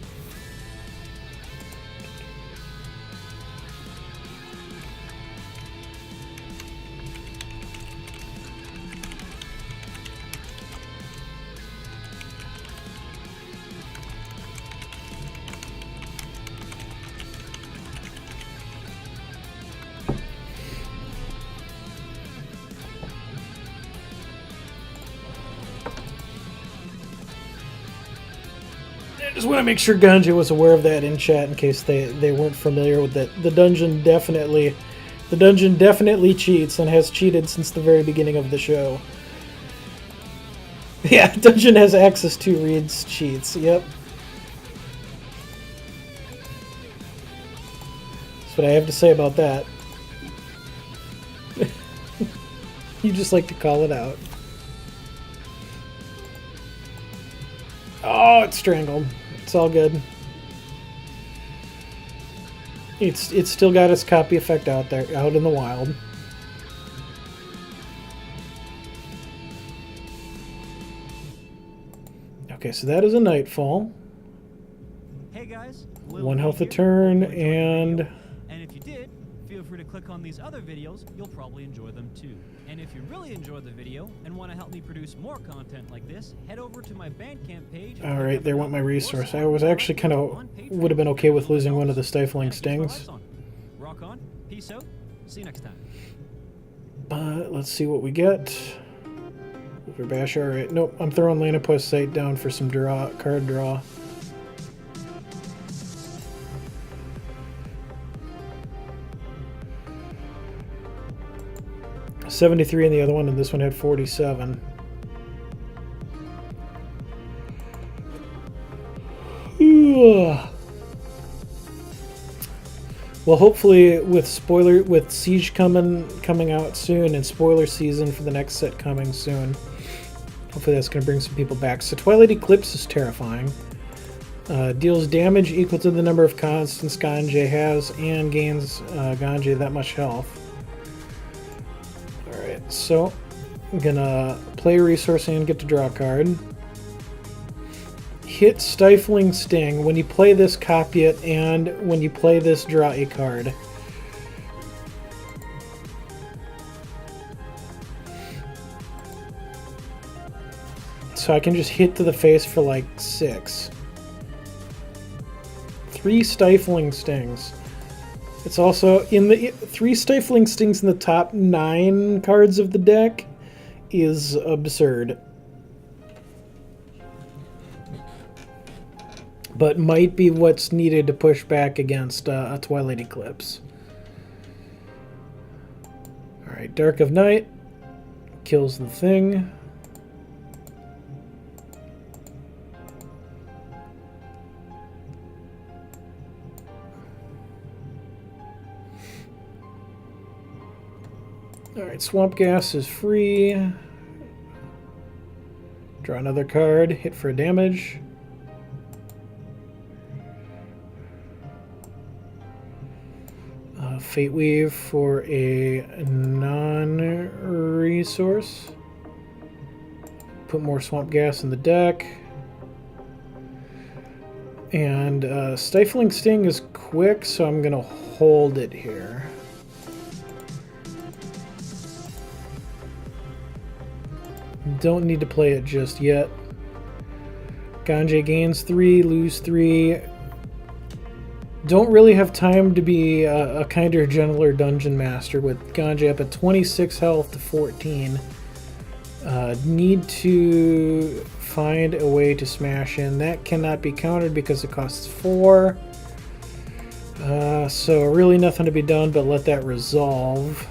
I just want to make sure Ganja was aware of that in chat in case they weren't familiar with that. The dungeon definitely cheats and has cheated since the very beginning of the show. Yeah, dungeon has access to reads cheats. Yep. That's what I have to say about that. You just like to call it out. Oh, it's strangled. It's all good. It's still got its copy effect out there, out in the wild. Okay, so that is a nightfall. Hey guys, One health a turn, and if you did, feel free to click on these other videos. You'll probably enjoy them too. And if you really enjoyed the video and want to help me produce more content like this, head over to my Bandcamp page. all right, there went my resource. I was actually kind of would have been okay with losing one of the stifling stings. Rock on. Peace out. See you next time. But let's see what we get. Over bash. All right, nope. I'm throwing Lanapus Sight down for some card draw. $73 in the other one, and this one had 47. Ugh. Well, hopefully with Siege coming out soon and spoiler season for the next set coming soon, hopefully that's going to bring some people back. So Twilight Eclipse is terrifying. Deals damage equal to the number of constants Ganja has and gains Ganja that much health. Alright, so I'm gonna play a resource and get to draw a card. Hit Stifling Sting. When you play this, copy it, and when you play this, draw a card. So I can just hit to the face for like 6. 3 Stifling Stings. It's also in the 3 Stifling Stings in the top 9 cards of the deck is absurd. But might be what's needed to push back against a Twilight Eclipse. Alright, Dark of Night kills the thing. Alright, Swamp Gas is free. Draw another card, hit for damage. Fate Weave for a non-resource. Put more Swamp Gas in the deck. And Stifling Sting is quick, so I'm going to hold it here. Don't need to play it just yet. Ganja gains 3, lose 3. Don't really have time to be a kinder, gentler dungeon master with Ganja up at 26 health to 14. Need to find a way to smash in. That cannot be countered because it costs 4. So really nothing to be done but let that resolve.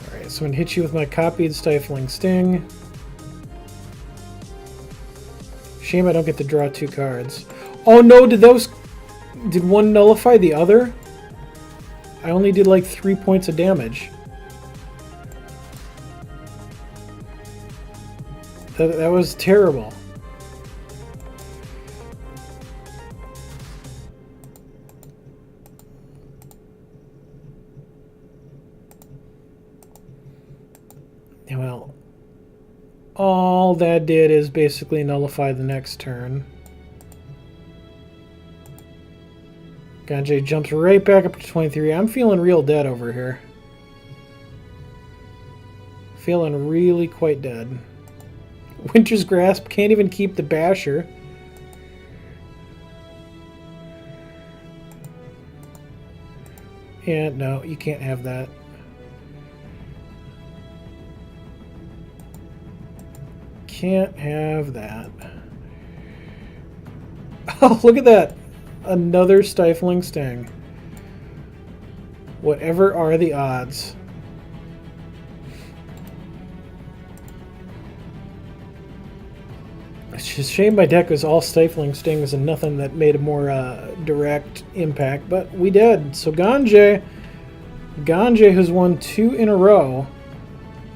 Alright, so I'm going to hit you with my copied Stifling Sting. Shame I don't get to draw 2 cards. Oh no, did one nullify the other? I only did like 3 points of damage. That was terrible. Well, all that did is basically nullify the next turn. Ganjay jumps right back up to 23. I'm feeling real dead over here. Feeling really quite dead. Winter's Grasp can't even keep the Basher. And no, you can't have that. Can't have that. Oh, look at that. Another Stifling Sting. Whatever are the odds? It's just a shame my deck was all Stifling Stings and nothing that made a more direct impact, but we did. So Ganjay has won 2 in a row.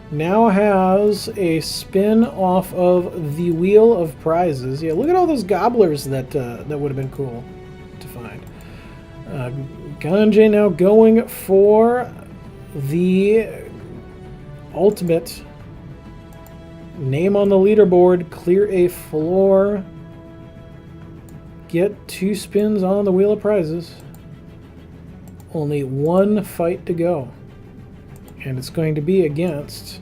Now has a spin off of the Wheel of Prizes. Yeah, look at all those gobblers that that would have been cool to find. Ganjay now going for the ultimate name on the leaderboard, clear a floor, get 2 spins on the Wheel of Prizes. Only 1 fight to go. And it's going to be against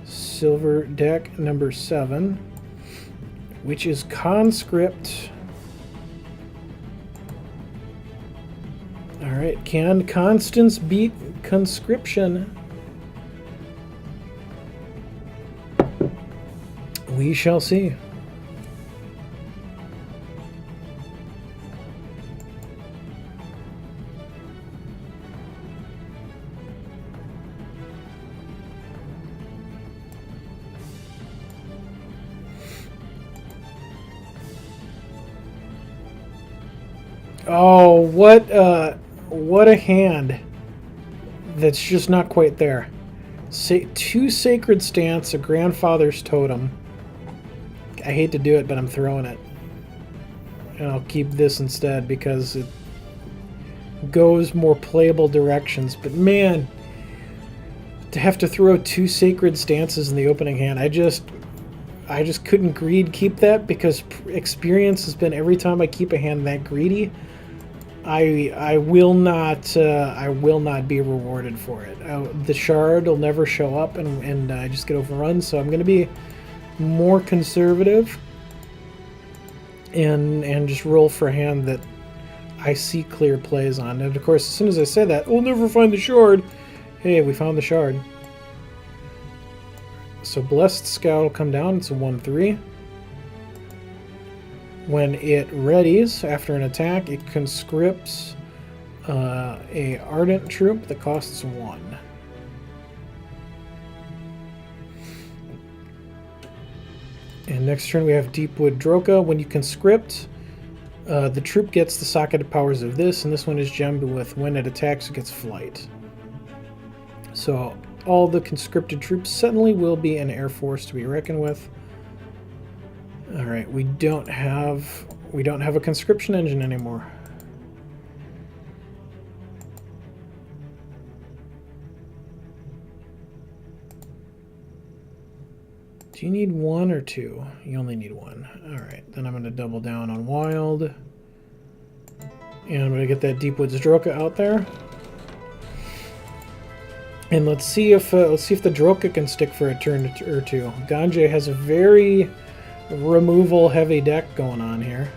Silver deck number 7, which is Conscript. Alright, can Constance beat Conscription? We shall see. Oh, what a hand. That's just not quite there. 2 Sacred Stance, a Grandfather's Totem. I hate to do it, but I'm throwing it. And I'll keep this instead because it goes more playable directions. But man, to have to throw 2 Sacred Stances in the opening hand, I just couldn't greed keep that because experience has been every time I keep a hand that greedy, I will not be rewarded for it. The shard will never show up, and I just get overrun. So I'm going to be more conservative and just roll for a hand that I see clear plays on. And of course, as soon as I say that, we'll never find the shard. Hey, we found the shard. So Blessed Scout will come down. It's a 1/3. When it readies after an attack, it conscripts a Ardent Troop that costs 1. And next turn we have Deepwood Droka. When you conscript, the troop gets the socketed powers of this, and this one is gemmed with when it attacks, it gets flight. So all the conscripted troops suddenly will be an air force to be reckoned with. All right, we don't have a conscription engine anymore. Do you need 1 or 2? You only need 1. All right, then I'm going to double down on Wild, and I'm going to get that Deepwoods Droka out there. And let's see if the Droka can stick for a turn or 2. Ganjay has a very removal heavy deck going on here.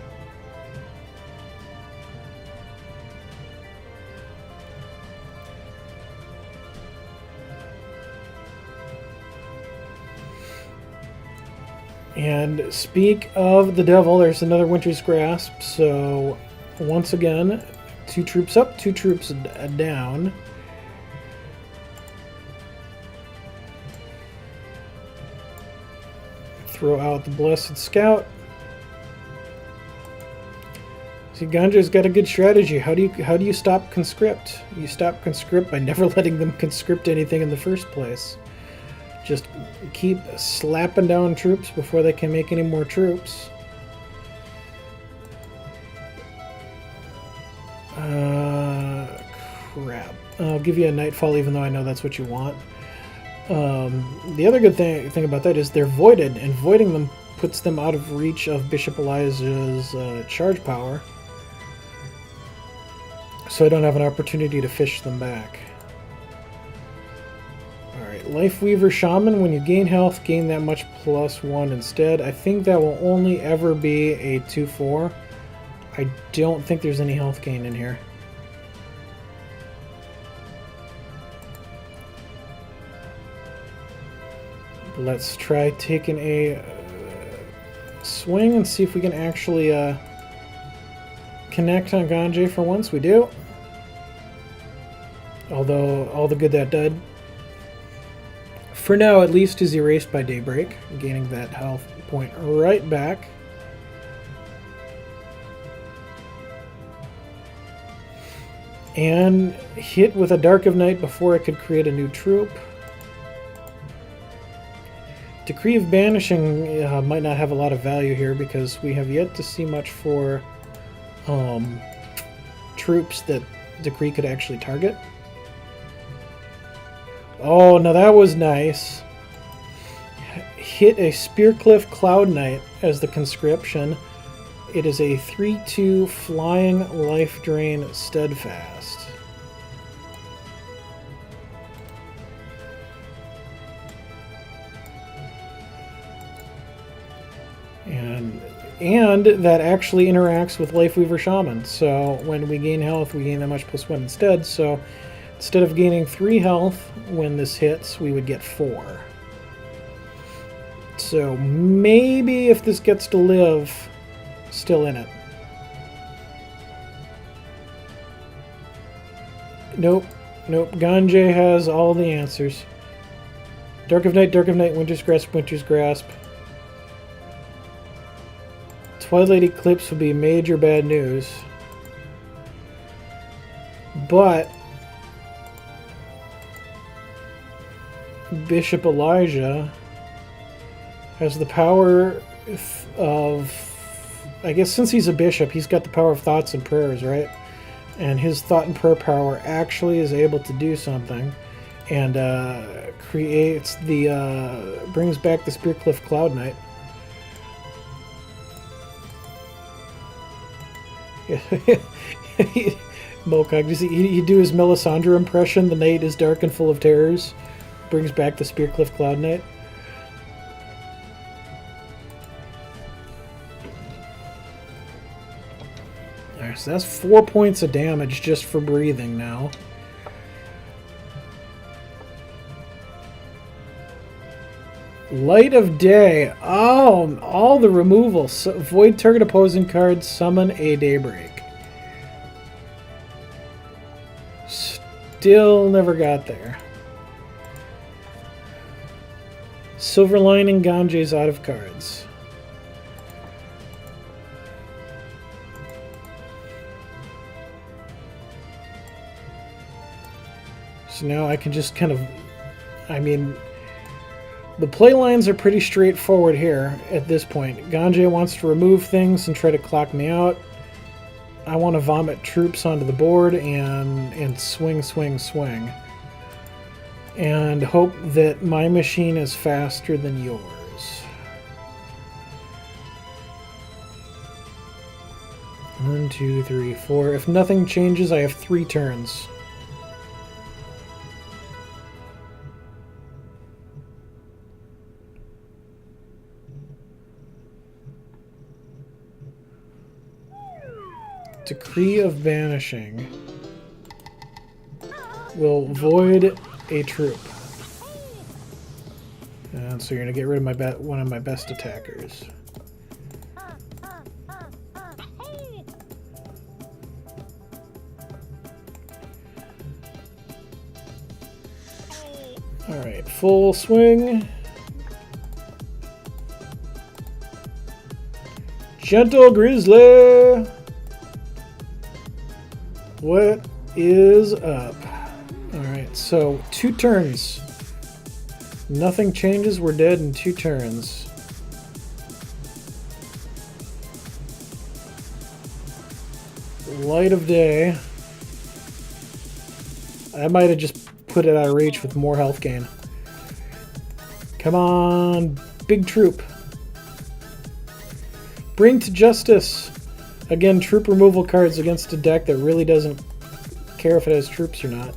And speak of the devil, there's another Winter's Grasp. So once again, 2 troops up, 2 troops down. Throw out the Blessed Scout. See, Ganja's got a good strategy. How do you stop conscript? You stop conscript by never letting them conscript anything in the first place. Just keep slapping down troops before they can make any more troops. Crap. I'll give you a Nightfall even though I know that's what you want. The other good thing about that is they're voided, and voiding them puts them out of reach of Bishop Elijah's charge power. So I don't have an opportunity to fish them back. Alright, Life Weaver Shaman, when you gain health, gain that much +1 instead. I think that will only ever be a 2/4. I don't think there's any health gain in here. Let's try taking a swing and see if we can actually connect on Ganjay for once. We do. Although all the good that did, for now at least, is erased by Daybreak, gaining that health point right back. And hit with a Dark of Night before I could create a new troop. Decree of Banishing might not have a lot of value here because we have yet to see much for troops that Decree could actually target. Oh, now that was nice. Hit a Spearcliff Cloud Knight as the conscription. It is a 3/2 flying life drain steadfast. And that actually interacts with Lifeweaver Shaman. So when we gain health, we gain that much +1 instead. So instead of gaining 3 health when this hits, we would get 4. So maybe if this gets to live, still in it. Nope. Nope. Ganjay has all the answers. Dark of Night, Winter's Grasp, Winter's Grasp. Twilight Eclipse would be major bad news. But Bishop Elijah has the power of, I guess since he's a bishop, he's got the power of thoughts and prayers, right? And his thought and prayer power actually is able to do something, and creates the, brings back the Spearcliff Cloud Knight. Mokog, does he do his Melisandre impression? The night is dark and full of terrors. Brings back the Spearcliff Cloud Knight. Alright, so that's 4 points of damage just for breathing now. Light of Day. Oh, all the removals. So, void target opposing card, summon a Daybreak. Still never got there. Silver Lining, Ganjay's out of cards. So now I can just kind of, I mean, the play lines are pretty straightforward here at this point. Ganjay wants to remove things and try to clock me out. I want to vomit troops onto the board and swing, swing, swing. And hope that my machine is faster than yours. One, two, three, four. If nothing changes, I have 3 turns. Decree of Banishing will void a troop. And on, so you're gonna get rid of my one of my best attackers. Alright, full swing. Gentle Grizzly! What is up? Alright, so 2 turns. Nothing changes, we're dead in 2 turns. Light of day. I might have just put it out of reach with more health gain. Come on, big troop. Bring to justice. Again, troop removal cards against a deck that really doesn't care if it has troops or not.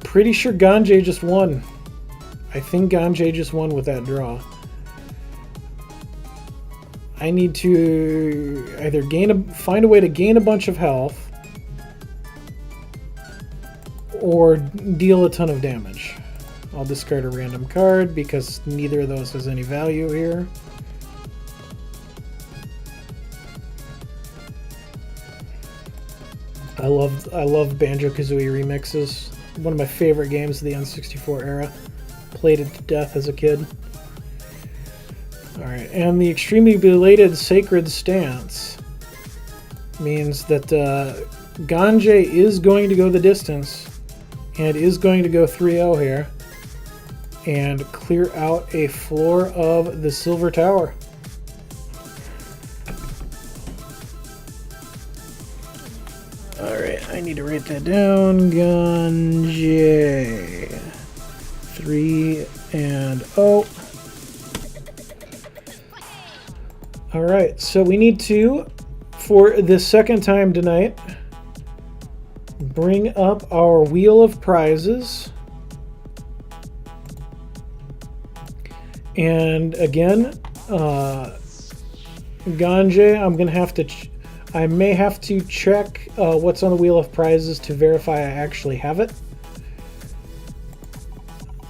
Pretty sure Ganjay just won. I think Ganjay just won with that draw. I need to either find a way to gain a bunch of health or deal a ton of damage. I'll discard a random card because neither of those has any value here. I love Banjo-Kazooie remixes. One of my favorite games of the N64 era. Played it to death as a kid. Alright, and the extremely belated Sacred Stance means that Ganjay is going to go the distance and is going to go 3-0 here and clear out a floor of the Silver Tower. Alright, I need to write that down. Ganjay. 3-0. Alright, so we need to, for the second time tonight, bring up our Wheel of Prizes. And again, Ganjay, I'm going to have to... I may have to check what's on the Wheel of Prizes to verify I actually have it.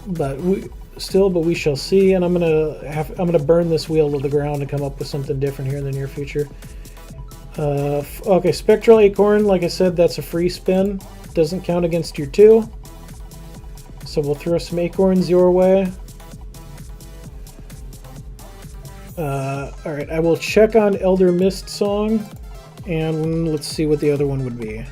But we shall see. And I'm gonna burn this wheel to the ground and come up with something different here in the near future. Okay, Spectral Acorn, like I said, that's a free spin. Doesn't count against your 2. So we'll throw some acorns your way. Alright, I will check on Elder Mist Song. And let's see what the other one would be.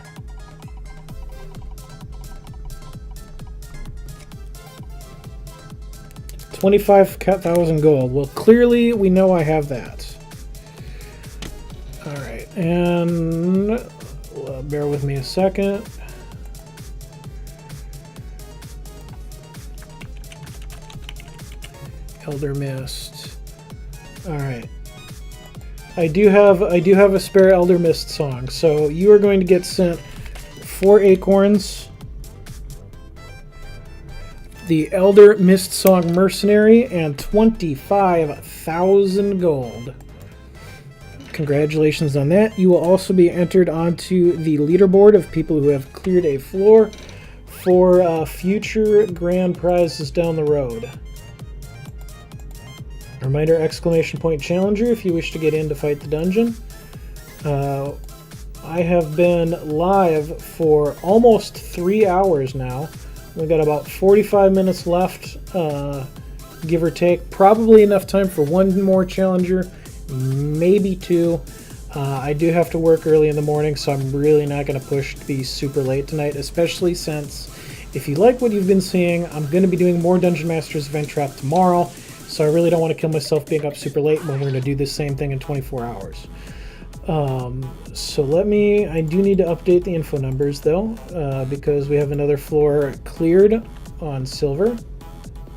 $25,000 gold. Well, clearly we know I have that. Alright, and bear with me a second. Elder Mist. Alright. I do have a spare Elder Mist Song, so you are going to get sent 4 acorns, the Elder Mist Song Mercenary, and 25,000 gold. Congratulations on that. You will also be entered onto the leaderboard of people who have cleared a floor for future grand prizes down the road. Reminder, exclamation point challenger if you wish to get in to fight the dungeon. I have been live for almost 3 hours now. We've got about 45 minutes left, give or take. Probably enough time for 1 more challenger, maybe 2. I do have to work early in the morning, so I'm really not going to push to be super late tonight, especially since if you like what you've been seeing, I'm going to be doing more Dungeon Masters of Entrath tomorrow. So I really don't want to kill myself being up super late when we're going to do this same thing in 24 hours. So I do need to update the info numbers though, because we have another floor cleared on silver.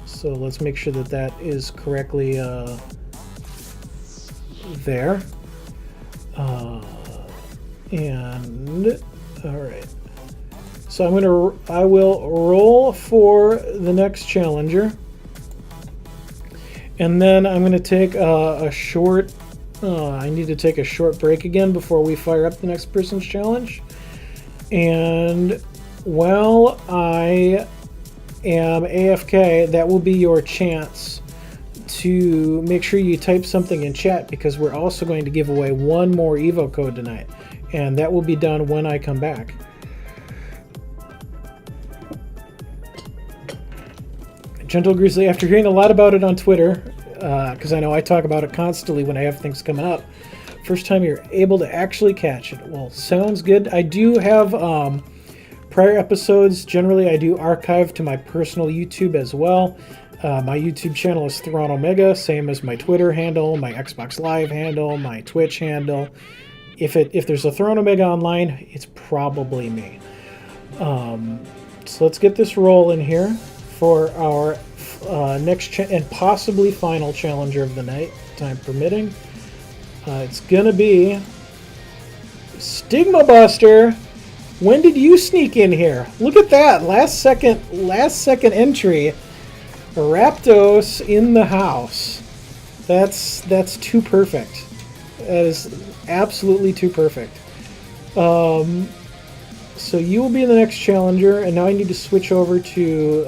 So let's make sure that that is correctly there. And alright. So I will roll for the next challenger. And then I'm going to take a short... I need to take a short break again before we fire up the next person's challenge. And while I am AFK, that will be your chance to make sure you type something in chat, because we're also going to give away one more Evo code tonight, and that will be done when I come back. Gentle Grizzly, after hearing a lot about it on Twitter, because I know I talk about it constantly when I have things coming up, first time you're able to actually catch it. Well, sounds good. I do have prior episodes. Generally, I do archive to my personal YouTube as well. My YouTube channel is Thrawn Omega, same as my Twitter handle, my Xbox Live handle, my Twitch handle. If there's a Thrawn Omega online, it's probably me. So let's get this rolling here for our next and possibly final challenger of the night, time permitting. It's gonna be Stigma Buster. When did you sneak in here? Look at that, last second entry. Raptos in the house. That's too perfect. That is absolutely too perfect. So you will be the next challenger, and now I need to switch over to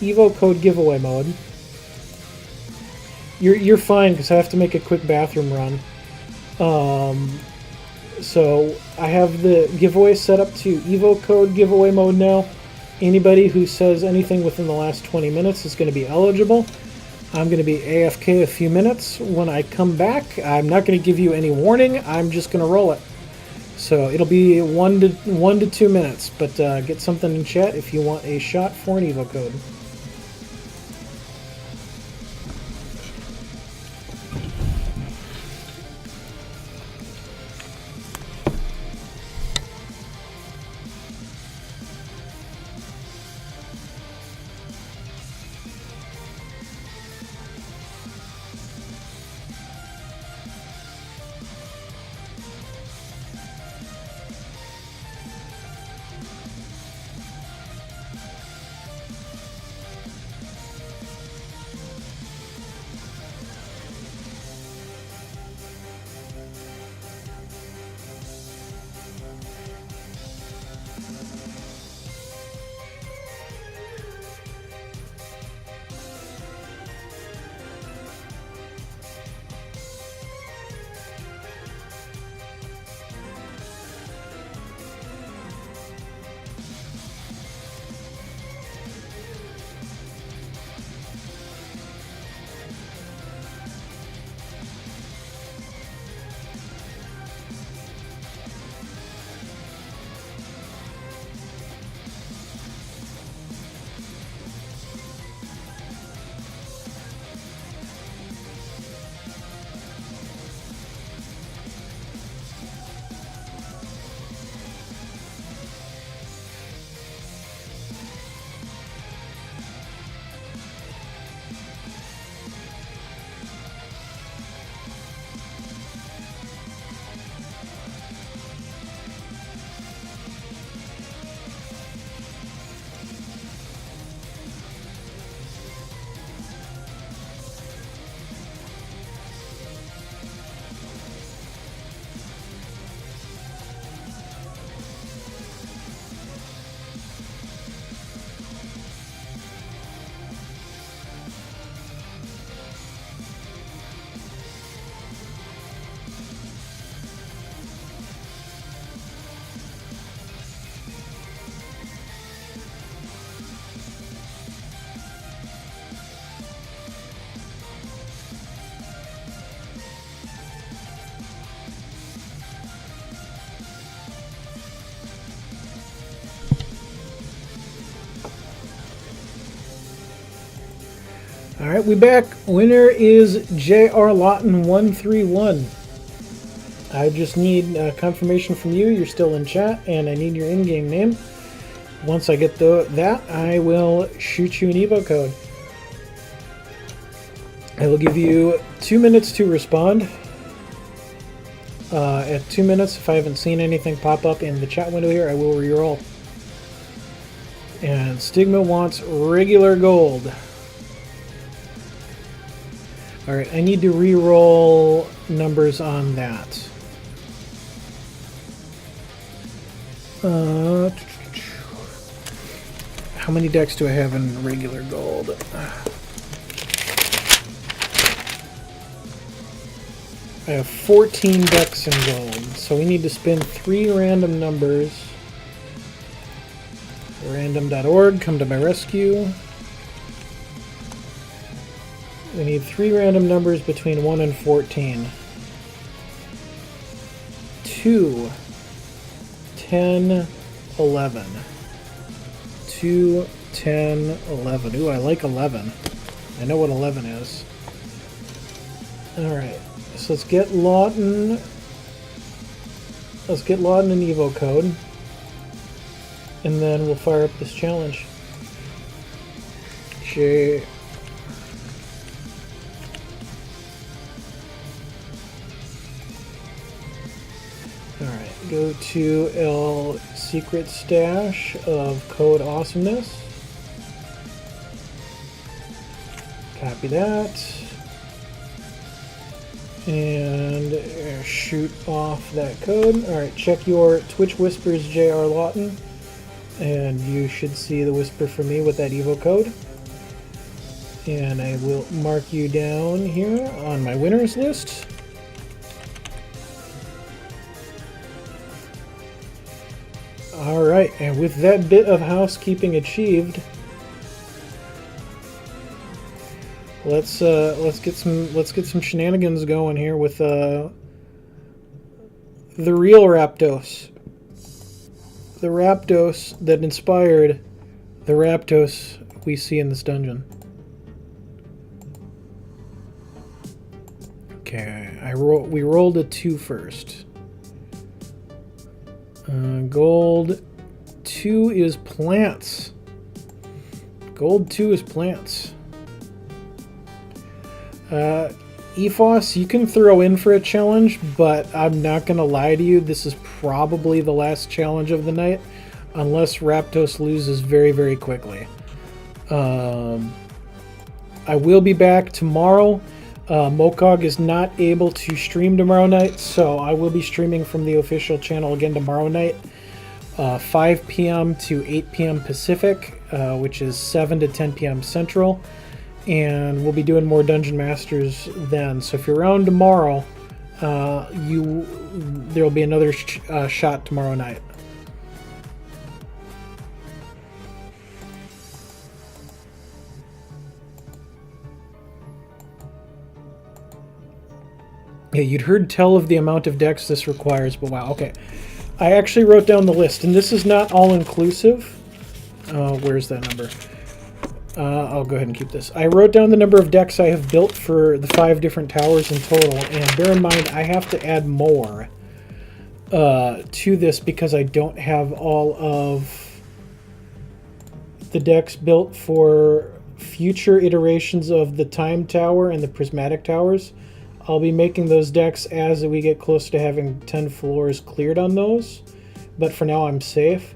Evo code giveaway mode. You're fine, because I have to make a quick bathroom run. So I have the giveaway set up to Evo code giveaway mode now. Anybody who says anything within the last 20 minutes is going to be eligible. I'm going to be AFK a few minutes. When I come back, I'm not going to give you any warning. I'm just going to roll it. So it'll be 1 to 2 minutes. But get something in chat if you want a shot for an Evo code. All right, we back. Winner is J.R. Lawton 131. I just need confirmation from you. You're still in chat, and I need your in-game name. Once I get that, I will shoot you an Evo code. I will give you 2 minutes to respond. At 2 minutes, if I haven't seen anything pop up in the chat window here, I will reroll. And Stigma wants regular gold. Alright, I need to re-roll numbers on that. how many decks do I have in regular gold? I have 14 decks in gold, so we need to spin 3 random numbers. Random.org, come to my rescue. We need 3 random numbers between 1 and 14. 2, 10, 11. 2, 10, 11. Ooh, I like 11. I know what 11 is. Alright, so let's get Lawton. Let's get Lawton an Evo code. And then we'll fire up this challenge. J. Alright, go to L secret stash of code awesomeness. Copy that. And shoot off that code. Alright, check your Twitch Whispers JR Lawton. And you should see the whisper from me with that Evo code. And I will mark you down here on my winners list. Alright, and with that bit of housekeeping achieved, let's get some shenanigans going here with the real Raptos. The Raptos that inspired the Raptos we see in this dungeon. Okay, we rolled a 2 first. Gold 2 is plants. Gold 2 is plants. EFOS, you can throw in for a challenge, but I'm not going to lie to you, this is probably the last challenge of the night, unless Raptos loses very, very quickly. I will be back tomorrow. Mokog is not able to stream tomorrow night, so I will be streaming from the official channel again tomorrow night, 5 p.m. to 8 p.m. Pacific, which is 7 to 10 p.m. Central. And we'll be doing more Dungeon Masters then. So if you're around tomorrow, there'll be another shot tomorrow night. Yeah, you'd heard tell of the amount of decks this requires, but wow, okay. I actually wrote down the list, and this is not all-inclusive. Where's that number? I'll go ahead and keep this. I wrote down the number of decks I have built for the 5 different towers in total, and bear in mind I have to add more to this because I don't have all of the decks built for future iterations of the Time Tower and the Prismatic Towers. I'll be making those decks as we get close to having 10 floors cleared on those, but for now I'm safe.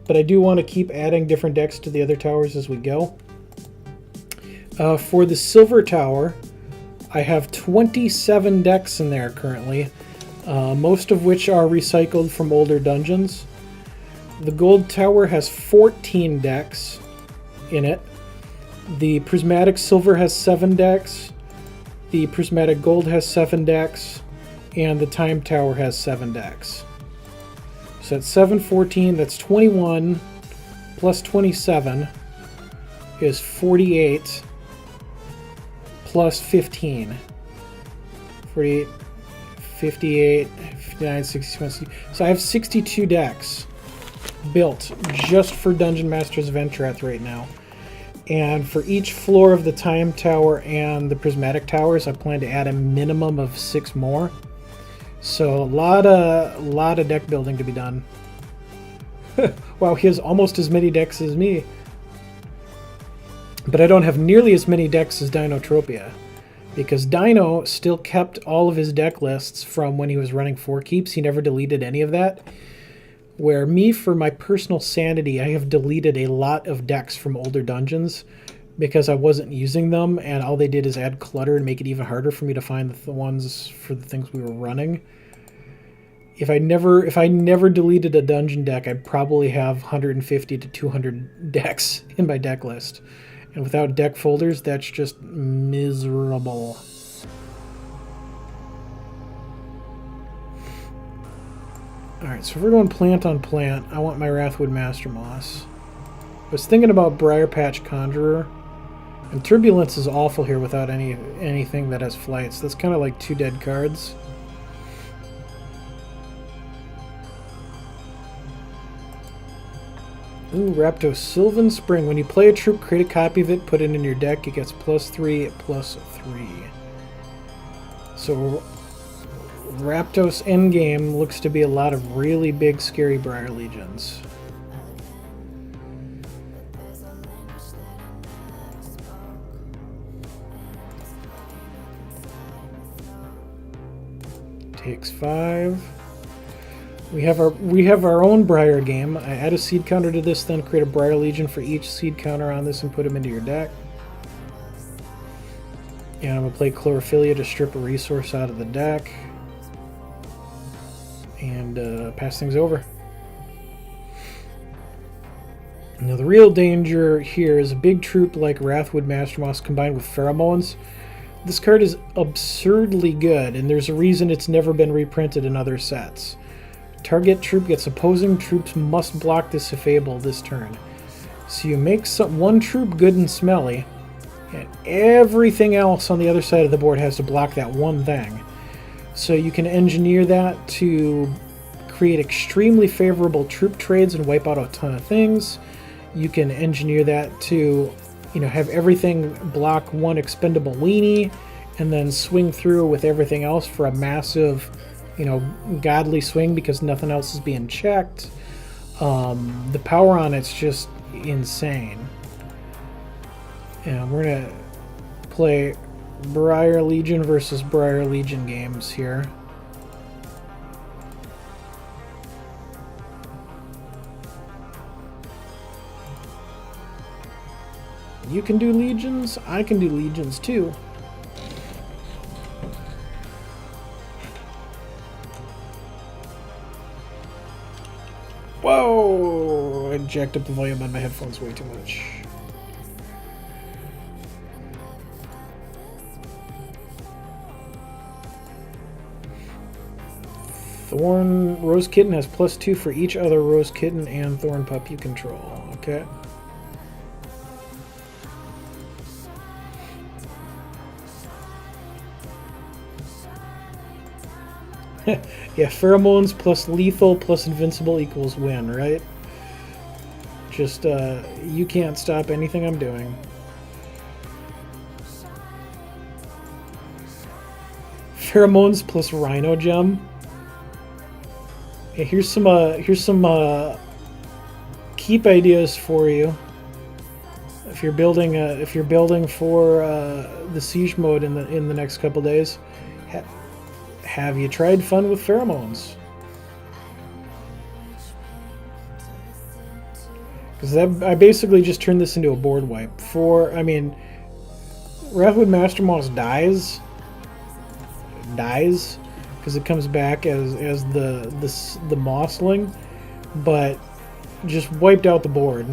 But I do want to keep adding different decks to the other towers as we go. For the Silver Tower, I have 27 decks in there currently, most of which are recycled from older dungeons. The Gold Tower has 14 decks in it. The Prismatic Silver has 7 decks. The Prismatic Gold has 7 decks. And the Time Tower has 7 decks. So that's 7, 14, that's 21, plus 27 is 48. Plus 15. 48, 58, 59, 61. So I have 62 decks built just for Dungeon Masters of Entrath right now. And for each floor of the Time Tower and the Prismatic Towers, I plan to add a minimum of 6 more. So a lot of deck building to be done. Wow, he has almost as many decks as me. But I don't have nearly as many decks as Dinotropia, because Dino still kept all of his deck lists from when he was running 4 keeps. He never deleted any of that. Where me, for my personal sanity, I have deleted a lot of decks from older dungeons because I wasn't using them, and all they did is add clutter and make it even harder for me to find the ones for the things we were running. if I never deleted a dungeon deck, I'd probably have 150 to 200 decks in my deck list. And without deck folders, that's just miserable. Alright, so if we're going plant on plant, I want my Wrathwood Master Moss. I was thinking about Briar Patch Conjurer. And Turbulence is awful here without anything that has flights. That's kind of like 2 dead cards. Ooh, Raptos Sylvan Spring. When you play a troop, create a copy of it, put it in your deck. It gets +3/+3. So Raptos endgame looks to be a lot of really big, scary Briar Legions. Takes 5. We have our own Briar game. I add a seed counter to this, then create a Briar Legion for each seed counter on this and put them into your deck. And I'm going to play Chlorophylla to strip a resource out of the deck. And pass things over. Now the real danger here is a big troop like Wrathwood Master Moss combined with Pheromones. This card is absurdly good, and there's a reason it's never been reprinted in other sets. Target troop gets opposing troops must block this if able this turn. So you make one troop good and smelly, and everything else on the other side of the board has to block that one thing. So you can engineer that to create extremely favorable troop trades and wipe out a ton of things. You can engineer that to, have everything block one expendable weenie, and then swing through with everything else for a massive, godly swing because nothing else is being checked. The power on it's just insane. And we're gonna play Briar Legion versus Briar Legion games here. You can do legions, I can do legions too. Whoa! I jacked up the volume on my headphones way too much. Thorn Rose Kitten has +2 for each other Rose Kitten and Thorn Pup you control. Okay. Yeah, pheromones plus lethal plus invincible equals win, right? Just, you can't stop anything I'm doing. Pheromones plus Rhino Gem. Yeah, here's some keep ideas for you. If you're building for the siege mode in the next couple days. Have you tried fun with pheromones? Because I basically just turned this into a board wipe. Wrathwood Master Moss dies because it comes back as the Mossling, but just wiped out the board.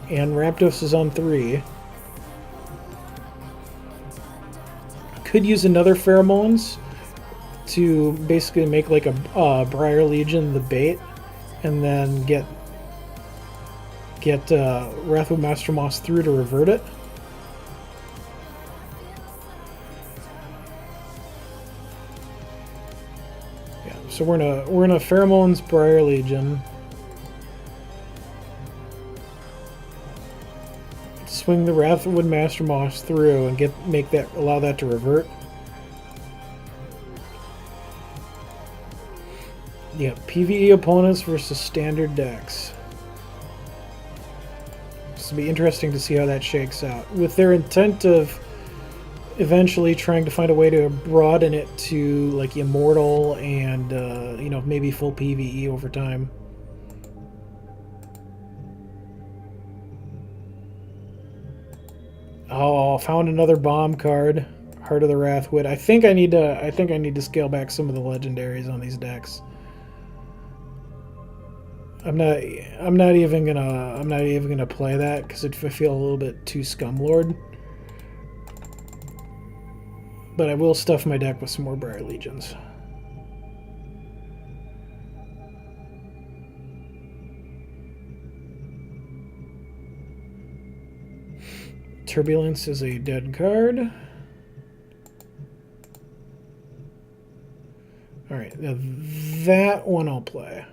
And Raptos is on 3. Could use another pheromones to basically make like a Briar Legion the bait, and then get Wrathwood Master Moss through to revert it. Yeah, so we're in a Pheromones Briar Legion. Swing the Wrathwood Master Moss through and allow that to revert. Yeah, PvE opponents versus standard decks. This will be interesting to see how that shakes out. With their intent of eventually trying to find a way to broaden it to like Immortal and maybe full PvE over time. Oh, found another bomb card. Heart of the Wrathwood. I think I need to scale back some of the legendaries on these decks. I'm not even gonna play that because I feel a little bit too Scumlord. But I will stuff my deck with some more Briar Legions. Turbulence is a dead card. Alright, now that one I'll play.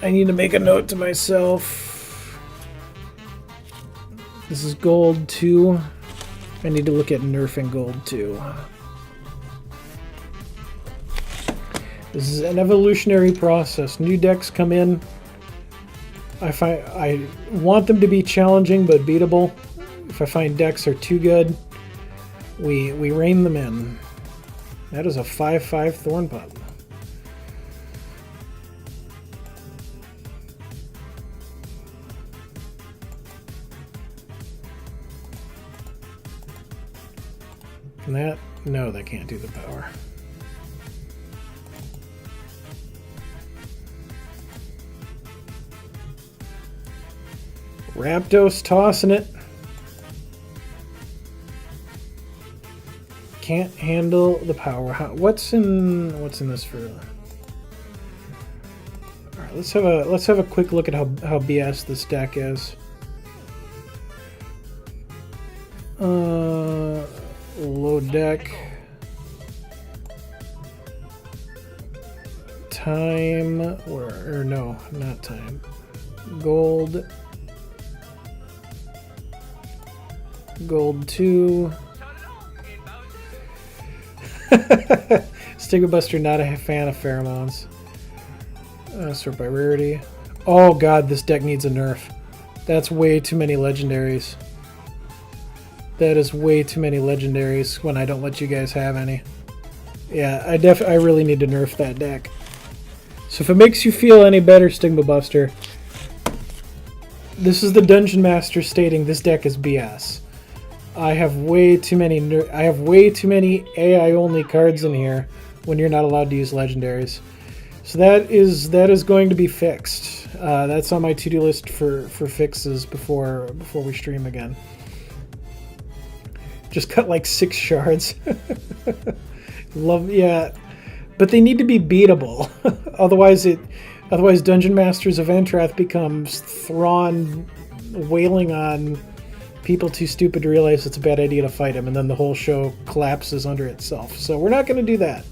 I need to make a note to myself. This is gold 2. I need to look at nerfing gold 2. This is an evolutionary process. New decks come in. I want them to be challenging but beatable. If I find decks are too good, we rein them in. That is a 5/5 Thorn Pup. Can that? No, that can't do the power. Rapdos tossing it. Can't handle the power. What's in this for? All right, let's have a quick look at how BS this deck is. Low deck. Time or no, not time. Gold. Gold 2. Stigmabuster, not a fan of pheromones. Sort by rarity. Oh god, this deck needs a nerf. That's way too many legendaries. That is way too many legendaries when I don't let you guys have any. Yeah, I really need to nerf that deck. So if it makes you feel any better, Stigmabuster, this is the Dungeon Master stating this deck is BS. I have way too many AI only cards in here when you're not allowed to use legendaries. So that is going to be fixed. That's on my to-do list for fixes before we stream again. Just cut like 6 shards. Yeah, but they need to be beatable. Otherwise Dungeon Masters of Entrath becomes Thrawn wailing on people too stupid to realize it's a bad idea to fight him, and then the whole show collapses under itself. So we're not going to do that.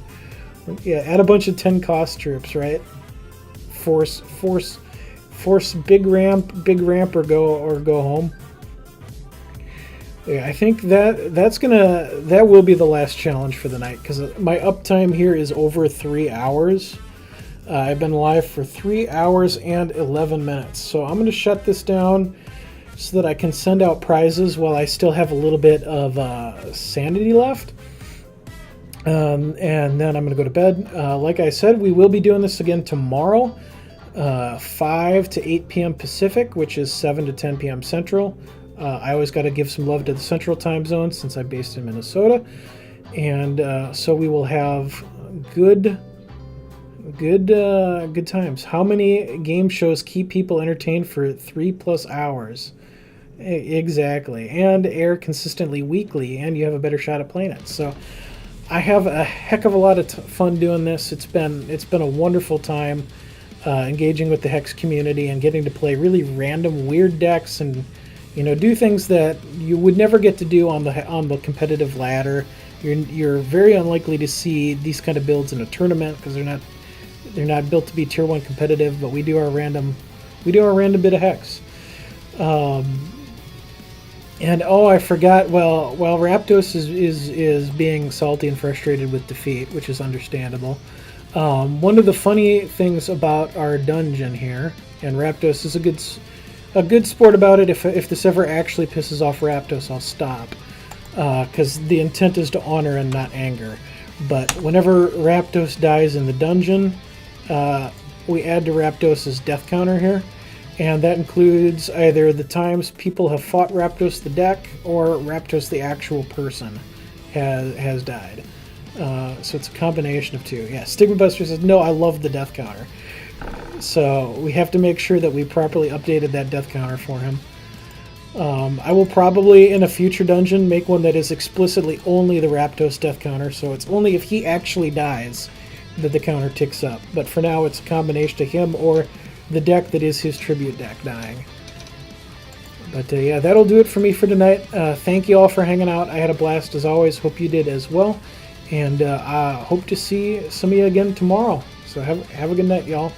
Yeah, add a bunch of 10 cost troops, right? Force big ramp or go home. Yeah, I think that will be the last challenge for the night, because my uptime here is over 3 hours. I've been live for 3 hours and 11 minutes, so I'm going to shut this down so that I can send out prizes while I still have a little bit of sanity left. And then I'm going to go to bed. Like I said, we will be doing this again tomorrow, 5 to 8 p.m. Pacific, which is 7 to 10 p.m. Central. I always got to give some love to the Central Time Zone since I'm based in Minnesota. And so we will have good times. How many game shows keep people entertained for 3+ hours? Exactly. And air consistently weekly, and you have a better shot at playing it. So I have a heck of a lot of fun doing this. It's been a wonderful time engaging with the Hex community and getting to play really random weird decks and do things that you would never get to do on the competitive ladder. You're very unlikely to see these kind of builds in a tournament because they're not built to be tier 1 competitive, but we do our random bit of Hex. And I forgot. Well, Rapdos is being salty and frustrated with defeat, which is understandable. One of the funny things about our dungeon here, and Rapdos is a good sport about it. If this ever actually pisses off Rapdos, I'll stop, because the intent is to honor and not anger. But whenever Rapdos dies in the dungeon, we add to Rapdos's death counter here. And that includes either the times people have fought Raptos the deck or Raptos the actual person has died. So it's a combination of two. Yeah, Stigma Buster says, no, I love the death counter. So we have to make sure that we properly updated that death counter for him. I will probably, in a future dungeon, make one that is explicitly only the Raptos death counter, so it's only if he actually dies that the counter ticks up. But for now, it's a combination of him or the deck that is his tribute deck dying. But yeah, that'll do it for me for tonight. Thank you all for hanging out. I had a blast as always. Hope you did as well. And I hope to see some of you again tomorrow. So have a good night, y'all.